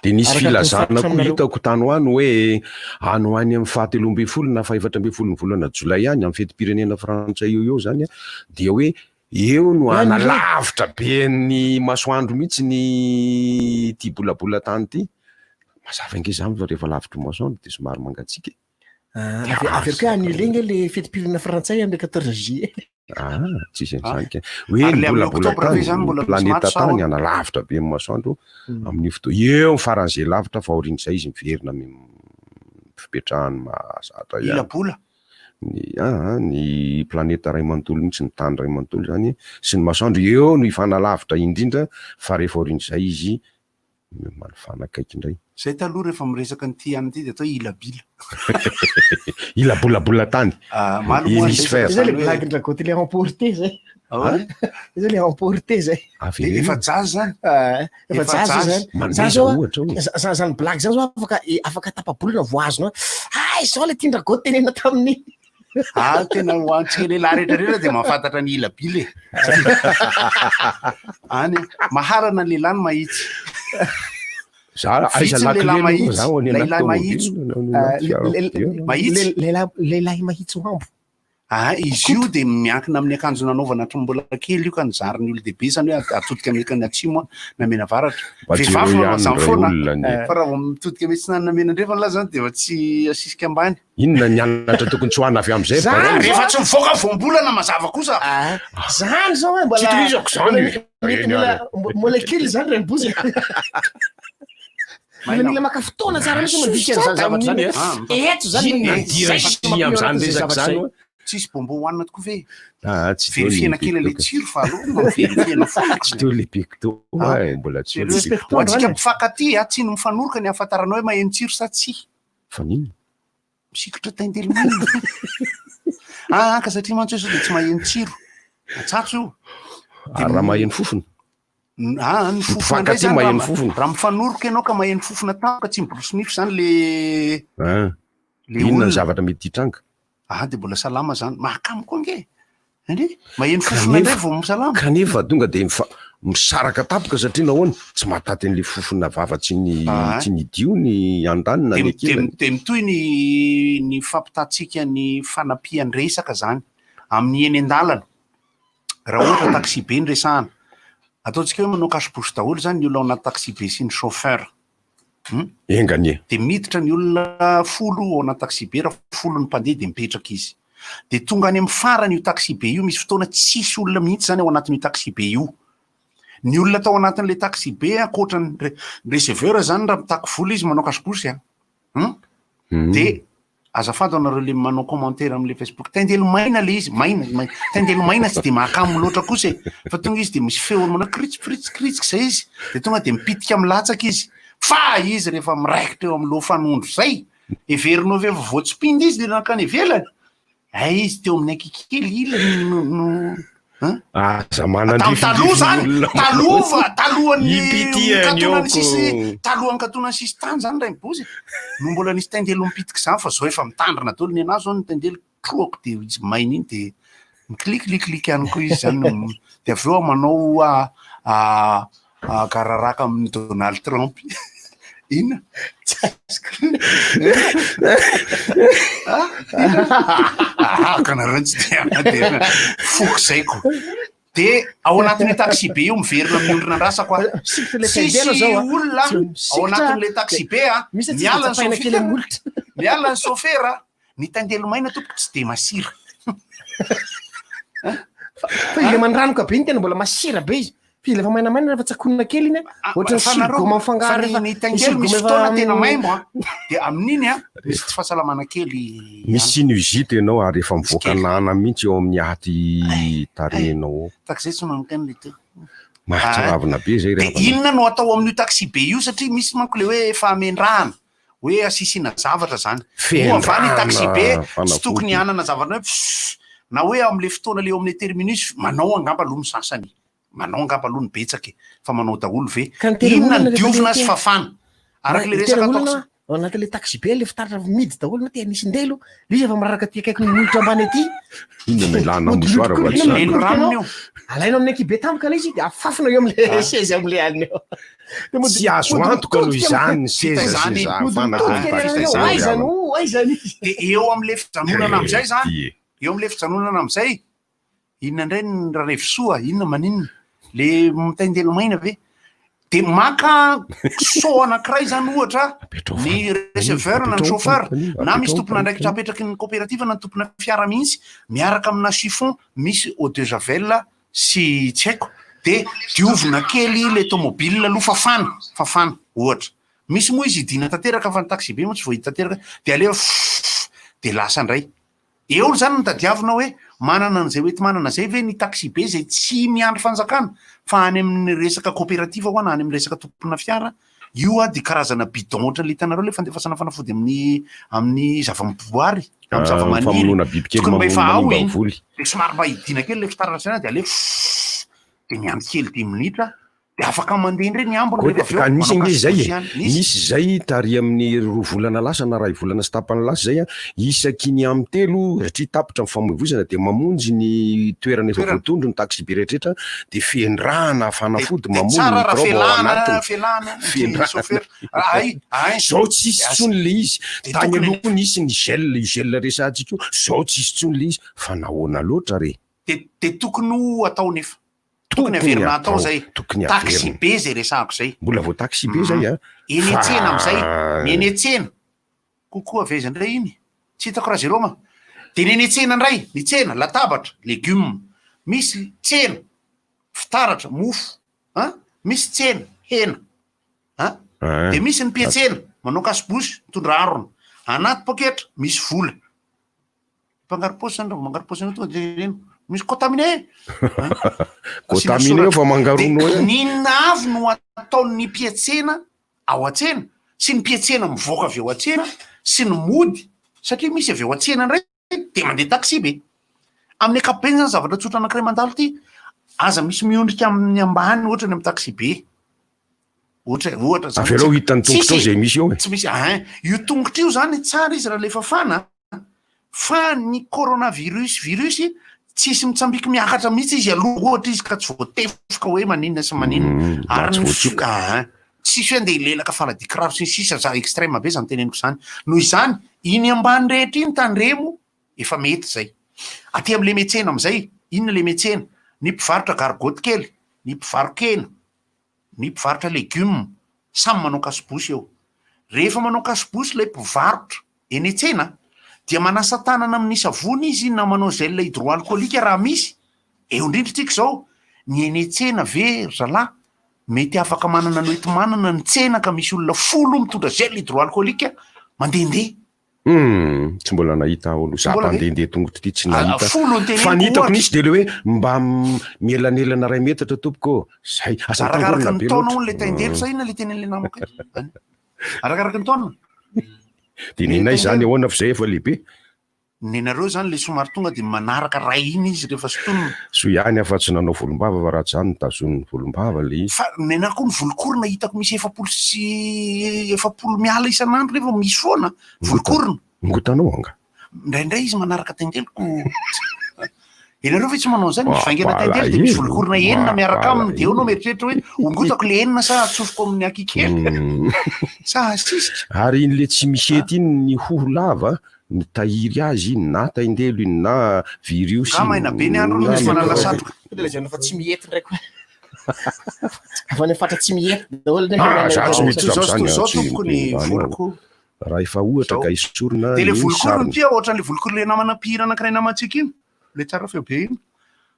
de nisy filazana koa hitako tany ho any hoe ano any amin'ny 7 na 14 ny volana jolay any amin'ny fety-pirenena frantsay eo zany de hoe eo no analavitra be ny masoandro mihitsy ny ty bolabola tany ty mazava ange zany fa rehefa lavitra masoandro de somary mangatsika avy koa annulé le fety-pirenena frantsay amin'ny 14 juillet tsisy an'izany hoe mbolabola tany planeta tany analavitra be amin'ny masoandro amin'ny fotoa eo faran'izay lavitra fa aorian'izay izy miverina fipetrahany mahazatra ilabola ny planeta ray manontolo mihitsy ny tany ray manontolo zany sy ny masoandro eo no ifanalavitra indrindra fa rehefa aorian'izay izy manofanakaiky indray zay taloha rehefa miresaka nyty any ty de atao ilabila ilabolabola tany hémisphère zay le blague drakoty le emporté zay zay le emporté zay efa jazy zany efa jazy zany zany blague zany zao afaka tapabolina voazona ay zao le tindrakoty tenena tamin'ny tena hoantsika lehilahy rehetrarehetra de mahafantatra ny ilabila any maharana ny lehilahy ny mahitsy lehilahy mahitsy ho ambo Izy io de miankina amin'ny akanjo nanaovana hatry mbola kely io ka nizary ny olon-dehibe zany hoe atodika meka ny atsimo na mena varatra. Vehivavy manao zany foana fa raha vao mitodika metsy na mena ndrefa la zany de efa tsy asisika ambany. Inona nianatra tokony tsy hoana avy am'zay rehefa tsy mivoaka voambolana mazava kosa. Zany zao hoe mbola tohizako zany molekily zany reny bozy. Mila maka fotoana tsara mihitsy mandika an'izany zavatra zany. Eto zany am'zany resaka zany. Tsisy bombo hoanina tokoa ve? Tsy verifiena kely le tsiro fa aloha verifiena foana. Tsy teo le pecto. Mbola tsy ho antsika mpifankaty tsy no mifanoroka ny ahafantarana hoe maheno tsiro sa tsy. Fa nino? Misikotra taindelomina. Ka satria mantsy hoe sao de tsy maheno tsiro. Atsatso io. Raha maheno fofona. Ny fofona ndray zany raha mifanoroka ianao ka maheno fofona tampoka tsy miborosy nify zany le inona ny zavatra mety hitranga? De mbola salama zany. Mahakamo koa nge. Ande maheno fofona ndray vao misalama. Kanefa tonga de misaraka tapoka satria nahoana tsy mahataty an'le fofona vava tsy ny dio ny andanina ny kely. De mitoy ny fampitatsika ny fanapian-dresaka zany amin'ny eny an-dalana. Raha ohatra taxi be ny resahana. Ataontsika hoe manao kaso-bosy daholo zany ny olona ao anaty taxi be sy ny chauffeur. Enganie. De miditra ny olona 10 ao anaty taxi be raha 10 ny mpandeha de mipetraka izy. De tonga any amin'ny farany io taxi be io misy fotoana tsisy olona mihitsy zany ao anatin'io taxi be io. Ny olona tao anatin'le taxi be ankoatran'ny receveur zany raha mitako vola izy manao kaso-bosy de azafady anareo le manao commentaire am'le Facebook tendelo maina le izy tendelo maina tsy de mahakamo loatra kosa fa tonga izy de misy feony manao kritsik zay izy de tonga de mipitika am'latsaka izy fa izy rehefa miraikitra eo am'lo fanondro zay everinao ve voatspindy izy de nakany ivelany izy teo amin'ny akikely ilany taloha zany talohan'ny katonany sisy tany zany ray mibozy no mbola nisy tendelo mipitiky zany fa zao efa mitandrina daholo ny anazy zao ny tendelo troako de izy maina iny de miklikliklik ihany koa izy zany de avy eo manao kararaka amin'ny Donald Trump inona kanareo tsy de foko zay ko de ao anatin'le taxi be io miverina amin'ny olona andrasa koa sisy olona ao anatin'le taxi be miala ny chauffeur ny tendelo maina tompoko tsy de masira fa ile mandranoka be iny tena mbola masira be izy fa ile fa mainamaina rehefa tsakonina kely iny ohatry ny sorgoma mifangaro ny tendelo misy fotoana tena maimbo de amin'iny misy tsy fahasalamana kely misy sinusite ianao ary efa mivoaka nana mihitsy eo amin'ny aty tarehinao tak zay tsy mankany le teo mahitsaravina be zay de inona no atao amin'io taxi be io satria misy manko le hoe efa amendrahana hoe asisina zavatra zany avany taxi be tsy tokony anana zavatra hoe na hoe am'le fotoana le eo amin'ny terminus manao angamba aloha ny sasany manao angamba aloha ny betsaka fa manao daholo ve inona ny diovina sy fafana arak'le resaka ataoko ao anatin'le taxi be le fitaratra midy daholo te nisy ndelo le izy efa mararaka ty akaiky ny molitra ambany aty inona milana mosoara elo ranony io alaina amin'ny ekibe tampoka le izy de afafina eo am'le sezy am'le aliny eo tsy azo antoka noho izany ny seza zany de eo am'le fijanonana am'zay zany eo am'le fijanonana am'zay inona indray ny raha revisoa inona maninona le mitendelo maina ve de maka so anankiray zany ohatra ny receveur na ny chauffeur na misy tompona ndraikitra apetraky ny coopérative na ny tompona fiara mihitsy miaraka amina chiffon misy eau de javel sy tsy haiko de diovina kely le tomobile aloha fafana ohatra misy moa izy idina tanteraka fa ny taxi be moa tsy voahity tanteraka de aleo de lasa ndray eo zany ny tadiavina hoe manana an'izay oety manana zay ve ny taxi be zay tsy miandry fanjakana fa any amin'ny resaka coopérative ho ana any amin'ny resaka tompona fiara io de karazana bidon ohatra le hitanareo le fandefasana fanafody amin'ny zava-miboary amin'ny zava-maniry tokony mba efa ao iny de somary mba hidina kely le fitaratra zany de aleo de miandry kely 10 minitra de afaka mandeha ndray ny ambony ka misy nge zay misy zay tary amin'ny 2 volana lasa na 2 volana sy tapany lasa zay isaky ny amin'ny 3 satria tapitra mifamoivoizana de mamonjy ny toerana efa voatondro ny taxi be rehetra de fendrahana fanafody zao tsisy tsony le izy tany aloha nisy ny gel resantsika zao tsisy tsony le izy fa nahoana loatra re de tokony atao nefa tokony averina atao zay taxi be zay resahako zay mbola vo taxi be zay eny etsena am'izay eny etsena kokoa avezandray iny tsy hitako raha zero ma de neny etsena ndray ny tsena latabatra legioma misy tsena fitaratra mofo misy tsena hena de misy ny piatsena manao kasibosy mitondra arona anaty poketra misy vola mpangaroposy tonga misy contaminé fa mangarono ninona avy no ataon'ny piatsena ao atsena sy ny piatsena mivoaka avy eo atsena sy ny mody satria misy avy eo atsena ndray de mandeha taxi be amin'ny ankapobeny zany zavatra tsotra anankiray mandalo ty aza misy miondrika amin'ny ambany ohatra ny amin'ny taxi be ohatra avelao hitany tongotra zay misy eo tsy misy io tongotra io zany tsara izy raha lefa fana fa ny coronavirus tsisy mitsambiky miakatra mihitsy izy aloha ohatra izy ka tsy voatefoka hoe maninona sy maninona ary tsisy hoe andeha lelaka faladikiraro sy sisa za extrême be zany teneniko zany noho izany iny ambany rehetra iny tandremo efa mety zay aty am'le metsena am'izay inona le metsena ny mpivarotra gargoty kely ny mpivarokena ny mpivarotra legioma samy manao kasibosy eo rehefa manao kasibosy lay mpivarotra eny etsena dia manasa tanana amin'ny savony izy na manao gel hydroalcoolique raha misy eo indrindra tsika zao ny eny etsena ve zalahy mety afaka manana noety manana ny tsena ka misy olona 10 mitondra gel hydroalcoolique mandehandeha tsy mbola nahita olo za mandehandeha tongotra ty tsy nahita fa nitako nisy de le hoe mba mielanelana 2 metatra tompoko zay arakaraka ny taona on le taindelo sa ina le tenen'le namako arakaraka ny taona de ninay zany ahoana fa zay efa lehibe nenareo zany le somary tonga de manaraka ray iny izy rehefa sotonona so ihany afa-tsy nanao volombava fa raha tsy zany tazon'ny volombava le izy fa nenako koa ny volokorona hitako misy 700 miala isan'andro rehefa misy foana volokorona ngotanao anga ndraindray izy manaraka taindeloko enareo ve tsy manao zany mivaingana taindelo de misy volokorona enina miaraka aminy de eo nao mieritreritra hoe ongotako le enina sa atsofoko amin'ny akikely sa asisika ary iny le tsy misety iny ny hoho lava ny tahiry azy na taindelo iny na virus maina be ny andro misy manalasatroka fa tsy mihety ndraiky afa ny fatra tsy mihety zao tompokony voloko raha efa ohatra ka isorona de le volokorona tia ohatran'le volokorona le namana pihira anankiray namantsika iny le tsara feo be iny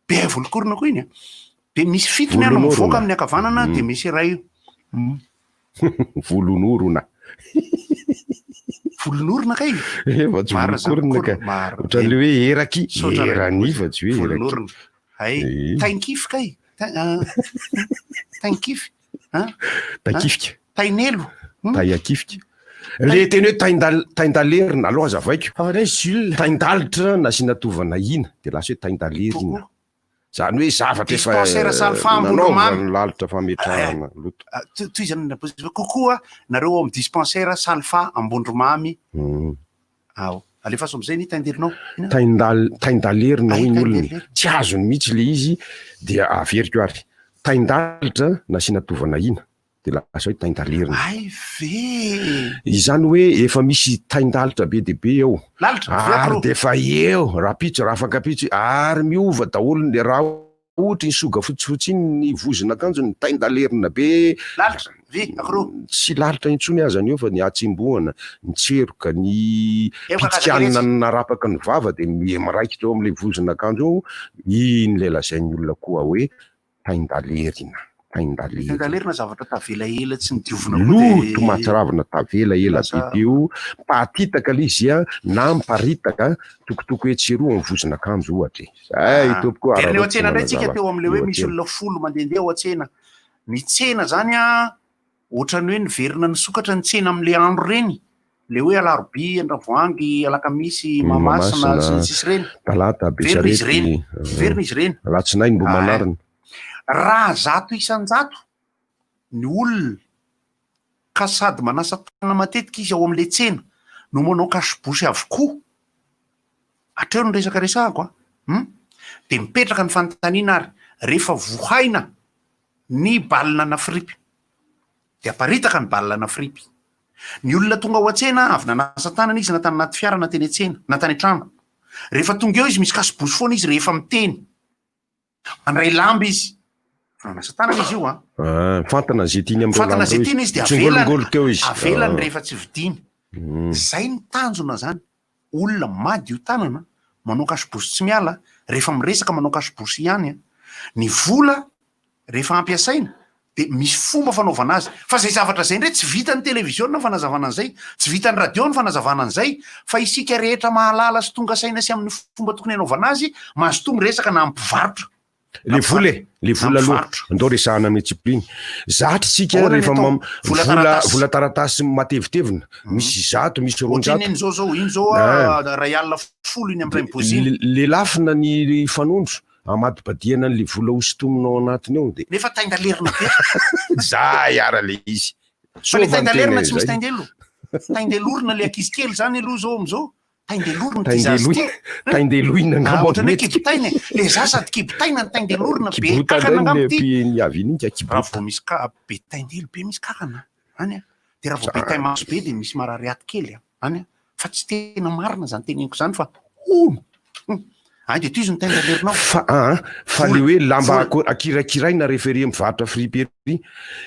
be volokorona koa iny de misy fitony ano mivoaka amin'ny akavanana de misy ray volonorona volonorona kay efa tsy volokorona ka ohatran'le hoe eraky eranifa tsy hoe eraky tainkify kay tainkify taikifika tainelo taiakifika le teny hoe taindalerina aloha azavaiko taindalitra na sy natovana ina de lasa hoe taindalerina zany hoe zavatra efalalitra fametrahana loto toy zany kokoa nareo amin'ny dispensaire salfa ambondromamy ao alefa so am'izay ny tainderinao taindalerina hoy ny olona tsy azony mihitsy le izy dia averiko ary taindalitra na sy natovana ina de lasa hoe taindalerina izany hoe efa misy taindalitra be de be eo ary de fa eo raha pitso raha afaka pitso ary miova daholo le raha ohatra ny soga fotsifotsy iny ny vozina akanjo ny taindalerina be tsy lalitra intsony azany eo fa ny atsimboana ny tseroka ny pitikanina narapaka ny vava de miraikitra eo am'le vozina akanjo eo iny le lazain'ny olona koa hoe taindalerina taindalerina zavatra tavela ela tsy nidiovina loto mahatsiravina tavela ela bebe io mpatitaka le izy na miparitaka tokotoko hoe tseroa amin'ny vozina akanjo ohatra zay tompoko eo atsena ndray tsika teo am'le hoe misy olona 10 mandehandeha ao atsena ny tsena zany ohatrany hoe niverina ny sokatra ny tsena am'le andro reny le hoe alaroby andravoangy alakamisy mamasina sisy reny talata verina izy reny latsinainy mbo manarina raha 100 isan-jato ny olona ka sady manasa tanana matetika izy ao am'le tsena no manao kasibosy avokoa atreo ny resaka resahako de mipetraka ny fanontaniana ary rehefa vohaina ny balina na fripy de aparitaka ny balina na fripy ny olona tonga ao an-tsena avy nanasa tanana izy natany anaty fiara nateny an-tsena natany an-trano rehefa tonga eo izy misy kasibosy foana izy rehefa miteny mandray lamba izy nanasa tanana izy io fantana zay tiany am'reo fantana zay tiany izy de avelany teo izy avelany rehefa tsy vidiny zay ny tanjona zany olona madio tanana manao kasibosy tsy miala rehefa miresaka manao kasibosy ihany ny vola rehefa ampiasaina de misy fomba fanaovana azy fa zay zavatra zay ndray tsy vita ny televiziona fanazavana an'izay tsy vita ny radio ny fanazavana an'izay fa isika rehetra mahalala sy tonga saina sy amin'ny fomba tokony hanaovana azy mahazo resaka na ampivarotra le vola aloha andao resahana amin'ny tsipliny zatra sika rehefa vola taratasy matevitevina misy zato misy roanjato iny zao iny zao ray alina folo iny am'ray miboziny le lafina ny fanondro amadibadiana an'le vola hosotominao anatiny ao de nefa taindalerina be za iara le izy fa le taindalerina tsy misy taindelo taindelorina le ankizy kely zany aloha zao am'zao taindeloina ohatrany hoe kibitaina le za sady kibitaina ny taindelorina be kakana angamity raha vao misy be taindelo be misy kakana any de raha vao be tay maso be de misy marariaty kely any fa tsy tena marina zany teneniko zany fa de ty izy ny taindelerinao fa le hoe lamba akirakiraina refere mivarotra fripery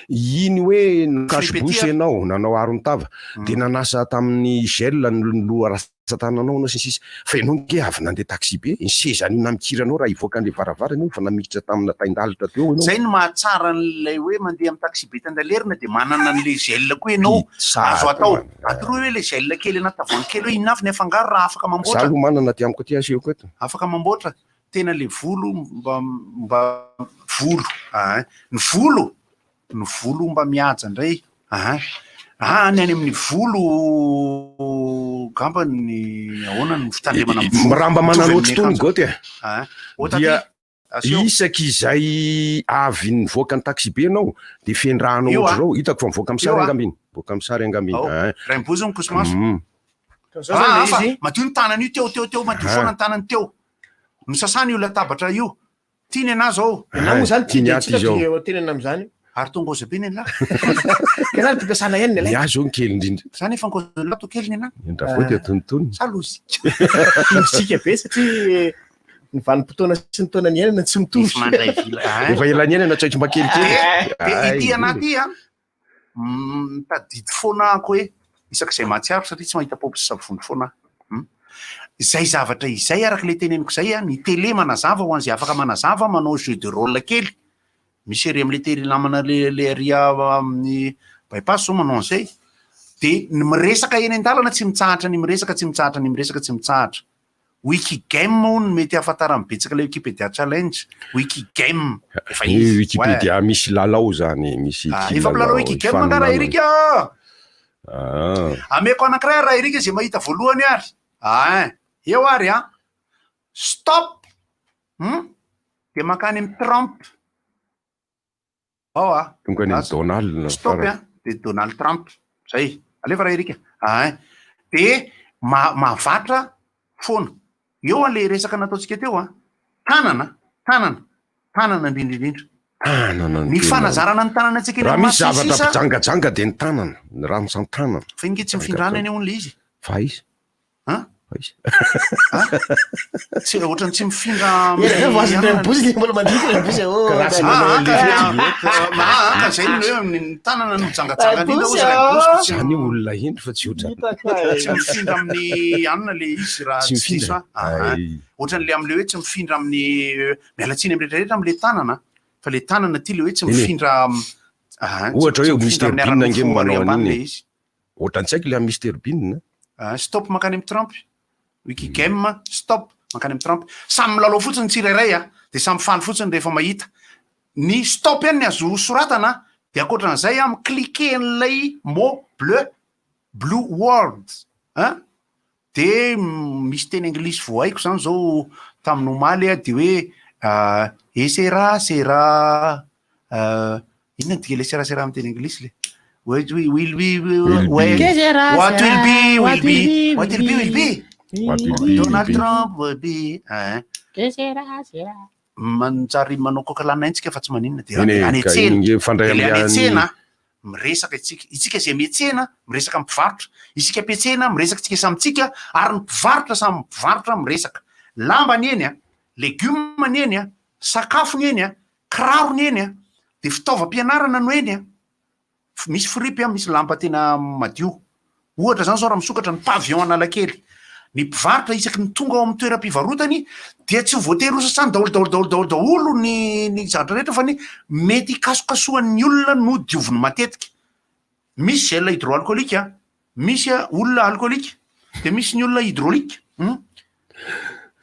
iny hoe kasibosy ianao nanao arony tava de nanasa tamin'ny gel ny loha rasatananao nao sisisy fa ianao nge avy nandeha taxi be ny sezany namikiranao raha ivoaka an'le varavarana fa namikitra tamina taindalitra teo ianao zay ny mahatsara n'lay hoe mandeha amin'ny taxi be taindalerina de manana an'le gel koa ianao azo atao atoroa hoe le gel kely anaty tavoangy kely hoe inavy ny afangaro raha afaka mamboatra za aloha manana ty amiko ty asehoko eto afaka mamboatra tena le volo mba volo ny volo mba mihaja ndray ny any amin'ny volo gamba ny ahoana ny fitandremana miramba mananoatra tony goty dia isak'izay avy nivoaka ny taxi be anao de fendrahanao ohatry zao hitako fa mivoaka am'sary angambiny voaka am'sary angambiny ray mibozy ny kosmaso madio ny tanany io teo madio foana ny tanany teo ny sasany io latabatra io tiany anazy ao na moa zany tiany am'zany ary tonga ozabeny la zany mpipiasana ihany ny zao ny kely indrindra zany efa nkolato kely ny ana endrafoty atonotony salozy sika be satria ny vanim-potoana sy ny taona ny ainana tsy mitovy efa elany ainana tsaitro mba kelikely ity anaty tadidy foana ako hoe isak'izay mahatsiaro satria tsy mahita popy sy savony foana zay zavatra izay araka le teneniko zay ny télé manazava ho an'zay afaka manazava manao jeu de rôle kely misy ery am'le télé lamana le aria amin'ny bypass zao manao an'izay de ny miresaka eny an-dalana tsy mitsahatra ny miresaka tsy mitsahatra wikigame no mety ahafantarany betsaka le Wikipédia challenge wikigame efa izy Wikipédia misy lalao zany misy efa milalao wikigame angara erika ameko anankiray raha erika zay mahita voalohany ary eo ary stop de makany amin'ny Trump tonga ny Donald stop de Donald Trump zay alefa raha erika de mavatra foana eo an'le resaka nataotsika teo tanana indrindra ny fanazarana ny tanana atsika raha misy zavatra mpijangajanga de ny tanana ny raha misany tanana fa inge tsy mifindrana eny on'le izy fa izy tsy ohatrany tsy mifindra zay ny tanana no mijangajangaizany olona endry fa tsy tsy mifindra amin'ny anina le izy raha tsy diso ohatran'le am'le hoe tsy mifindra amin'ny mialatsiny am'rehetrarehetra am'le tanana fa le tanana ty le hoe tsy mifindra ohatra hoe Mr Bean nge manao an'iny ohatrany tsy haiko le Mr Bean stop makany amin'ny Trump wikigame stop makany amin'ny Trump samy milalao fotsiny tsirairay de samy faly fotsiny rehefa mahita ny stop ihany ny azo soratana de akoatran'izay mikliquer an'ilay mot blue word de misy teny anglisy vo haiko zany zao tamin'ny omaly de hoe sera inona ny dika le serasera amin'ny teny anglisy le what will be Donald Trump will be manjary manao kokalana intsika fa tsy maninona de anetsena miresaka itsika zay mietsena miresaka mpivarotra isika mpietsena miresaka tsika samitsika ary ny mpivarotra samy mpivarotra miresaka lambany eny a legioma eny a sakafony eny a kirarony eny a de fitaovam-pianarana no eny a misy fripy a misy lamba tena madio ohatra zany zao raha misokatra ny pavillon Analakely ny mpivarotra isaky ny tonga ao amin'ny toeram-pivarotany dia tsy voatery ho sasany daholo ny zavatra rehetra fa ny mety hikasokasohan'ny olona no dioviny matetika misy gel hydroalcoolique misy olona alcoolique de misy ny olona hydraulique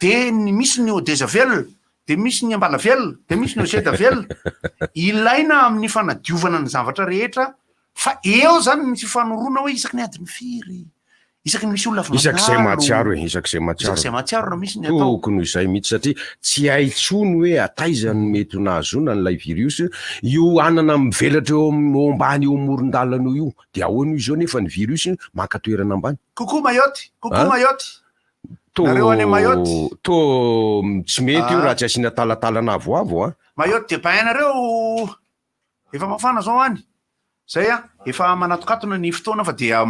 de misy ny eau de javel de misy ny ambalavel de misy ny eau de javel ilaina amin'ny fanadiovana ny zavatra rehetra fa eo zany misy fanorona hoe isaky ny adiny firy isaky ny misy olona isak'izay mahatsiaro isak'izay mahatsiaro raha misy ny tokony izay mihitsy satria tsy haintsony hoe ataizany mety nahazona n'ilay virus io anana mivelatra eo ambany eo amoron-dalana io de ahoana io zao nefa ny virus maka toerana ambany coucou mayotte nareo any Mayotte to tsy mety io raha tsy asiana talatalana avoavo Mayotte de bainareo efa mafana zao any zay efa manatokatona ny fotoana fa dia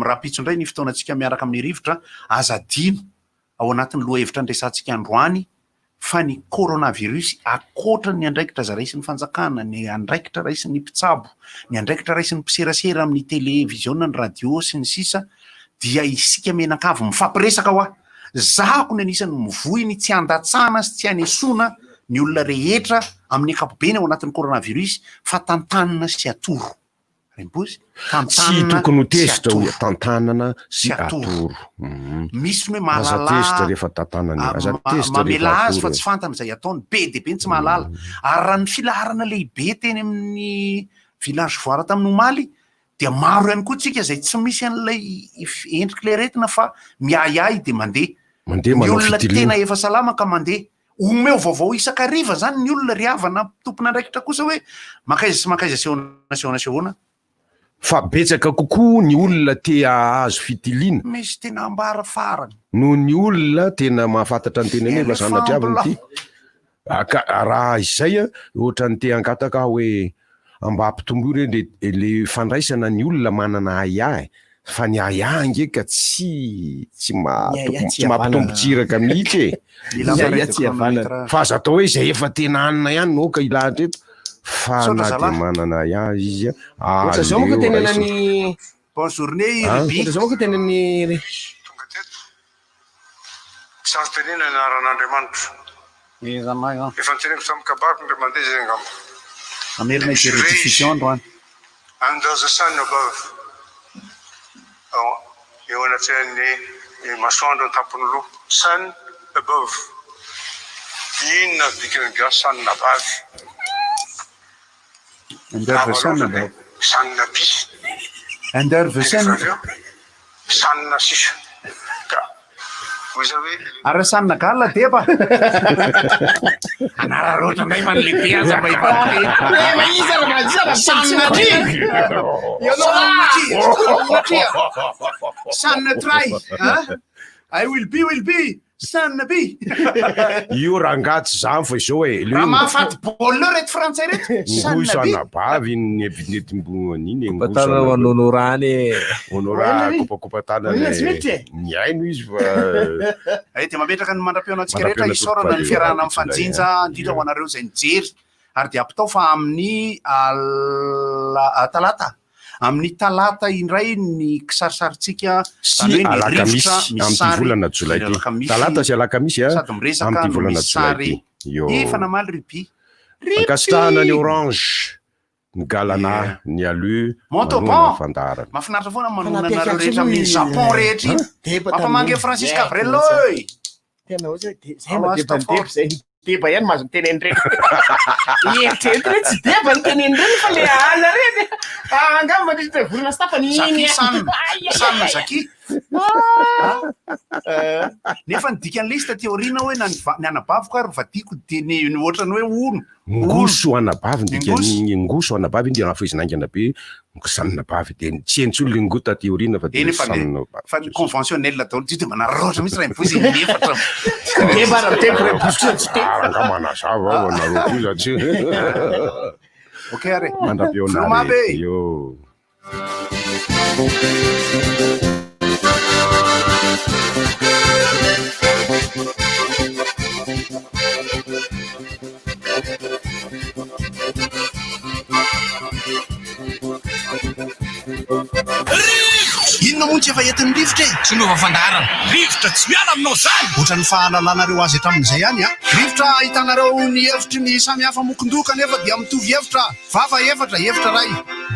rapitso indray ny fotoanantsika miaraka amin'ny rivotra azadino ao anatin'ny loha hevitra andresantsika androany fa ny coronavirus akoatra ny andraikitra zaraisin'ny fanjakana ny andraikitra raisin'ny mpitsabo ny andraikitra raisin'ny mpiserasera amin'ny televisiona ny radio sy ny sisa dia isika menankavo mifampiresaka ho zahako ny anisan'ny mivoy ny tsy andatsana sy tsy anesona ny olona rehetra amin'ny ankapobeny ao anatin'ny coronavirus fa tantanana sy atoro rembozy tsy tokony ho tezitra ho tantanana sy atoro misy hoe aza tezitra rehefa tantanana aza tezitra mamela azy fa tsy fantany izay ataony be de be ny tsy mahalala ary raha ny filaharana lehibe teny amin'ny village voara tamin'ny omaly dia maro ihany koa tsika zay tsy misy an'ilay endrika le retina fa miahiahy de mandeha ny olona tena efa salama ka mandeha omeo vaovao isakariva zany ny olona riavana tompona andraikitra kosa hoe makaiza sy makaiza sehoana fa betsaka kokoa ny olona tea azo fitiliana misy tena ambara farany no ny olona tena mahafantatra ny tena nefa sanatryavana ty raha izay ohatra ny te angataka hoe ambampitombo reny le fandraisana ny olona manana ahiahy fa ny ahiahy ngeka tsy mampitombotsiraka mihitsy fa aza atao hoe izay efa tena anina ihany noka ilahatra eto fa na de manana ahiahy izy ohatra zao moka tenenany bonne journée Ribi zao moka tenenany santenina anaran'Andriamanitra efa niteneko tamin'ny kabako ndre mandeha zay angamba amerina rediffusion androany under the sun above eo anatsahany masoandro ny tampony loha sun above inona dikany gasy sun nabavy under the sun above sun nabi under the sun sun nasisa ary sanna galina depa anara roatra ndray manlehibe aza sanna try I will be sanna be io rangatsy zany fa izao raha mahafaty baolina reto frantsay reto sanabavy ny evinetim-boniny kopatana honorany kopakopatana ny aino izy fa de mametraka ny mandram-peonatsika rehetra isorana ny fiarahana amin'ny fanjinja indrindra ho anareo zay nijery ary de ampitao fa amin'ny talata amin'ny talata indray ny kisarisaritsika sy Alakamisy amin'ny volana jolay ty talata sy Alakamisy sady miresaka misary efa namaly Ribi ankasitrahana ny orange ny Galana ny ALU Montauban Fandaharana mahafinaritra foana manonanareo rehetra amin'ny Japon rehetra iny mampamangy Francis Cabrel tena ozy zay deba ihany mahazo miteneny reny eritreto re tsy deba nyteneny reny fa le ala reny angamba volana sy tapany iny sanna zaki nefa ny dikan'ilay izy taty aoriana hoe ny anabaviko ary va tiako teny ny ohatrany hoe ono ngoso anabavy ndikany ngoso anabavy indi anafo izy nangana be sananabavy de tsy entsy olona ngo taty aoriana fa de fa ny conventionnel daholo ty de manaroatra mihitsy raha mivozy nefatra nebara tempo re bositsy nga manazava anaroko satria ok are mandrapionare yo inona moa tsy efa entin'ny rivotra e tsy nova fandaharana rivotra tsy miala aminao zany ohatran'ny fahalalanareo azy hatramin'izay ihany a rivotra ahitanareo ny hevitry ny samihafa mokondoka nefa dia mitovy hevitra vava hevitra ray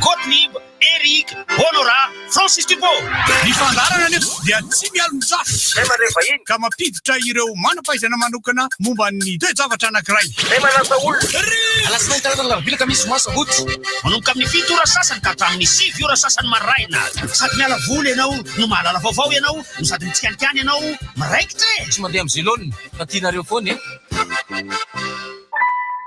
Gottlieb Eric Honora Francis Thibault ny fandaharana nefa dia tsy mialo mizafy rehefa iny ka mampiditra ireo manam-pahaizana manokana momba ny toe-javatra anankiray manasa olona alasinainy talatala Alakamisy masabotsy manomboka amin'ny 7 ora sasany ka hatramin'ny 7 ora sasany maraina sady miala voly ianao no mahalala vaovao ianao no sady mitsikanikany ianao maraikitra e tsy mandeha amin'ny zilonina fa tianareo foana e